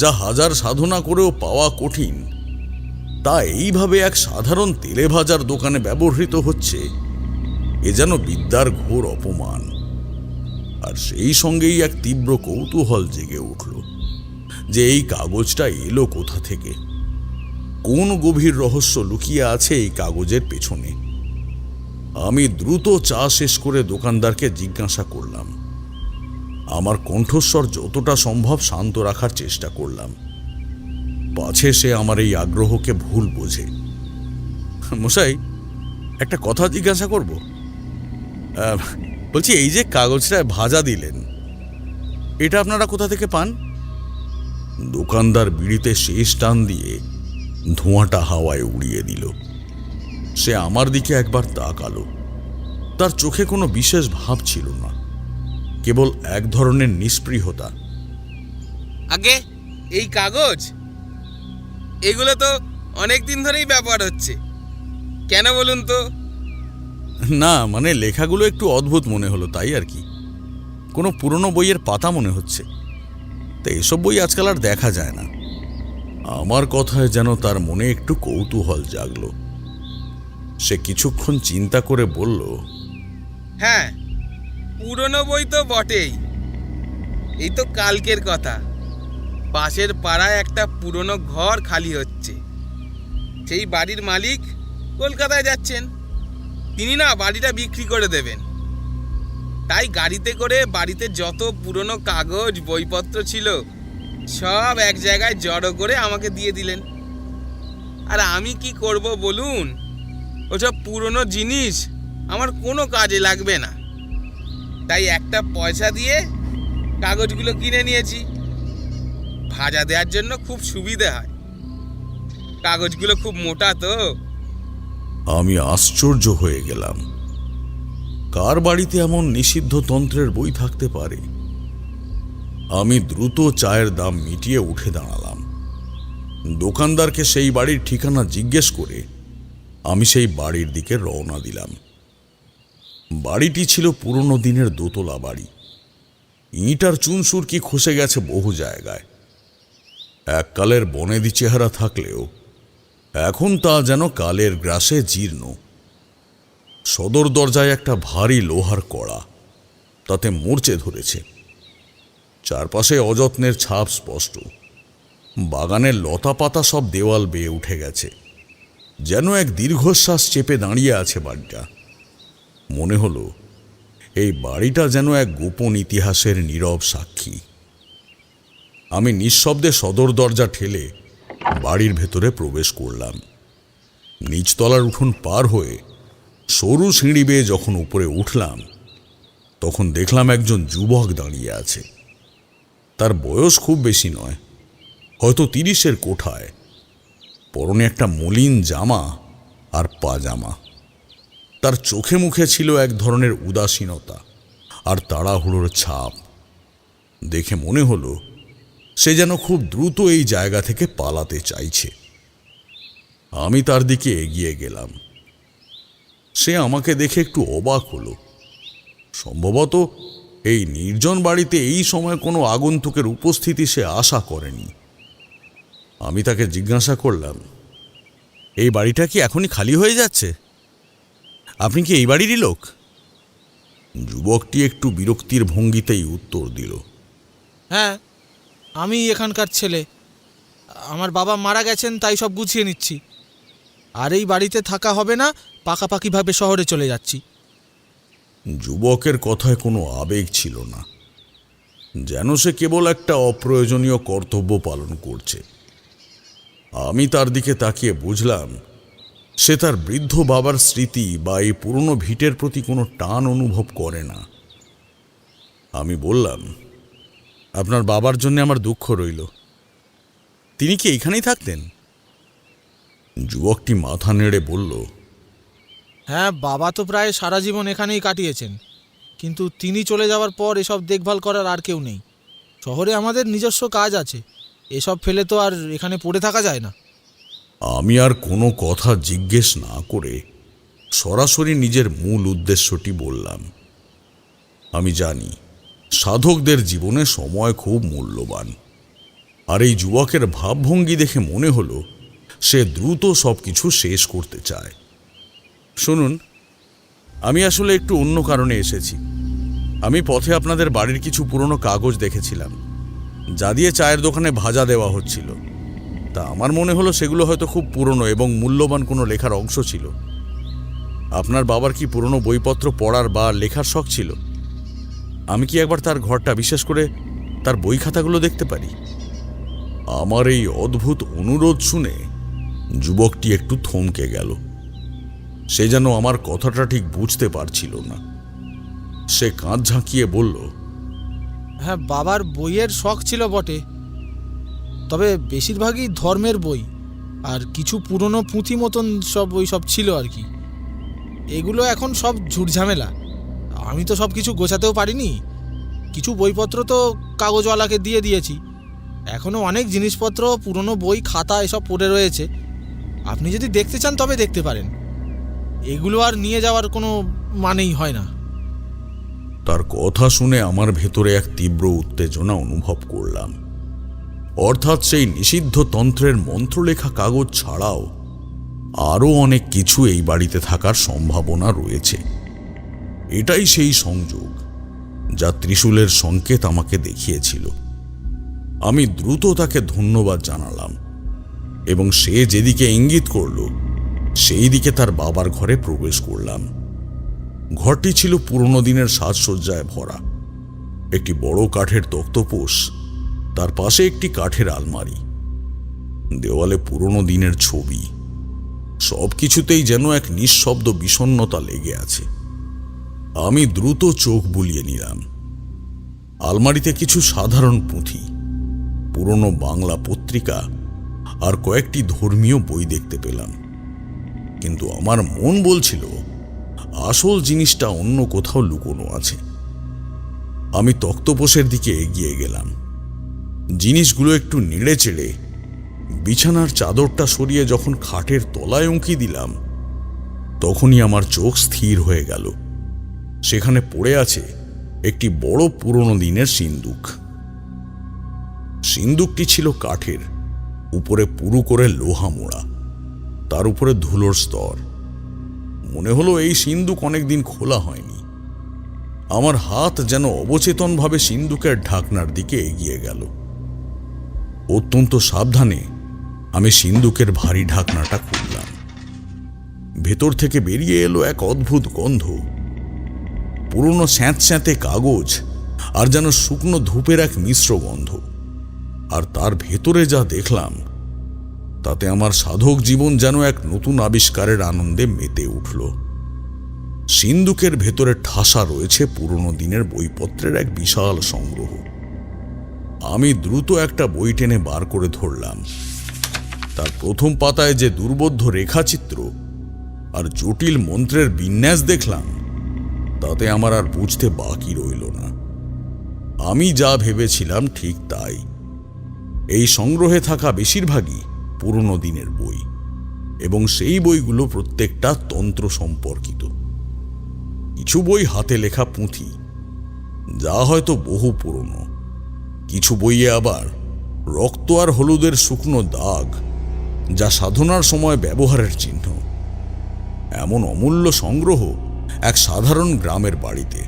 যা হাজার সাধনা করেও পাওয়া কঠিন, তা এইভাবে এক সাধারণ তেলে ভাজার দোকানে ব্যবহৃত হচ্ছে। এ যেন বিদ্যার ঘোর অপমান। আর সেই সঙ্গেই এক তীব্র কৌতূহল জেগে উঠল যে এই কাগজটা এলো কোথা থেকে, কোন গভীর রহস্য লুকিয়ে আছে এই কাগজের পেছনে। আমি দ্রুত চা শেষ করে দোকানদারকে জিজ্ঞাসা করলাম। আমার কণ্ঠস্বর যতটা সম্ভব শান্ত রাখার চেষ্টা করলাম, পাছে সে আমার এই আগ্রহকে ভুল বোঝে। মশাই, একটা কথা জিজ্ঞাসা করব? বলছি, এই যে কাগজটা ভাজা দিলেন, এটা আপনারা কোথা থেকে পান? দোকানদার বিড়িতে শেষ টান দিয়ে ধোঁয়াটা হাওয়ায় উড়িয়ে দিল। সে আমার দিকে একবার তাকালো। তার চোখে কোনো বিশেষ ভাব ছিল না, কেবল এক ধরনের নিস্পৃহতা। আগে এই কাগজ, এগুলো তো অনেক দিন ধরেই ব্যবহার হচ্ছে, কেন বলুন তো? না, মানে লেখাগুলো একটু অদ্ভুত মনে হলো, তাই আর কি। কোনো পুরনো বইয়ের পাতা মনে হচ্ছে। তা এসব বই আজকাল আর দেখা যায় না। আমার কথায় যেন তার মনে একটু কৌতূহল জাগলো। সে কিছুক্ষণ চিন্তা করে বলল, হ্যাঁ, পুরনো বই তো বটেই। এই তো কালকের কথা, পাশের পাড়ায় একটা পুরনো ঘর খালি হচ্ছে। সেই বাড়ির মালিক কলকাতায় যাচ্ছেন। তিনি না বাড়িটা বিক্রি করে দেবেন। তাই গাড়িতে করে বাড়িতে যত পুরনো কাগজ বইপত্র ছিল সব এক জায়গায় জড়ো করে আমাকে দিয়ে দিলেন। আর আমি কি করব বলুন? ওসব পুরনো জিনিস আমার কোনো কাজে লাগবে না। তাই একটা পয়সা দিয়ে কাগজগুলো কিনে নিয়েছি। ভাজা দেওয়ার জন্য খুব সুবিধে হয়। কাগজগুলো খুব মোটা তো। আমি আশ্চর্য হয়ে গেলাম। কার বাড়িতে এমন নিষিদ্ধ তন্ত্রের বই থাকতে পারে? আমি দ্রুত চায়ের দাম মিটিয়ে উঠে দাঁড়ালাম। দোকানদারকে সেই বাড়ির ঠিকানা জিজ্ঞেস করে আমি সেই বাড়ির দিকে রওনা দিলাম। বাড়িটি ছিল পুরনো দিনের দোতলা বাড়ি। ইঁটার চুনসুরকি খসে গেছে বহু জায়গায়। এককালের বনেদি চেহারা থাকলেও এখন তা যেন কালের গ্রাসে জীর্ণ। সদর দরজায় একটা ভারী লোহার কড়া, তাতে মরচে ধরেছে। চারপাশে অযত্নের ছাপ স্পষ্ট। বাগানের লতা পাতা সব দেওয়াল বেয়ে উঠে গেছে। যেন এক দীর্ঘশ্বাস চেপে দাঁড়িয়ে আছে বাড়িটা। মনে হলো এই বাড়িটা যেন এক গোপন ইতিহাসের নীরব সাক্ষী। আমি নিঃশব্দে সদর দরজা ঠেলে বাড়ির ভেতরে প্রবেশ করলাম। নিচতলার উঠোন পার হয়ে সরু সিঁড়ি বেয়ে যখন উপরে উঠলাম, তখন দেখলাম একজন যুবক দাঁড়িয়ে আছে। তার বয়স খুব বেশি নয়, হয়তো 30-এর কোঠায়। পরনে একটা মলিন জামা আর পাজামা। তার চোখে মুখে ছিল এক ধরনের উদাসীনতা আর তাড়াহুড়োর ছাপ। দেখে মনে হলো সে যেন খুব দ্রুত এই জায়গা থেকে পালাতে চাইছে। আমি তার দিকে এগিয়ে গেলাম। সে আমাকে দেখে একটু অবাক হলো। সম্ভবত এই নির্জন বাড়িতে এই সময় কোনো আগন্তুকের উপস্থিতি সে আশা করেনি। আমি তাকে জিজ্ঞাসা করলাম, এই বাড়িটা কি এখনই খালি হয়ে যাচ্ছে? আপনি কি এই বাড়িরই লোক? যুবকটি একটু বিরক্তির ভঙ্গিতেই উত্তর দিল, হ্যাঁ, আমি এখানকার ছেলে। আমার বাবা মারা গেছেন, তাই সব গুছিয়ে নিচ্ছি। আর এই বাড়িতে থাকা হবে না, পাকাপাকিভাবে শহরে চলে যাচ্ছি। যুবকের কথায় কোনো আবেগ ছিল না, যেন সে কেবল একটা অপ্রয়োজনীয় কর্তব্য পালন করছে। আমি তার দিকে তাকিয়ে বুঝলাম সে তার বৃদ্ধ বাবার স্মৃতি বা এই পুরনো ভিটের প্রতি কোনো টান অনুভব করে না। আমি বললাম, আপনার বাবার জন্য আমার দুঃখ রইল। তিনি কি এইখানেই থাকতেন? যুবকটি মাথা নেড়ে বলল, হ্যাঁ, বাবা তো প্রায় সারা জীবন এখানেই কাটিয়েছেন, কিন্তু তিনি চলে যাওয়ার পর এসব দেখভাল করার আর কেউ নেই। শহরে আমাদের নিজস্ব কাজ আছে, এসব ফেলে তো আর এখানে পড়ে থাকা যায় না। আমি আর কোনো কথা জিজ্ঞেস না করে সরাসরি নিজের মূল উদ্দেশ্যটি বললাম। আমি জানি সাধকদের জীবনে সময় খুব মূল্যবান, আর এই যুবকের ভাবভঙ্গি দেখে মনে হলো সে দ্রুত সব কিছু শেষ করতে চায়। শুনুন, আমি আসলে একটু অন্য কারণে এসেছি। আমি পথে আপনাদের বাড়ির কিছু পুরনো কাগজ দেখেছিলাম, যা দিয়ে চায়ের দোকানে ভাজা দেওয়া হচ্ছিল। তা আমার মনে হলো সেগুলো হয়তো খুব পুরনো এবং মূল্যবান কোনো লেখার অংশ ছিল। আপনার বাবার কি পুরনো বইপত্র পড়ার বা লেখার শখ ছিল? আমি কি একবার তার ঘরটা, বিশেষ করে তার বই খাতাগুলো দেখতে পারি? আমার এই অদ্ভুত অনুরোধ শুনে যুবকটি একটু থমকে গেল। সে যেন আমার কথাটা ঠিক বুঝতে পারছিল না। সে কাঁধ ঝাঁকিয়ে বলল, হ্যাঁ, বাবার বইয়ের শখ ছিল বটে, তবে বেশিরভাগই ধর্মের বই, আর কিছু পুরনো পুঁথি মতন সব বই সব ছিল আর কি। এগুলো এখন সব ঝুটঝামেলা, আমি তো সব কিছু গোছাতেও পারিনি। কিছু বইপত্র তো কাগজওয়ালাকে দিয়ে দিয়েছি। এখনও অনেক জিনিসপত্র, পুরনো বই, খাতা এসব পড়ে রয়েছে। আপনি যদি দেখতে চান তবে দেখতে পারেন। এগুলো আর নিয়ে যাওয়ার কোনো মানেই হয় না। তার কথা শুনে আমার ভেতরে এক তীব্র উত্তেজনা অনুভব করলাম। অর্থাৎ সেই নিষিদ্ধ তন্ত্রের মন্ত্রলেখা কাগজ ছাড়াও আরও অনেক কিছু এই বাড়িতে থাকার সম্ভাবনা রয়েছে। এটাই সেই সংযোগ যা ত্রিশূলের সংকেত আমাকে দেখিয়েছিল। আমি দ্রুত তাকে ধন্যবাদ জানালাম এবং সে যেদিকে ইঙ্গিত করল সেই দিকে তার বাবার ঘরে প্রবেশ করলাম। ঘরটি ছিল পুরনো দিনের সাজসজ্জায় ভরা। একটি বড় কাঠের তক্তপোষ, তার পাশে একটি কাঠের আলমারি, দেওয়ালে পুরনো দিনের ছবি। সব কিছুতেই যেন এক নিঃশব্দ বিষণ্ণতা লেগে আছে। আমি দ্রুত চোখ বুলিয়ে নিলাম। আলমারিতে কিছু সাধারণ পুঁথি, পুরনো বাংলা পত্রিকা আর কয়েকটি ধর্মীয় বই দেখতে পেলাম, কিন্তু আমার মন বলছিল আসল জিনিসটা অন্য কোথাও লুকোনো আছে। আমি তক্তপোষের দিকে এগিয়ে গেলাম। জিনিসগুলো একটু নেড়ে চেড়ে বিছানার চাদরটা সরিয়ে যখন খাটের তলায় উঁকি দিলাম, তখনই আমার চোখ স্থির হয়ে গেল। সেখানে পড়ে আছে একটি বড় পুরনো দিনের সিন্দুক। সিন্দুকটি ছিল কাঠের, উপরে পুরু করে লোহা মোড়া, তার উপরে ধুলোর স্তর। মনে হলো এই সিন্দুক অনেকদিন খোলা হয়নি। আমার হাত যেন অবচেতনভাবে সিন্দুকের ঢাকনার দিকে এগিয়ে গেল। অত্যন্ত সাবধানে আমি সিন্দুকের ভারী ঢাকনাটা খুললাম। ভেতর থেকে বেরিয়ে এলো এক অদ্ভুত গন্ধ, পুরনো স্যাঁতস্যাঁতে কাগজ আর যেন শুকনো ধূপের এক মিশ্র গন্ধ। আর তার ভেতরে যা দেখলাম তাতে আমার সাধক জীবন যেন এক নতুন আবিষ্কারের আনন্দে মেতে উঠল। সিন্দুকের ভেতরে ঠাসা রয়েছে পুরনো দিনের বইপত্রের এক বিশাল সংগ্রহ। আমি দ্রুত একটা বই টেনে বার করে ধরলাম। তার প্রথম পাতায় যে দুর্বোধ্য রেখাচিত্র আর জটিল মন্ত্রের বিন্যাস দেখলাম, তাতে আমার আর বুঝতে বাকি রইল না। আমি যা ভেবেছিলাম ঠিক তাই। এই সংগ্রহে থাকা বেশিরভাগই পুরনো দিনের বই, এবং সেই বইগুলো প্রত্যেকটা তন্ত্র সম্পর্কিত। কিছু বই হাতে লেখা পুঁথি, যা হয়তো বহু পুরনো। কিছু বইয়ে আবার রক্ত আর হলুদের শুকনো দাগ, যা সাধনার সময় ব্যবহারের চিহ্ন। এমন অমূল্য সংগ্রহ এক সাধারণ গ্রামের বাড়িতে,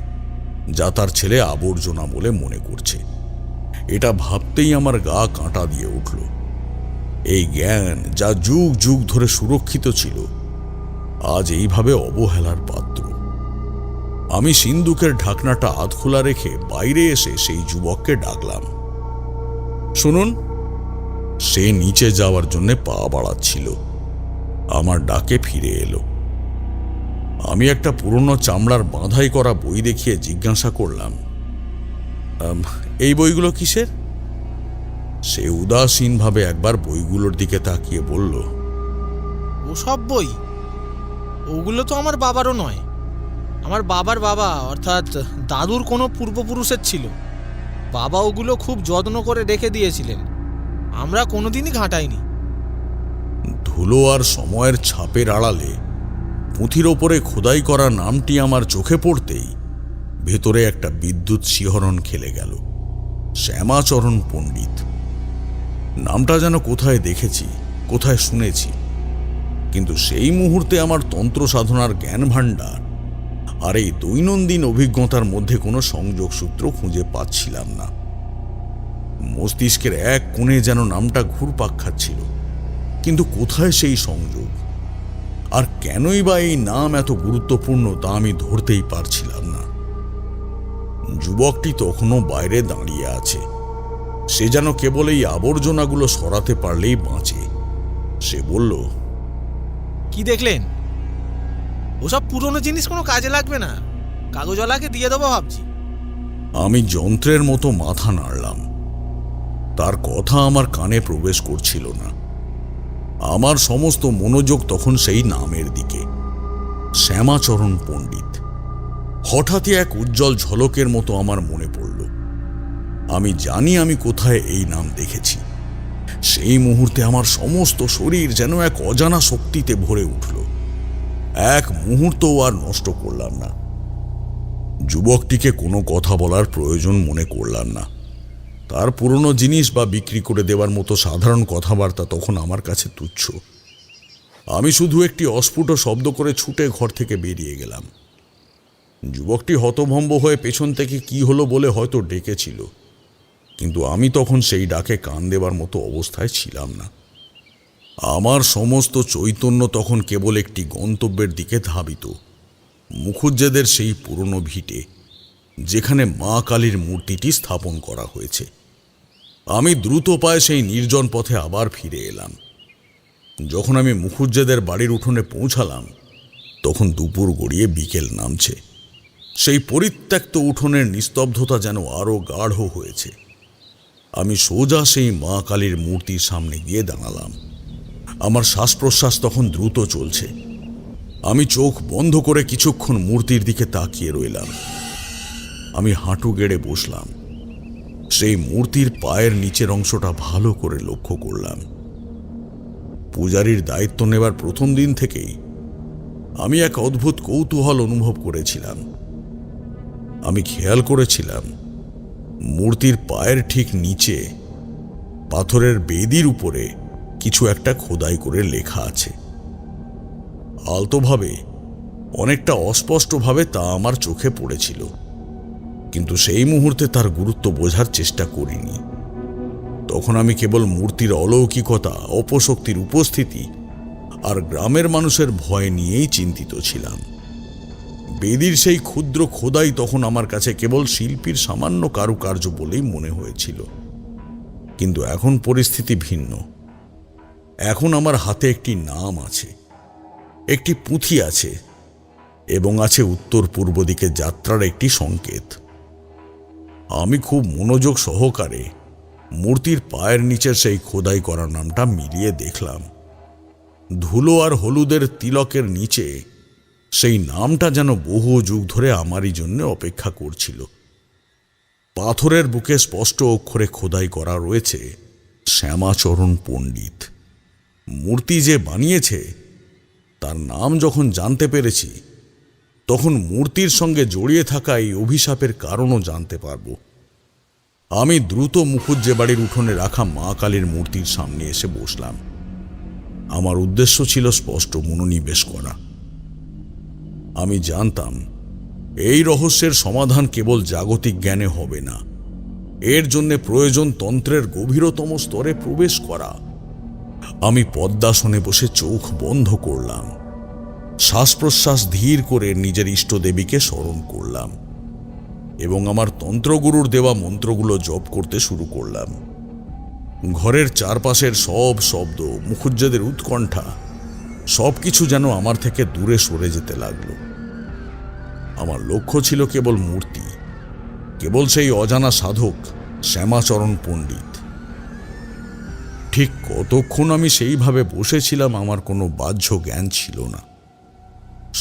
যা তার ছেলে আবর্জনা বলে মনে করছে। এটা ভাবতেই আমার গা কাঁটা দিয়ে উঠল। এই জ্ঞান, যা যুগ যুগ ধরে সুরক্ষিত ছিল, আজ এইভাবে অবহেলার পাত্র। আমি সিন্দুকের ঢাকনাটা আধখোলা রেখে বাইরে এসে সেই যুবককে ডাকলাম। শুনুন। সে নিচে যাওয়ার জন্য পা বাড়াচ্ছিল। আমার ডাকে ফিরে এলো। আমি একটা পুরনো চামড়ার বাঁধাই করা বই দেখিয়ে জিজ্ঞাসা করলাম, এই বইগুলো কিসের? সে উদাসীনভাবে একবার বইগুলোর দিকে তাকিয়ে বলল, ওসব বই, ওগুলো তো আমার বাবারও নয়। আমার বাবার বাবা অর্থাৎ দাদুর কোনো পূর্বপুরুষের ছিল। বাবা ওগুলো খুব যত্ন করে রেখে দিয়েছিলেন, আমরা কোনোদিনই ঘাঁটাইনি। ধুলো আর সময়ের ছাপের আড়ালে পুঁথির ওপরে খোদাই করা নামটি আমার চোখে পড়তেই ভেতরে একটা বিদ্যুৎ শিহরণ খেলে গেল। শ্যামাচরণ পণ্ডিত। নামটা যেন কোথায় দেখেছি, কোথায় শুনেছি, কিন্তু সেই মুহূর্তে আমার তন্ত্র সাধনার জ্ঞান ভাণ্ডার আর এই দৈনন্দিন অভিজ্ঞতার মধ্যে কোনো সংযোগ সূত্র খুঁজে পাচ্ছিলাম না। মস্তিষ্কের এক কোণে যেন নামটা ঘুরপাক খাচ্ছিল, কিন্তু কোথায় সেই সংযোগ? আর কেনই বা এই নাম এত গুরুত্বপূর্ণ তা আমি ধরতেই পারছিলাম না। যুবকটি তখনও বাইরে দাঁড়িয়ে আছে। সে যেন কেবল এই আবর্জনাগুলো সরাতে পারলেই বাঁচে। সে বলল, কি দেখলেন? ওসব পুরনো জিনিস কোনো কাজে লাগবে না, কাগজওয়ালাকে দিয়ে দেবো ভাবছি। আমি যন্ত্রের মতো মাথা নাড়লাম। তার কথা আমার কানে প্রবেশ করছিল না। আমার সমস্ত মনোযোগ তখন সেই নামের দিকে, শ্যামাচরণ পণ্ডিত। হঠাৎই এক উজ্জ্বল ঝলকের মতো আমার মনে পড়ল। আমি জানি আমি কোথায় এই নাম দেখেছি। সেই মুহূর্তে আমার সমস্ত শরীর যেন এক অজানা শক্তিতে ভরে উঠল। এক মুহূর্তও আর নষ্ট করলাম না। যুবকটিকে কোনো কথা বলার প্রয়োজন মনে করলাম না। তার পুরনো জিনিস বা বিক্রি করে দেওয়ার মতো সাধারণ কথাবার্তা তখন আমার কাছে তুচ্ছ। আমি শুধু একটি অস্ফুট শব্দ করে ছুটে ঘর থেকে বেরিয়ে গেলাম। যুবকটি হতভম্ব হয়ে পেছন থেকে কি হলো বলে হয়তো ডেকেছিল, কিন্তু আমি তখন সেই ডাকে কান দেবার মতো অবস্থায় ছিলাম না। আমার সমস্ত চৈতন্য তখন কেবল একটি গন্তব্যের দিকে ধাবিত, মুখুজ্জেদের সেই পুরনো ভিটে, যেখানে মা কালীর মূর্তিটি স্থাপন করা হয়েছে। আমি দ্রুত পায়ে সেই নির্জন পথে আবার ফিরে এলাম। যখন আমি মুখুজ্জেদের বাড়ির উঠোনে পৌঁছালাম, তখন দুপুর গড়িয়ে বিকেল নামছে। সেই পরিত্যক্ত উঠোনের নিস্তব্ধতা যেন আরো গাঢ় হয়েছে। আমি সোজা সেই মা কালীর মূর্তির সামনে গিয়ে দাঁড়ালাম। আমার শ্বাস প্রশ্বাস তখন দ্রুত চলছে। আমি চোখ বন্ধ করে কিছুক্ষণ মূর্তির দিকে তাকিয়ে রইলাম। আমি হাঁটু গেড়ে বসলাম। সেই মূর্তির পায়ের নিচের অংশটা ভালো করে লক্ষ্য করলাম। পূজারীর দায়িত্ব নেবার প্রথম দিন থেকেই আমি এক অদ্ভুত কৌতূহল অনুভব করেছিলাম। আমি খেয়াল করেছিলাম মূর্তির পায়ের ঠিক নিচে পাথরের বেদির উপরে কিছু একটা খোদাই করে লেখা আছে। আলতোভাবে, অনেকটা অস্পষ্টভাবে তা আমার চোখে পড়েছিল, কিন্তু সেই মুহূর্তে তার গুরুত্ব বোঝার চেষ্টা করিনি। তখন আমি কেবল মূর্তির অলৌকিকতা, অপশক্তির উপস্থিতি আর গ্রামের মানুষের ভয় নিয়েই চিন্তিত ছিলাম। বেদির সেই ক্ষুদ্র খোদাই তখন আমার কাছে কেবল শিল্পীর সামান্য কারুকার্য বলেই মনে হয়েছিল। কিন্তু এখন পরিস্থিতি ভিন্ন। এখন আমার হাতে একটি নাম আছে, একটি পুঁথি আছে, এবং আছে উত্তর পূর্ব দিকে যাত্রার একটি সংকেত। আমি খুব মনোযোগ সহকারে মূর্তির পায়ের নিচের সেই খোদাই করা নামটা মিলিয়ে দেখলাম। ধুলো আর হলুদের তিলকের নিচে সেই নামটা যেন বহু যুগ ধরে আমারই জন্য অপেক্ষা করছিল। পাথরের বুকে স্পষ্ট অক্ষরে খোদাই করা রয়েছে, শ্যামাচরণ পণ্ডিত। মূর্তি যে বানিয়েছে তার নাম যখন জানতে পেরেছি, তখন মূর্তির সঙ্গে জড়িয়ে থাকা এই অভিশাপের কারণও জানতে পারব। আমি দ্রুত মুখুজ্জে বাড়ির উঠোনে রাখা মা কালীর মূর্তির সামনে এসে বসলাম। আমার উদ্দেশ্য ছিল স্পষ্ট, মনোনিবেশ করা। আমি জানতাম এই রহস্যের সমাধান কেবল জাগতিক জ্ঞানে হবে না, এর জন্য প্রয়োজন তন্ত্রের গভীরতম স্তরে প্রবেশ করা। আমি পদ্মাসনে বসে চোখ বন্ধ করলাম, শ্বাস প্রশ্বাস ধীর করে নিজের ইষ্টদেবীকে স্মরণ করলাম এবং আমার তন্ত্রগুরুর দেওয়া মন্ত্রগুলো জপ করতে শুরু করলাম। ঘরের চারপাশের সব শব্দ, মুখুজ্জেদের উৎকণ্ঠা, সবকিছু যেন আমার থেকে দূরে সরে যেতে লাগলো। আমার লক্ষ্য ছিল কেবল মূর্তি, কেবল সেই অজানা সাধক শ্যামাচরণ পণ্ডিত। ঠিক কতক্ষণ আমি সেইভাবে বসেছিলাম আমার কোনো বাহ্য জ্ঞান ছিল না।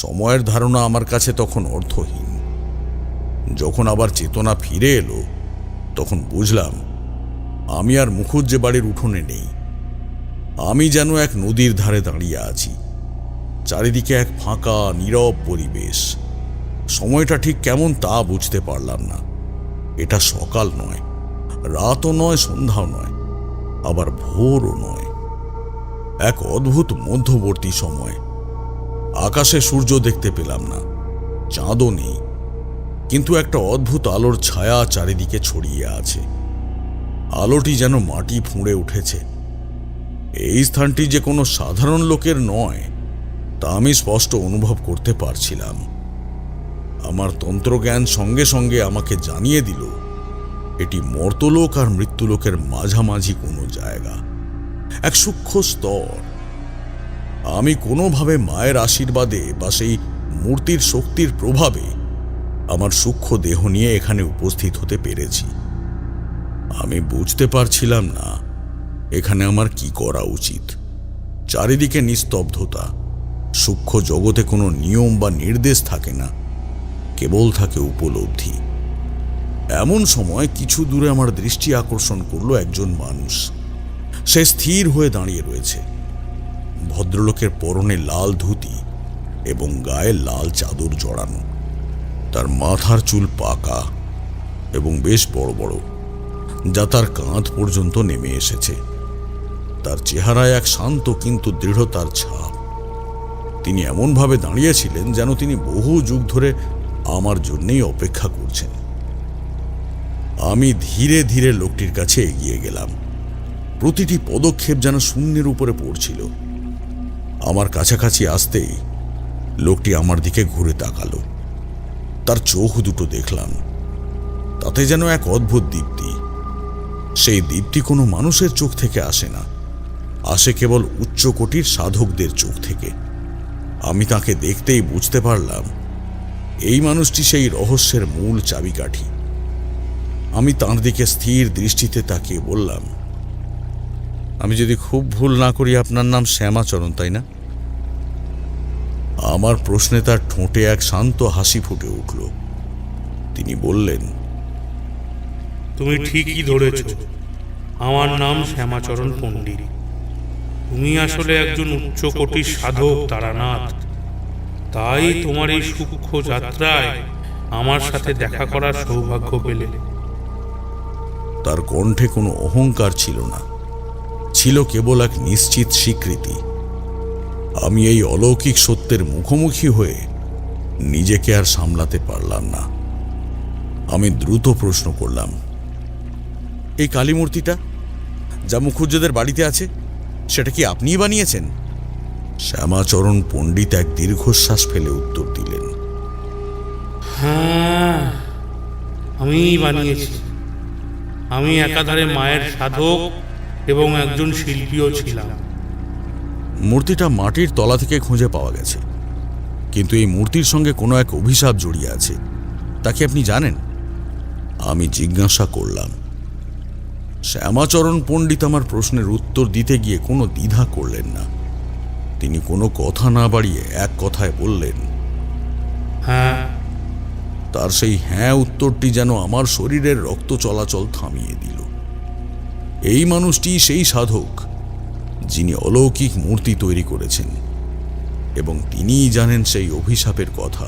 সময়ের ধারণা আমার কাছে তখন অর্থহীন। যখন আবার চেতনা ফিরে এলো তখন বুঝলাম আমি আর মুখুজ্জে বাড়ির উঠোনে নেই। আমি যেন এক নদীর ধারে দাঁড়িয়ে আছি। চারিদিকে এক ফাঁকা নীরব পরিবেশ। সময়টা ঠিক কেমন তা বুঝতে পারলাম না। এটা সকাল নয়, রাতও নয়, সন্ধ্যাও নয়, আবার ভোরও নয়। এক অদ্ভুত মধ্যবর্তী সময়। আকাশে সূর্য দেখতে পেলাম না, চাঁদও নেই, কিন্তু একটা অদ্ভুত আলোর ছায়া চারিদিকে ছড়িয়ে আছে। আলোটি যেন মাটি ফুঁড়ে উঠেছে। এই স্থানটি যে কোনো সাধারণ লোকের নয় তা আমি স্পষ্ট অনুভব করতে পারছিলাম। আমার তন্ত্রজ্ঞান সঙ্গে সঙ্গে আমাকে জানিয়ে দিল এটি মর্তলোক আর মৃত্যুলোকের মাঝামাঝি কোনো জায়গা, এক সূক্ষ্ম স্তর। আমি কোনোভাবে মায়ের আশীর্বাদে বা সেই মূর্তির শক্তির প্রভাবে আমার সূক্ষ্ম দেহ নিয়ে এখানে উপস্থিত হতে পেরেছি। আমি বুঝতে পারছিলাম না এখানে আমার কি করা উচিত। চারিদিকে নিস্তব্ধতা। সূক্ষ্ম জগতে কোনো নিয়ম বা নির্দেশ থাকে না, কেবল থাকে উপলব্ধি। এমন সময় কিছু দূরে আমার দৃষ্টি আকর্ষণ করলো একজন মানুষ। সে স্থির হয়ে দাঁড়িয়ে রয়েছে। ভদ্রলোকের পরনে লাল ধুতি এবং গায়ে লাল চাদর জড়ানো। তার মাথার চুল পাকা এবং বেশ বড় বড়, যা তার কাঁধ পর্যন্ত নেমে এসেছে। তার চেহারায় এক শান্ত কিন্তু দৃঢ়তার ছাপ। তিনি এমনভাবে দাঁড়িয়েছিলেন যেন তিনি বহু যুগ ধরে আমার জন্যই অপেক্ষা করছেন। আমি ধীরে ধীরে লোকটির কাছে এগিয়ে গেলাম। প্রতিটি পদক্ষেপ যেন শূন্যের উপরে পড়ছিল। আমার কাছাকাছি আসতেই লোকটি আমার দিকে ঘুরে তাকালো। তার চোখ দুটো দেখলাম, তাতে যেন এক অদ্ভুত দীপ্তি। সেই দীপ্তি কোনো মানুষের চোখ থেকে আসে না, আসে কেবল উচ্চকোটির সাধকদের চোখ থেকে। আমি তাকে দেখতেই বুঝতে পারলাম এই মানুষটি সেই রহস্যের মূল চাবিকাঠি। আমি তাঁর দিকে স্থির দৃষ্টিতে তাকিয়ে বললাম, আমি যদি খুব ভুল না করি আপনার নাম শ্যামাচরণ, তাই না? আমার প্রশ্নে তার ঠোঁটে এক শান্ত হাসি ফুটে উঠল। তিনি বললেন, তুমি ঠিকই ধরেছ, আমার নাম শ্যামাচরণ পণ্ডিত। তুমি আসলে একজন উচ্চকোটির সাধক তারানাথ। তাই তোমার এই সূক্ষ্ম যাত্রায় আমার সাথে দেখা করার সৌভাগ্য পেলে। তার কণ্ঠে কোনো অহংকার ছিল না, ছিল কেবল এক নিশ্চিত স্বীকৃতি। আমি এই অলৌকিক সত্যের মুখোমুখি হয়ে নিজেকে আর সামলাতে পারলাম না। আমি দ্রুত প্রশ্ন করলাম, এই কালী মূর্তিটা যা মুখুজ্জেদের বাড়িতে আছে, সেটা কি আপনিই বানিয়েছেন? শ্যামাচরণ পণ্ডিত এক দীর্ঘশ্বাস ফেলে উত্তর দিলেন, হ্যাঁ, আমিই বানিয়েছি। আমি একাধারে মায়ের সাধক এবং একজন শিল্পীও ছিলাম। মূর্তিটা মাটির তলা থেকে খুঁজে পাওয়া গেছে, কিন্তু এই মূর্তির সঙ্গে কোনো এক অভিশাপ জড়িয়ে আছে। তা কি আপনি জানেন? আমি জিজ্ঞাসা করলাম। শ্যামাচরণ পণ্ডিত আমার প্রশ্নের উত্তর দিতে গিয়ে কোনো দ্বিধা করলেন না। তিনি কোনো কথা না বাড়িয়ে এক কথায় বললেন, হ্যাঁ। তার সেই হ্যাঁ উত্তরটি যেন আমার শরীরের রক্ত চলাচল থামিয়ে দিল। এই মানুষটি সেই সাধক যিনি অলৌকিক মূর্তি তৈরি করেছেন, এবং তিনিই জানেন সেই অভিশাপের কথা।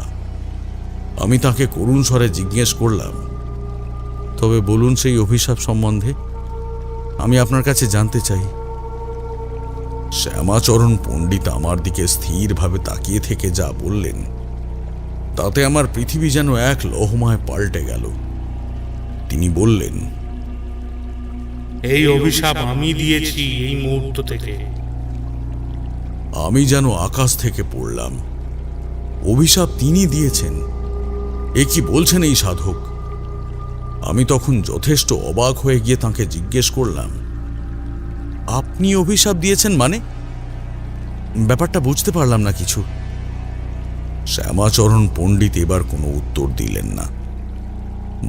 আমি তাকে করুণ স্বরে জিজ্ঞেস করলাম, তো তবে বলুন সেই অভিশাপ সম্বন্ধে, আমি আপনার কাছে জানতে চাই। শ্যামাচরণ পণ্ডিত আমার দিকে স্থিরভাবে তাকিয়ে থেকে যা বললেন, তাতে আমার পৃথিবী যেন এক লহমায় পাল্টে গেল। তিনি বললেন, এই অভিশাপ আমি দিয়েছি এই মুহূর্ত থেকে। আমি যেন আকাশ থেকে পড়লাম। অভিশাপ তিনি দিয়েছেন, এ কি বলছেন এই সাধক? আমি তখন যথেষ্ট অবাক হয়ে গিয়ে তাঁকে জিজ্ঞেস করলাম, আপনি অভিশাপ দিয়েছেন মানে? ব্যাপারটা বুঝতে পারলাম না কিছু। শ্যামাচরণ পণ্ডিত এবার কোনো উত্তর দিলেন না,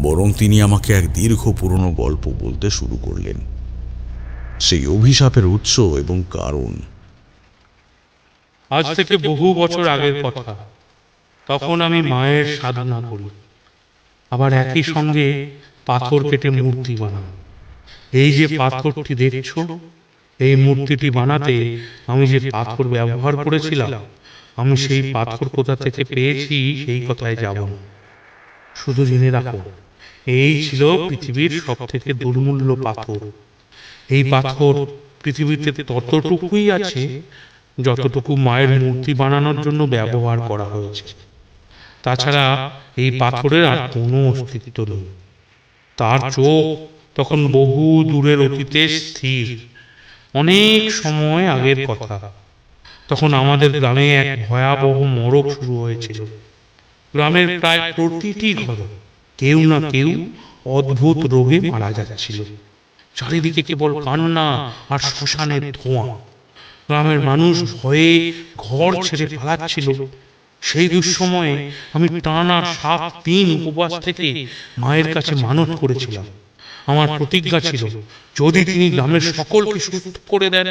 বরং তিনি আমাকে এক দীর্ঘ পুরনো গল্প বলতে শুরু করলেন, সেই অভিশাপের উৎস এবং কারণ। আজ থেকে বহু বছর আগের কথা। তখন আমি মায়ের সাধনা করি, আবার একই সঙ্গে পাথর কেটে মূর্তি বানাই। এই যে পাথরটি দেখছো, এই মূর্তিটি বানাতে আমি যে পাথর ব্যবহার করেছিলাম, আমি সেই পাথর কোথা থেকে পেয়েছি সেই কথায় যাব না। শুধু জেনে রাখো, এই ছিল পৃথিবীর সব থেকে দুর্মূল্য পাথর। এই পাথর পৃথিবীতে ততটুকুই আছে যতটুকু মায়ের মূর্তি বানানোর জন্য ব্যবহার করা হয়েছে। তাছাড়া এই পাথরের আর কোনো অস্তিত্ব নেই। তার চোখ তখন বহু দূরের অতীতে স্থির, অনেক সময় আগের কথা। তখন আমাদের গ্রামে এক ভয়াবহ মরক শুরু হয়েছিল। গ্রামের প্রায় প্রতিটি ঘরে কেউ না কেউ অদ্ভুত রোগে মারা যাচ্ছিল। চারিদিকে কেবল কান্না আর শ্মশানের ধোঁয়া। গ্রামের মানুষ ভয়ে ঘর ছেড়ে পালাচ্ছিল। সেই দুঃসময়ে আমি টানা 7 দিন উপবাস থেকে মায়ের কাছে মানত করেছিলাম। আমার প্রতিজ্ঞা ছিল, যদি তিনি গ্রামের সকলকে সুস্থ করে দেন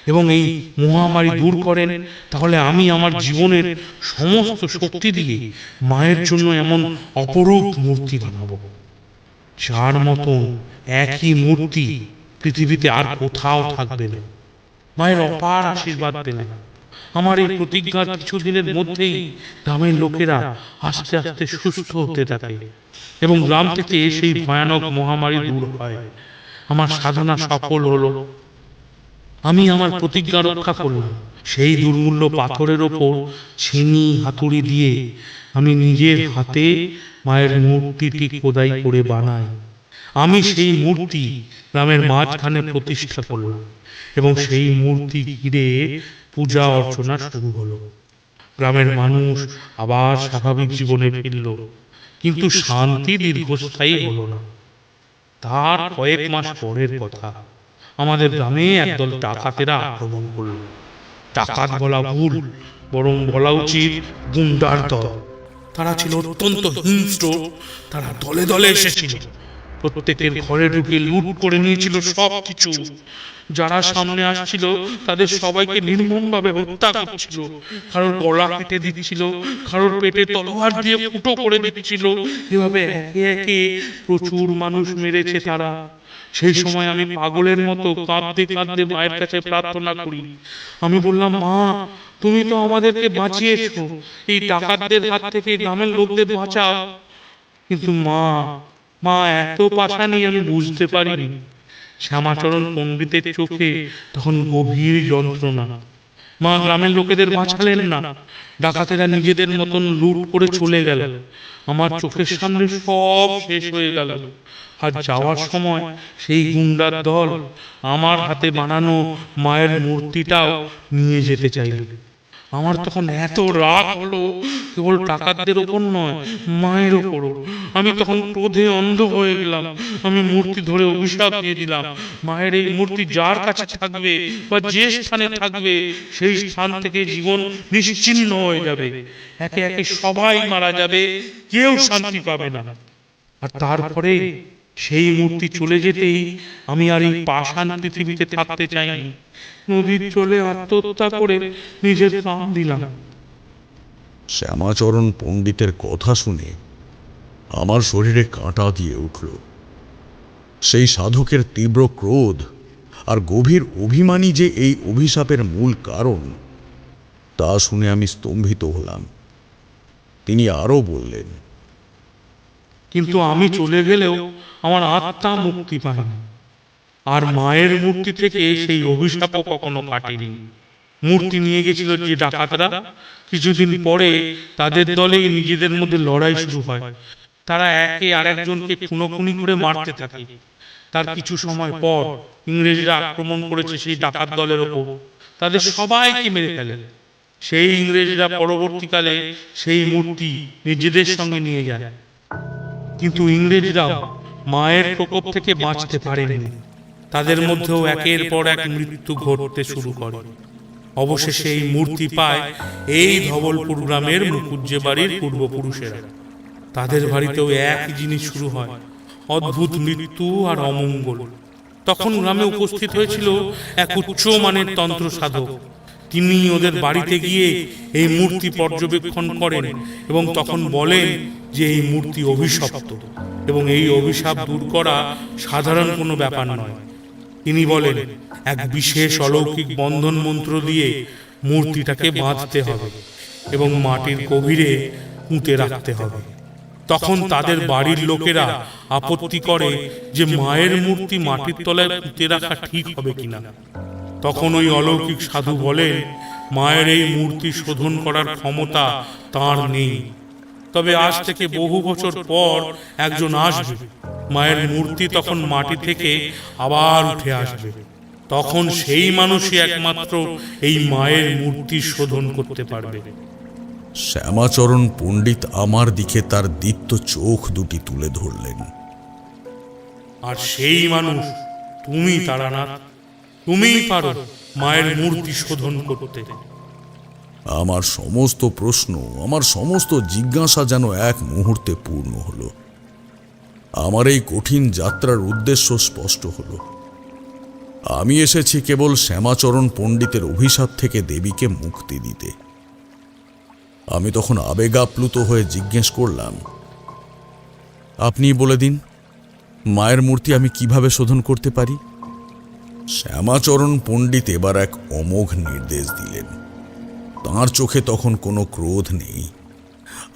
এবং এই মহামারী দূর করেন, তাহলে আমি আমার জীবনের সমস্ত শক্তি দিয়ে মায়ের জন্য এমন অপরূপ মূর্তি বানাবো, যার মতো একই মূর্তি পৃথিবীতে আর কোথাও থাকবে না। মায়ের অপার আশীর্বাদ পেলেন। আমার এই প্রতিজ্ঞার কিছুদিনের মধ্যেই গ্রামের লোকেরা আস্তে আস্তে সুস্থ হতে থাকে এবং গ্রাম থেকে সেই ভয়ানক মহামারী দূর হয়। আমার সাধনা সফল হলো। আমি আমার প্রতিজ্ঞা রক্ষা করলাম। সেই দুর্মূল্য পাথরের ওপর ছিনি হাতুড়ি দিয়ে আমি নিজের হাতে মায়ের মূর্তিটি খোদাই করে বানাই। আমি সেই মূর্তি গ্রামের মাঝখানে প্রতিষ্ঠা করলাম এবং সেই মূর্তি ঘিরে পূজা অর্চনা শুরু হলো। গ্রামের মানুষ আবার স্বাভাবিক জীবনে ফিরল, কিন্তু শান্তি দীর্ঘস্থায়ী হলো না। তার কয়েক মাস পরের কথা, আমাদের গ্রামে একদল ডাকাতেরা আক্রমণ করল। ডাকাত বলা ভুল, বরং বলা উচিত গুন্ডার দল। তারা ছিল অত্যন্ত হিংস্র। তারা দলে দলে এসেছিল, প্রত্যেকের ঘরে ঢুকে লুট করে নিয়েছিল সব কিছু। যারা সামনে আসছিল তাদের সবাইকে নির্মমভাবে হত্যা করছিল। কারোর গলা কেটে দিচ্ছিল, কারোর পেটে তলোয়ার দিয়ে ফুটো করে দিচ্ছিল। এভাবে একে একে প্রচুর মানুষ মেরেছে তারা। সেই সময় আমি পাগলের মতো কাঁদতে কাঁদতে মায়ের কাছে প্রার্থনা করি। আমি বললাম, মা, তুমি তো আমাদেরকে বাঁচিয়েছো, এই ডাকাতদের হাত থেকে গ্রামের লোকদের বাঁচাও। কিন্তু মা এত পাশানি আমি বুঝতে পারিনি। শ্যামাচরণ পণ্ডিতের চোখে তখন গভীর যন্ত্রণা। মা গ্রামের লোকেদের বাঁচালেন না। ডাকাতেরা নিজেদের মতন লুট করে চলে গেল। আমার চোখের সামনে সব শেষ হয়ে গেল। আর যাওয়ার সময় সেই গুন্ডার দল আমার হাতে বানানো মায়ের মূর্তিটাও নিয়ে যেতে চাইল। আমার তখন এত রাগ হলো, কেবল ডাকাতদের ওপর নয়, মায়ের ওপরও। আমি তখন ক্রোধে অন্ধ হয়ে গেলাম। আমি মূর্তি ধরে অভিশাপ দিয়ে দিলাম, মায়ের এই মূর্তি যার কাছে থাকবে বা যে স্থানে থাকবে, সেই স্থান থেকে জীবন নিশ্চিহ্ন হয়ে যাবে। একে একে সবাই মারা যাবে, কেউ শান্তি পাবে না। আর তারপরে সেই মূর্তি চলে যেতেই আমি আর এই পাষাণ পৃথিবীতে থাকতে চাইনি। নদীর জলে আত্মহত্যা করে নিজের প্রাণ দিলাম। শ্যামাচরণ পণ্ডিতের কথা শুনে আমার শরীরে কাঁটা দিয়ে উঠল। সেই সাধকের তীব্র ক্রোধ আর গভীর অভিমানই যে এই অভিশাপের মূল কারণ, তা শুনে আমি স্তম্ভিত হলাম। তিনি আরও বললেন, কিন্তু আমি চলে গেলেও আমার আত্মা মুক্তি পায়নি। আর মায়ের মূর্তি থেকে সেই অভিশাপও কখনো কাটেনি। মূর্তি নিয়ে গেছিল যে ডাকাতরা, কিছুদিন পরে তাদের দলেই নিজেদের মধ্যে লড়াই শুরু হয়। তারা একে আর একজনকে খুনোখুনি করে মারতে থাকে। তার কিছু সময় পর ইংরেজরা আক্রমণ করেছে সেই ডাকাত দলের ওপর, তাদের সবাইকে মেরে ফেলে। সেই ইংরেজরা পরবর্তীকালে সেই মূর্তি নিজেদের সঙ্গে নিয়ে যায়। কিন্তু ইংরেজরাও মায়ের প্রকোপ থেকে বাঁচতে পারেনি। তাদের মধ্যেও একের পর এক মৃত্যু ঘটতে শুরু করে। অবশেষে এই মূর্তি পায় এই ধবলপুর গ্রামের মুকুজ্জে বাড়ির পূর্বপুরুষেরা। তাদের বাড়িতেও এক জিনিস শুরু হয়, অদ্ভুত মৃত্যু আর অমঙ্গল। তখন গ্রামে উপস্থিত হয়েছিল এক উচ্চ মানের তন্ত্র সাধক। তিনি ওদের বাড়িতে গিয়ে এই মূর্তি পর্যবেক্ষণ করেন এবং তখন বলেন যে এই মূর্তি অভিশপ্ত এবং এই অভিশাপ দূর করা সাধারণ কোনো ব্যাপার নয়। তিনি বলেন এক বিশেষ অলৌকিক বন্ধন মন্ত্র দিয়ে মূর্তিটাকে বাঁধতে হবে এবং মাটির গভীরে পুঁতে রাখতে হবে। তখন তাদের বাড়ির লোকেরা আপত্তি করে যে মায়ের মূর্তি মাটির তলায় পুঁতে রাখা ঠিক হবে কিনা। তখন ওই অলৌকিক সাধু বলেন মায়ের এই মূর্তি শোধন করার ক্ষমতা তার নেই, তবে আজ থেকে বহু বছর পর একজন আসবে, মায়ের মূর্তি তখন মাটি থেকে আবার উঠে আসবে। তখন সেই মানুষই একমাত্র এই মায়ের মূর্তি শোধন করতে পারবে। শ্যামাচরণ পণ্ডিত আমার দিকে তার দীপ্ত চোখ দুটি তুলে ধরলেন। আর সেই মানুষ তুমি তারানাথ, তুমিই পারো মায়ের মূর্তি শোধন করতে। আমার সমস্ত প্রশ্ন, আমার সমস্ত জিজ্ঞাসা যেন এক মুহূর্তে পূর্ণ হলো। আমার এই কঠিন যাত্রার উদ্দেশ্য স্পষ্ট হলো। আমি এসেছি কেবল শ্যামাচরণ পণ্ডিতের অভিশাপ থেকে দেবীকে মুক্তি দিতে। আমি তখন আবেগাপ্লুত হয়ে জিজ্ঞেস করলাম, আপনি বলে দিন মায়ের মূর্তি আমি কিভাবে শোধন করতে পারি? শ্যামাচরণ পণ্ডিত এবার এক অমোঘ নির্দেশ দিলেন। তাঁর চোখে তখন কোনো ক্রোধ নেই,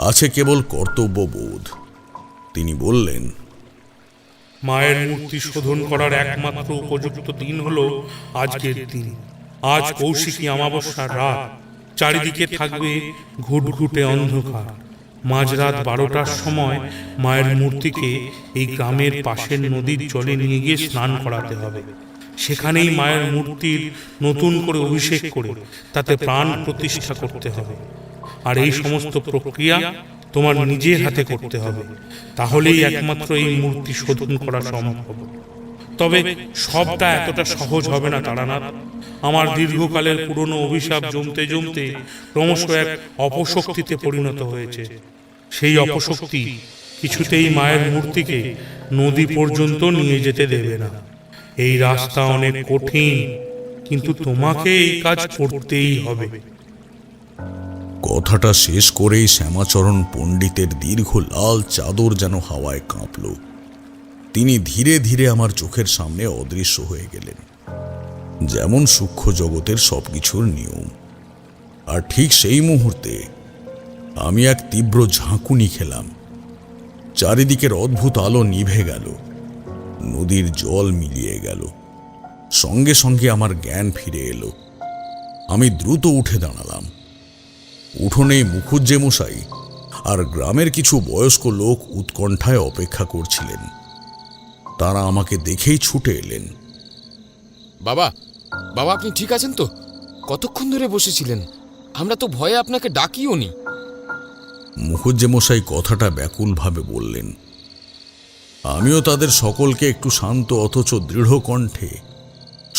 আছে কেবল কর্তব্যবোধ। তিনি বললেন, মায়ের মূর্তি শোধন করার একমাত্র উপযুক্ত দিন হলো আজকের দিন। আজ কৌশিকী অমাবস্যার রাত, চারিদিকে থাকবে ঘুটঘুটে অন্ধকার। মাঝরাত 12টার সময় মায়ের মূর্তিকে এই গ্রামের পাশের নদীর জলে নিয়ে গিয়ে স্নান করাতে হবে। সেখানেই মায়ের মূর্তির নতুন করে অভিষেক করে তাতে প্রাণ প্রতিষ্ঠা করতে হবে। আর এই সমস্ত প্রক্রিয়া তোমার নিজের হাতে করতে হবে, তাহলেই একমাত্র এই মূর্তি শোধন করা সম্ভব। তবে সবটা এতটা সহজ হবে না তারানাথ। আমার দীর্ঘকালের পুরনো অভিশাপ জমতে জমতে ক্রমশ এক অপশক্তিতে পরিণত হয়েছে। সেই অপশক্তি কিছুতেই মায়ের মূর্তিকে নদী পর্যন্ত নিয়ে যেতে দেবে না। এই রাস্তা অনেক কঠিন, কিন্তু তোমাকে এই কাজ করতেই হবে। কথাটা শেষ করেই শ্যামাচরণ পণ্ডিতের দীর্ঘ লাল চাদর যেন হাওয়ায় কাঁপল। তিনি ধীরে ধীরে আমার চোখের সামনে অদৃশ্য হয়ে গেলেন, যেমন সূক্ষ্ম জগতের সবকিছুর নিয়ম। আর ঠিক সেই মুহূর্তে আমি এক তীব্র ঝাঁকুনি খেলাম। চারিদিকের অদ্ভুত আলো নিভে গেল, নদীর জল মিলিয়ে গেল, সঙ্গে সঙ্গে আমার জ্ঞান ফিরে এলো। আমি দ্রুত উঠে দাঁড়ালাম। উঠোনেই মুখুজ্জে মশাই আর গ্রামের কিছু বয়স্ক লোক উৎকণ্ঠায় অপেক্ষা করছিলেন। তারা আমাকে দেখেই ছুটে এলেন। বাবা, বাবা আপনি ঠিক আছেন তো? কতক্ষণ ধরে বসেছিলেন? আমরা তো ভয়ে আপনাকে ডাকিও নি। মুখুজ্জে মশাই কথাটা ব্যাকুলভাবে বললেন। আমিও তাদের সকলকে একটু শান্ত অথচ দৃঢ় কণ্ঠে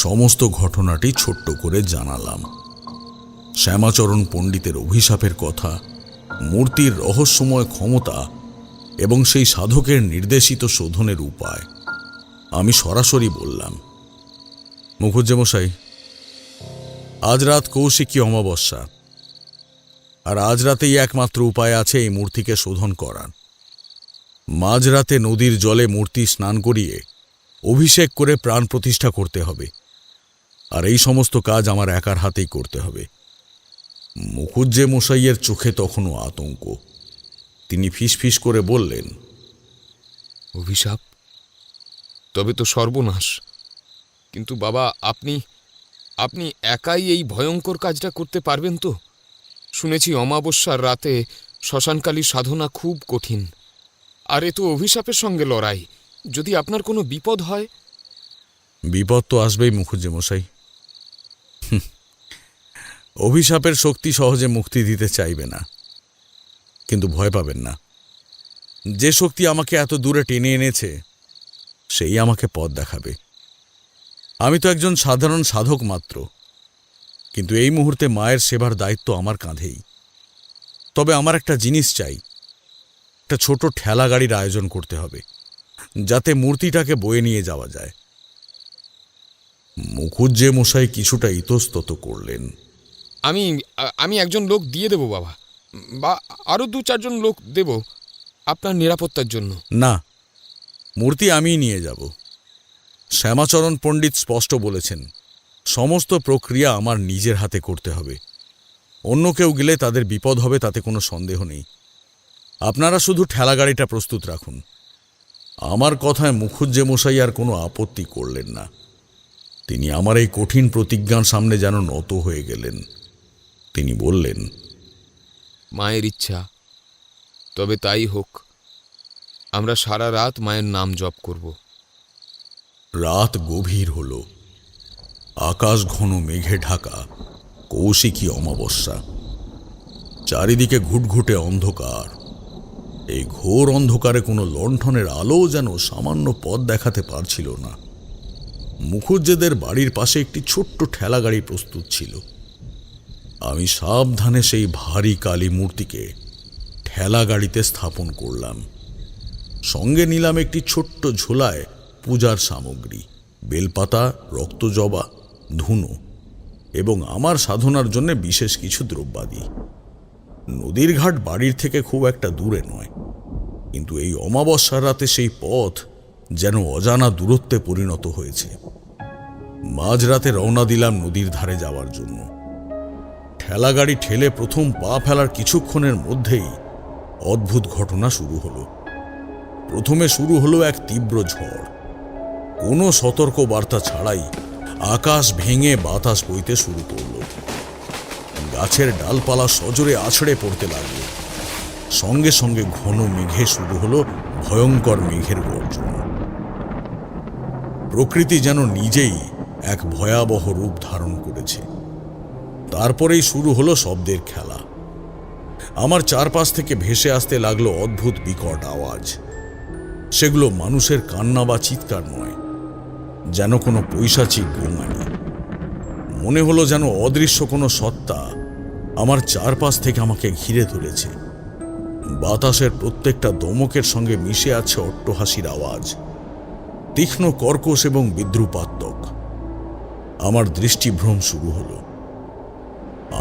সমস্ত ঘটনাটি ছোট্ট করে জানালাম। শ্যামাচরণ পণ্ডিতের অভিশাপের কথা, মূর্তির রহস্যময় ক্ষমতা এবং সেই সাধকের নির্দেশিত শোধনের উপায়। আমি সরাসরি বললাম, মুখুজ্জে মশাই, আজ রাত কৌশিকী অমাবস্যা, আর আজ রাতেই একমাত্র উপায় আছে এই মূর্তিকে শোধন করার। মাঝরাতে নদীর জলে মূর্তি স্নান করিয়ে অভিষেক করে প্রাণ প্রতিষ্ঠা করতে হবে, আর এই সমস্ত কাজ আমার একার হাতেই করতে হবে। মুখুজ্জে মশাইয়ের চোখে তখনও আতঙ্ক। তিনি ফিসফিস করে বললেন, অভিশাপ? তবে তো সর্বনাশ। কিন্তু বাবা, আপনি আপনি একাই এই ভয়ঙ্কর কাজটা করতে পারবেন তো? শুনেছি অমাবস্যার রাতে শ্মশানকালীর সাধনা খুব কঠিন। আর এ তো অভিশাপের সঙ্গে লড়াই। যদি আপনার কোনো বিপদ হয়? বিপদ তো আসবেই মুখুজ্জে মশাই। অভিশাপের শক্তি সহজে মুক্তি দিতে চাইবে না, কিন্তু ভয় পাবেন না। যে শক্তি আমাকে এত দূরে টেনে এনেছে সেই আমাকে পথ দেখাবে। আমি তো একজন সাধারণ সাধক মাত্র, কিন্তু এই মুহূর্তে মায়ের সেবার দায়িত্ব আমার কাঁধেই। তবে আমার একটা জিনিস চাই, একটা ছোট ঠেলা গাড়ির আয়োজন করতে হবে, যাতে মূর্তিটাকে বয়ে নিয়ে যাওয়া যায়। মুখুজ্জে মশাই কিছুটা ইতস্তত করলেন। আমি একজন লোক দিয়ে দেব বাবা, বা আরো 2-4 জন লোক দেব আপনার নিরাপত্তার জন্য। না, মূর্তি আমিই নিয়ে যাব। শ্যামাচরণ পণ্ডিত স্পষ্ট বলেছেন, সমস্ত প্রক্রিয়া আমার নিজের হাতে করতে হবে। অন্য কেউ গেলে তাদের বিপদ হবে, তাতে কোনো সন্দেহ নেই। আপনারা শুধু ঠেলাগাড়িটা প্রস্তুত রাখুন। আমার কথায় মুখুজ্জে মশাই আর কোনো আপত্তি করলেন না। তিনি আমার এই কঠিন প্রতিজ্ঞার সামনে যেন নত হয়ে গেলেন। তিনি বললেন, মায়ের ইচ্ছা, তবে তাই হোক। আমরা সারা রাত মায়ের নাম জপ করব। রাত গভীর হল। আকাশ ঘন মেঘে ঢাকা, কৌশিকী অমাবস্যা। চারিদিকে ঘুটঘুটে অন্ধকার। এই ঘোর অন্ধকারে কোনো লণ্ঠনের আলো যেন সামান্য পথ দেখাতে পারছিল না। মুখুজ্জেদের বাড়ির পাশে একটি ছোট্ট ঠেলাগাড়ি প্রস্তুত ছিল। আমি সাবধানে সেই ভারী কালী মূর্তিকে ঠেলাগাড়িতে স্থাপন করলাম। সঙ্গে নিলাম একটি ছোট্ট ঝোলায় পূজার সামগ্রী, বেলপাতা, রক্তজবা, ধুনো এবং আমার সাধনার জন্য বিশেষ কিছু দ্রব্যাদি। নদীর ঘাট বাড়ির থেকে খুব একটা দূরে নয়, কিন্তু এই অমাবস্যার রাতে সেই পথ যেন অজানা দূরত্বে পরিণত হয়েছে। মাঝরাতে রওনা দিলাম নদীর ধারে যাওয়ার জন্য। ঠেলাগাড়ি ঠেলে প্রথম পা ফেলার কিছুক্ষণের মধ্যেই অদ্ভুত ঘটনা শুরু হলো। প্রথমে শুরু হলো এক তীব্র ঝড়। কোনো সতর্ক বার্তা ছাড়াই আকাশ ভেঙে বাতাস বইতে শুরু করল। গাছের ডালপালা সজোরে আছড়ে পড়তে লাগল। সঙ্গে সঙ্গে ঘন মেঘে শুরু হলো ভয়ঙ্কর মেঘের গর্জন। প্রকৃতি যেন নিজেই এক ভয়াবহ রূপ ধারণ করেছে। তারপরেই শুরু হলো শব্দের খেলা। আমার চারপাশ থেকে ভেসে আসতে লাগলো অদ্ভুত বিকট আওয়াজ। সেগুলো মানুষের কান্না বা চিৎকার নয়, যেন কোনো পৈশাচিক গোঙানি। মনে হলো যেন অদৃশ্য কোনো সত্তা আমার চারপাশ থেকে আমাকে ঘিরে ধরেছে। বাতাসের প্রত্যেকটা দমকের সঙ্গে মিশে আছে অট্টহাসির আওয়াজ, তীক্ষ্ণ কর্কশ এবং বিদ্রুপাত্মক। আমার দৃষ্টিভ্রম শুরু হলো।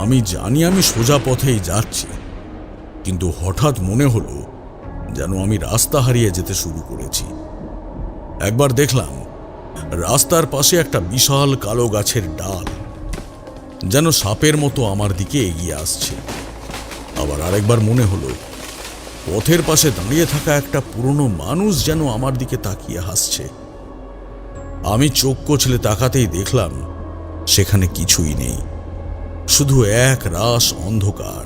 আমি জানি আমি সোজা পথেই যাচ্ছি, কিন্তু হঠাৎ মনে হলো যেন আমি রাস্তা হারিয়ে যেতে শুরু করেছি। একবার দেখলাম রাস্তার পাশে একটা বিশাল কালো গাছের ডাল যেন সাপের মতো আমার দিকে এগিয়ে আসছে। আবার আরেকবার মনে হলো পথের পাশে দাঁড়িয়ে থাকা একটা পুরনো মানুষ যেন আমার দিকে তাকিয়ে হাসছে। আমি চোখ কচলে তাকাতেই দেখলাম সেখানে কিছুই নেই, শুধু এক রাস অন্ধকার।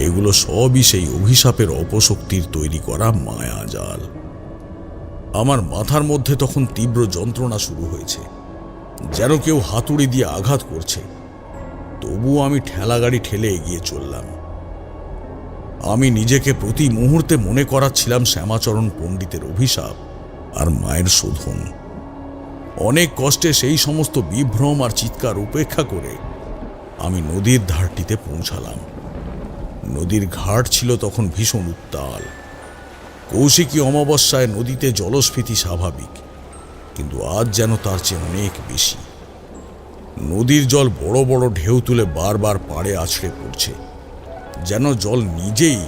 এগুলো সবই সেই অভিশাপের অপশক্তির তৈরি করা মায়াজাল। আমার মাথার মধ্যে তখন তীব্র যন্ত্রণা শুরু হয়েছে, যেন কেউ হাতুড়ি দিয়ে আঘাত করছে। তবুও আমি ঠেলাগাড়ি ঠেলে এগিয়ে চললাম। আমি নিজেকে প্রতি মুহূর্তে মনে করাচ্ছিলাম শ্যামাচরণ পণ্ডিতের অভিশাপ আর মায়ের শোধন। অনেক কষ্টে সেই সমস্ত বিভ্রম আর চিৎকার উপেক্ষা করে আমি নদীর ধারটিতে পৌঁছালাম। নদীর ঘাট ছিল তখন ভীষণ উত্তাল। কৌশিকী অমাবস্যায় নদীতে জলস্ফীতি স্বাভাবিক, কিন্তু আজ যেন তার চেয়ে অনেক বেশি। নদীর জল বড় বড় ঢেউ তুলে বারবার পাড়ে আছড়ে পড়ছে, যেন জল নিজেই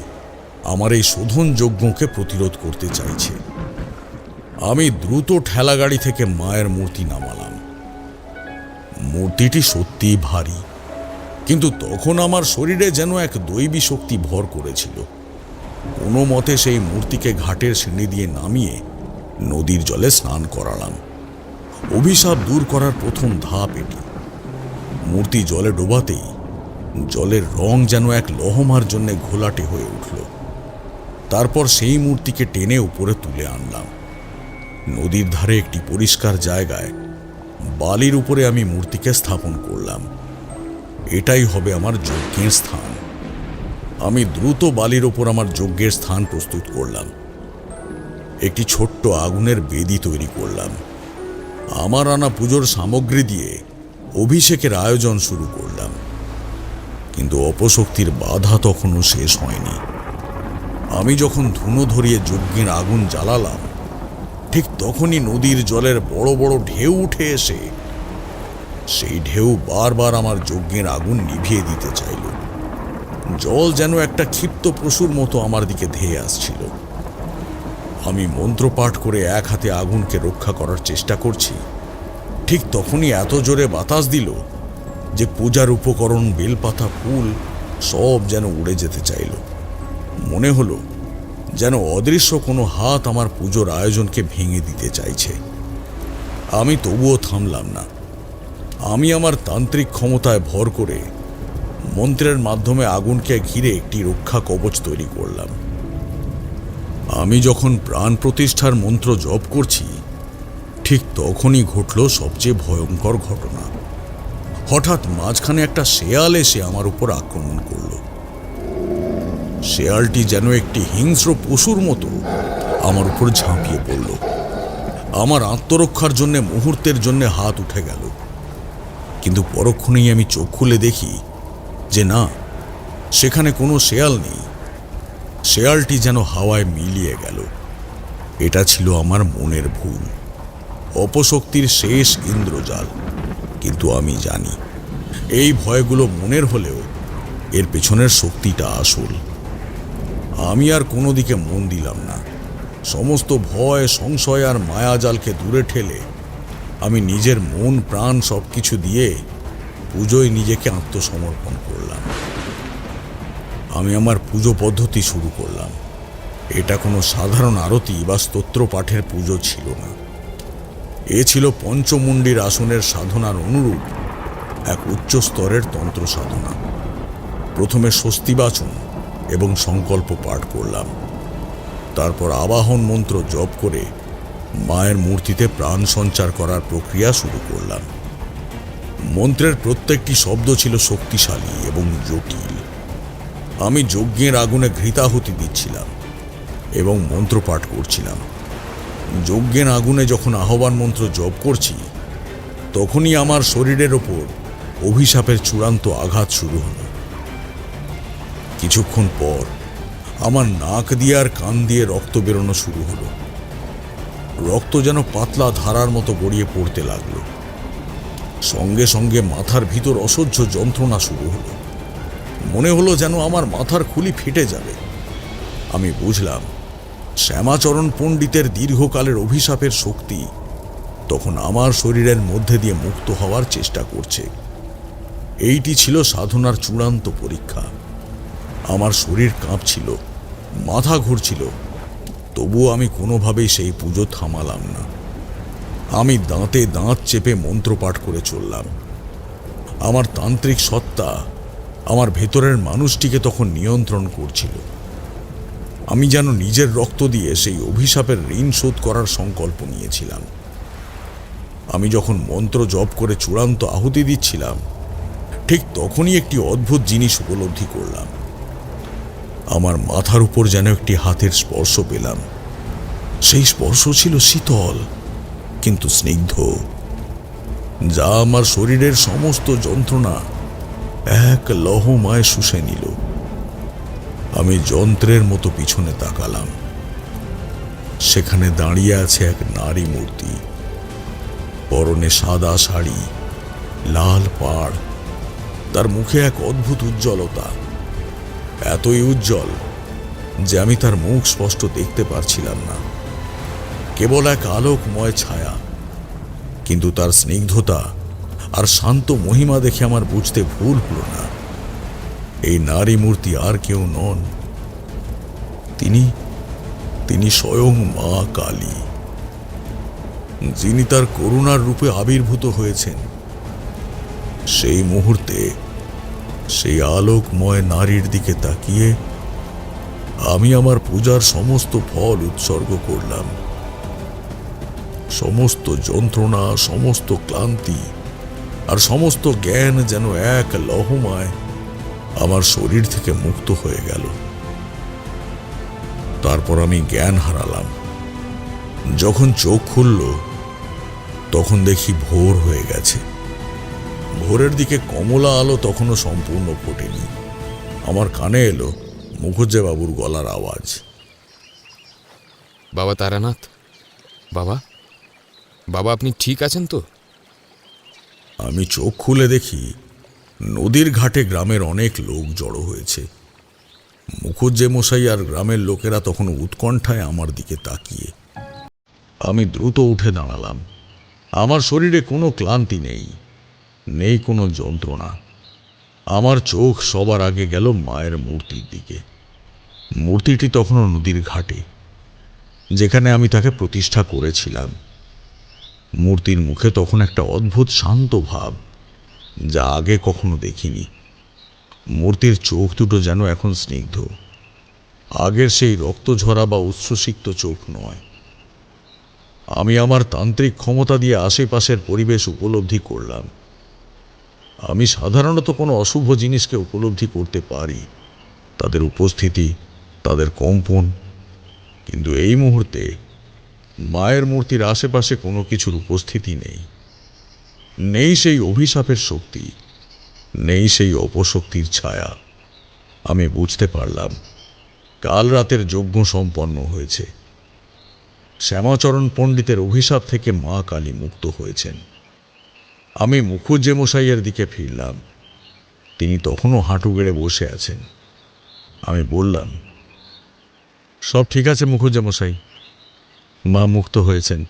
আমার এই শোধন যজ্ঞকে প্রতিরোধ করতে চাইছে। আমি দ্রুত ঠেলাগাড়ি থেকে মায়ের মূর্তি নামালাম। মূর্তিটি সত্যিই ভারী, কিন্তু তখন আমার শরীরে যেন এক দৈবী শক্তি ভর করেছিল। কোনো মতে সেই মূর্তিকে ঘাটের সিঁড়ি দিয়ে নামিয়ে নদীর জলে স্নান করালাম। অভিশাপ দূর করার প্রথম ধাপ এটি। মূর্তি জলে ডোবাতেই জলের রং যেন এক লহমার জন্য ঘোলাটে হয়ে উঠল। তারপর সেই মূর্তিকে টেনে উপরে তুলে আনলাম। নদীর ধারে একটি পরিষ্কার জায়গায় বালির উপরে আমি মূর্তিকে স্থাপন করলাম। এটাই হবে আমার যজ্ঞের স্থান। আমি দ্রুত বালির ওপর আমার যজ্ঞের স্থান প্রস্তুত করলাম। একটি ছোট্ট আগুনের বেদি তৈরি করলাম। আমার আনা পুজোর সামগ্রী দিয়ে অভিষেকের আয়োজন শুরু করলাম। কিন্তু অপশক্তির বাধা তখনও শেষ হয়নি। আমি যখন ধুনো ধরিয়ে যজ্ঞের আগুন জ্বালালাম, ঠিক তখনই নদীর জলের বড় বড় ঢেউ উঠে এসে সেই ঢেউ বারবার আমার যজ্ঞের আগুন নিভিয়ে দিতে চাইল। জল যেন একটা ক্ষিপ্ত পশুর মতো আমার দিকে ধেয়ে আসছিল। আমি মন্ত্রপাঠ করে এক হাতে আগুনকে রক্ষা করার চেষ্টা করছি, ঠিক তখনই এত জোরে বাতাস দিল যে পূজার উপকরণ, বেলপাতা, ফুল সব যেন উড়ে যেতে চাইল। মনে হলো যেন অদৃশ্য কোনো হাত আমার পুজোর আয়োজনকে ভেঙে দিতে চাইছে। আমি তবুও থামলাম না। আমি আমার তান্ত্রিক ক্ষমতায় ভর করে মন্ত্রের মাধ্যমে আগুনকে ঘিরে একটি রক্ষা কবচ তৈরি করলাম। আমি যখন প্রাণ প্রতিষ্ঠার মন্ত্র জপ করছি, ঠিক তখনই ঘটল সবচেয়ে ভয়ঙ্কর ঘটনা। হঠাৎ মাঝখানে একটা শেয়াল এসে আমার উপর আক্রমণ করল। শেয়ালটি যেন একটি হিংস্র পশুর মতো আমার উপর ঝাঁপিয়ে পড়ল। আমার আত্মরক্ষার জন্য মুহূর্তের জন্য হাত উঠে গেল, কিন্তু পরক্ষণেই আমি চোখ খুলে দেখি যে না, সেখানে কোনো শেয়াল নেই। শেয়ালটি যেন হাওয়ায় মিলিয়ে গেল। এটা ছিল আমার মনের ভুল, অপশক্তির শেষ ইন্দ্রজাল। কিন্তু আমি জানি এই ভয়গুলো মনের হলেও এর পেছনের শক্তিটা আসল। আমি আর কোনো দিকে মন দিলাম না। সমস্ত ভয়, সংশয় আর মায়াজালকে দূরে ঠেলে আমি নিজের মন, প্রাণ সব কিছু দিয়ে পুজোয় নিজেকে আত্মসমর্পণ করলাম। আমি আমার পুজো পদ্ধতি শুরু করলাম। এটা কোনো সাধারণ আরতি বা স্তোত্র পাঠের পুজো ছিল না। এ ছিল পঞ্চমুণ্ডির আসনের সাধনার অনুরূপ এক উচ্চ স্তরের তন্ত্র সাধনা। প্রথমে স্বস্তি বাচন এবং সংকল্প পাঠ করলাম। তারপর আবাহন মন্ত্র জপ করে মায়ের মূর্তিতে প্রাণ সঞ্চার করার প্রক্রিয়া শুরু করলাম। মন্ত্রের প্রত্যেকটি শব্দ ছিল শক্তিশালী এবং জটিল। আমি যজ্ঞের আগুনে ঘৃতাহুতি দিচ্ছিলাম এবং মন্ত্রপাঠ করছিলাম। যজ্ঞের আগুনে যখন আহ্বান মন্ত্র জপ করছি, তখনই আমার শরীরের ওপর অভিশাপের চূড়ান্ত আঘাত শুরু হলো। কিছুক্ষণ পর আমার নাক দিয়ে আর কান দিয়ে রক্ত বেরোনো শুরু হলো। রক্ত যেন পাতলা ধারার মতো গড়িয়ে পড়তে লাগলো। সঙ্গে সঙ্গে মাথার ভিতর অসহ্য যন্ত্রণা শুরু হলো। মনে হলো যেন আমার মাথার খুলি ফেটে যাবে। আমি বুঝলাম শ্যামাচরণ পণ্ডিতের দীর্ঘকালের অভিশাপের শক্তি তখন আমার শরীরের মধ্যে দিয়ে মুক্ত হওয়ার চেষ্টা করছে। এইটি ছিল সাধনার চূড়ান্ত পরীক্ষা। আমার শরীর কাঁপছিল, মাথা ঘুরছিল, তবুও আমি কোনোভাবেই সেই পুজো থামালাম না। আমি দাঁতে দাঁত চেপে মন্ত্রপাঠ করে চললাম। আমার তান্ত্রিক সত্তা আমার ভেতরের মানুষটিকে তখন নিয়ন্ত্রণ করছিল। আমি যেন নিজের রক্ত দিয়ে সেই অভিশাপের ঋণ শোধ করার সংকল্প নিয়েছিলাম। আমি যখন মন্ত্র জপ করে চূড়ান্ত আহুতি দিচ্ছিলাম, ঠিক তখনই একটি অদ্ভুত জিনিস উপলব্ধি করলাম। আমার মাথার উপর যেন একটি হাতের স্পর্শ পেলাম। সেই স্পর্শ ছিল শীতল কিন্তু স্নিগ্ধ, যা আমার শরীরের সমস্ত যন্ত্রণা এক লহমায় শুষে নিল। আমি যন্ত্রের মতো পিছনে তাকালাম। সেখানে দাঁড়িয়ে আছে এক নারী মূর্তি, পরনে সাদা শাড়ি, লাল পাড়, তার মুখে এক অদ্ভুত উজ্জ্বলতা, এতই উজ্জ্বল যে আমি তার মুখ স্পষ্ট দেখতে পারছিলাম না, কেবল এক আলোকময় ছায়া। কিন্তু তার স্নিগ্ধতা আর শান্ত মহিমা দেখে আমার বুঝতে ভুল হলো না, এই নারী মূর্তি আর কেউ নন, তিনি স্বয়ং মা কালী, যিনি তার করুণার রূপে আবির্ভূত হয়েছেন। সেই মুহূর্তে সেই আলোকময় নারীর দিকে তাকিয়ে আমি আমার পূজার সমস্ত ফল উৎসর্গ করলাম। সমস্ত যন্ত্রণা, সমস্ত ক্লান্তি আর সমস্ত জ্ঞান যেন এক লহমায় আমার শরীর থেকে মুক্ত হয়ে গেল। তারপর আমি জ্ঞান হারালাম। যখন চোখ খুলল তখন দেখি ভোর হয়ে গেছে। ভোরের দিকে কমলা আলো তখনও সম্পূর্ণ ফোটেনি। আমার কানে এলো মুখুজ্জেবাবুর গলার আওয়াজ। বাবা তারানাথ, বাবা বাবা আপনি ঠিক আছেন তো? আমি চোখ খুলে দেখি নদীর ঘাটে গ্রামের অনেক লোক জড়ো হয়েছে। মুখুজ্জে মশাই আর গ্রামের লোকেরা তখন উৎকণ্ঠায় আমার দিকে তাকিয়ে। আমি দ্রুত উঠে দাঁড়ালাম। আমার শরীরে কোনো ক্লান্তি নেই কোনো যন্ত্রণা। আমার চোখ সবার আগে গেল মায়ের মূর্তির দিকে। মূর্তিটি তখনও নদীর ঘাটে, যেখানে আমি তাকে প্রতিষ্ঠা করেছিলাম। মূর্তির মুখে তখন একটা অদ্ভুত শান্ত ভাব, যা আগে কখনো দেখিনি। মূর্তির চোখ দুটো যেন এখন স্নিগ্ধ, আগের সেই রক্তঝরা বা উচ্ছ্বসিক্ত চোখ নয়। আমি আমার তান্ত্রিক ক্ষমতা দিয়ে আশেপাশের পরিবেশ উপলব্ধি করলাম। আমি সাধারণত কোনো অশুভ জিনিসকে উপলব্ধি করতে পারি, তাদের উপস্থিতি, তাদের কম্পন, কিন্তু এই মুহূর্তে মায়ের মূর্তির আশেপাশে কোনো কিছুর উপস্থিতি নেই সেই অভিশাপের শক্তি, নেই সেই অপশক্তির ছায়া। আমি বুঝতে পারলাম কাল রাতের যজ্ঞ সম্পন্ন হয়েছে। শ্যামাচরণ পণ্ডিতের অভিশাপ থেকে মা কালী মুক্ত হয়েছেন। আমি মুখুজ্জে মশাইয়ের দিকে ফিরলাম। তিনি তখনও হাঁটু গেড়ে বসে আছেন। আমি বললাম, সব ঠিক আছে মুখুজ্জে মশাই, মা মুক্ত হয়েছেন।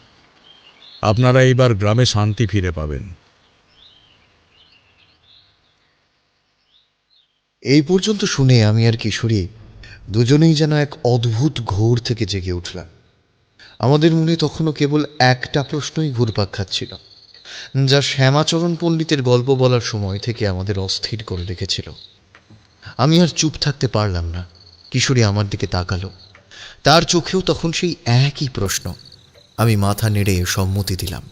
আপনারা এইবার গ্রামে শান্তি ফিরে পাবেন। এই পর্যন্ত শুনে আমি আর কিশোরী দুজনেই যেন এক অদ্ভুত ঘোর থেকে জেগে উঠলাম। আমাদের মনে তখনও কেবল একটা প্রশ্নই ঘুরপাক খাচ্ছিল, যা শ্যামাচরণ পণ্ডিতের গল্প বলার সময় থেকে আমাদের অস্থির করে রেখেছিল। আমি আর চুপ থাকতে পারলাম না। কিশোরী আমার দিকে তাকালো, তার চোখেও তখন সেই একই প্রশ্ন। আমি মাথা নেড়ে সম্মতি দিলাম।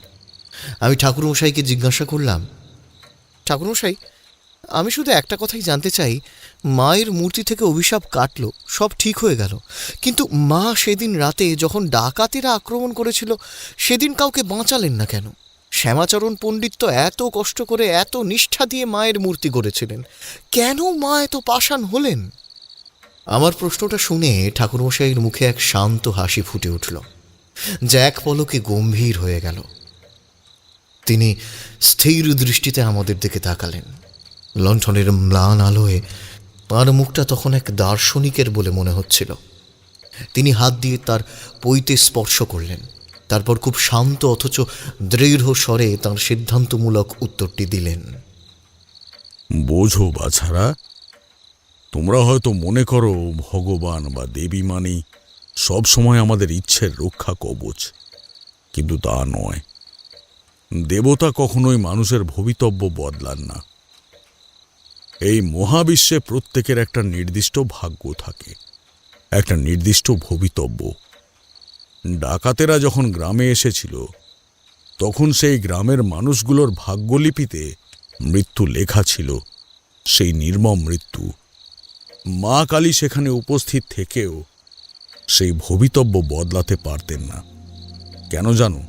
আমি ঠাকুরমশাইকে জিজ্ঞাসা করলাম, ঠাকুরমশাই, আমি শুধু একটা কথাই জানতে চাই, মায়ের মূর্তি থেকে অভিশাপ কাটলো, সব ঠিক হয়ে গেল, কিন্তু মা সেদিন রাতে যখন ডাকাতেরা আক্রমণ করেছিল সেদিন কাউকে বাঁচালেন না কেন? শ্যামাচরণ পণ্ডিত তো এত কষ্ট করে এত নিষ্ঠা দিয়ে মায়ের মূর্তি গড়েছিলেন, কেন মা এত পাষাণ হলেন? আমার প্রশ্নটা শুনে ঠাকুরমশাইয়ের মুখে এক শান্ত হাসি ফুটে উঠল, যা এক পলকে গম্ভীর হয়ে গেল। তিনি স্থির দৃষ্টিতে আমাদের দিকে তাকালেন। লণ্ঠনের ম্লান আলোয় তাঁর মুখটা তখন এক দার্শনিকের বলে মনে হচ্ছিল। তিনি হাত দিয়ে তার পৈতে স্পর্শ করলেন, তারপর খুব শান্ত অথচ দৃঢ় স্বরে তাঁর সিদ্ধান্তমূলক উত্তরটি দিলেন। বোঝো বাছারা, তোমরা হয়তো মনে করো ভগবান বা দেবী মানেই সবসময় আমাদের ইচ্ছের রক্ষা কবচ, কিন্তু তা নয়। দেবতা কখনোই মানুষের ভবিতব্য বদলান না। এই মহাবিশ্বে প্রত্যেকের একটা নির্দিষ্ট ভাগ্য থাকে, একটা নির্দিষ্ট ভবিতব্য। ডাকাতেরা যখন গ্রামে এসেছিল তখন সেই গ্রামের মানুষগুলোর ভাগ্যলিপিতে মৃত্যু লেখা ছিল, সেই নির্মম মৃত্যু। মা কালী সেখানে উপস্থিত থেকেও সেই ভবিতব্য বদলাতে পারতেন না। কেন জানো?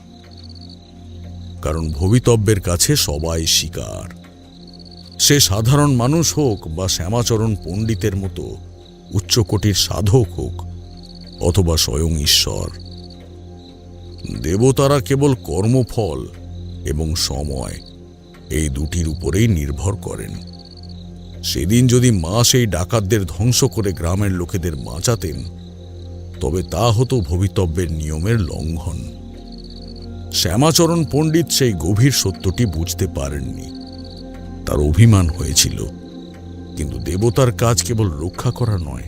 কারণ ভবিতব্যের কাছে সবাই শিকার। সে সাধারণ মানুষ হোক বা শ্যামাচরণ পণ্ডিতের মতো উচ্চকোটির সাধক হোক, অথবা স্বয়ং ঈশ্বর। দেবতারা কেবল কর্মফল এবং সময়, এই দুটির উপরেই নির্ভর করেন। সেদিন যদি মা সেই ডাকাতদের ধ্বংস করে গ্রামের লোকেদের বাঁচাতেন, তবে তা হতো ভবিতব্যের নিয়মের লঙ্ঘন। শ্যামাচরণ পণ্ডিত সেই গভীর সত্যটি বুঝতে পারেননি। তার অভিমান হয়েছিল, কিন্তু দেবতার কাজ কেবল রক্ষা করা নয়,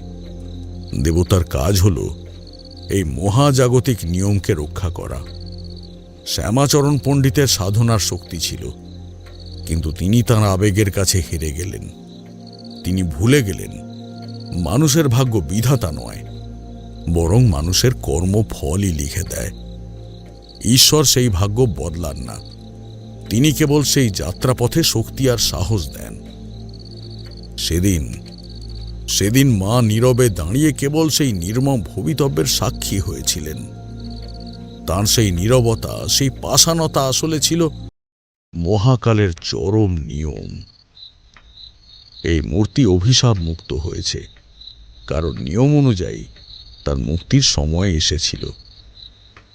দেবতার কাজ হল এই মহাজাগতিক নিয়মকে রক্ষা করা। শ্যামাচরণ পণ্ডিতের সাধনার শক্তি ছিল, কিন্তু তিনি তাঁর আবেগের কাছে হেরে গেলেন। তিনি ভুলে গেলেন মানুষের ভাগ্য বিধাতা নয়, বরং মানুষের কর্মফলই লিখে দেয়। ঈশ্বর সেই ভাগ্য বদলান না, তিনি কেবল সেই যাত্রাপথে শক্তি আর সাহস দেন। সেদিন মা নীরবে দাঁড়িয়ে কেবল সেই নির্মম ভবিতব্যের সাক্ষী হয়েছিলেন। তার সেই নীরবতা, সেই পাষাণতা আসলে ছিল মহাকালের চরম নিয়ম। এই মূর্তি অভিশাপ মুক্ত হয়েছে, কারণ নিয়ম অনুযায়ী তার মুক্তির সময় এসেছিল।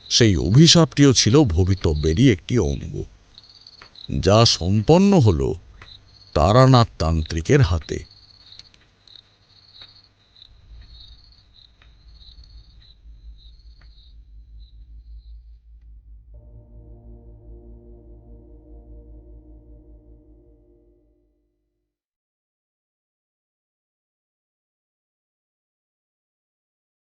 সেই অভিশাপটিও ছিল ভবিতব্যেরই একটি অঙ্গ, যা সম্পন্ন হল তারানাথ তান্ত্রিকের হাতে।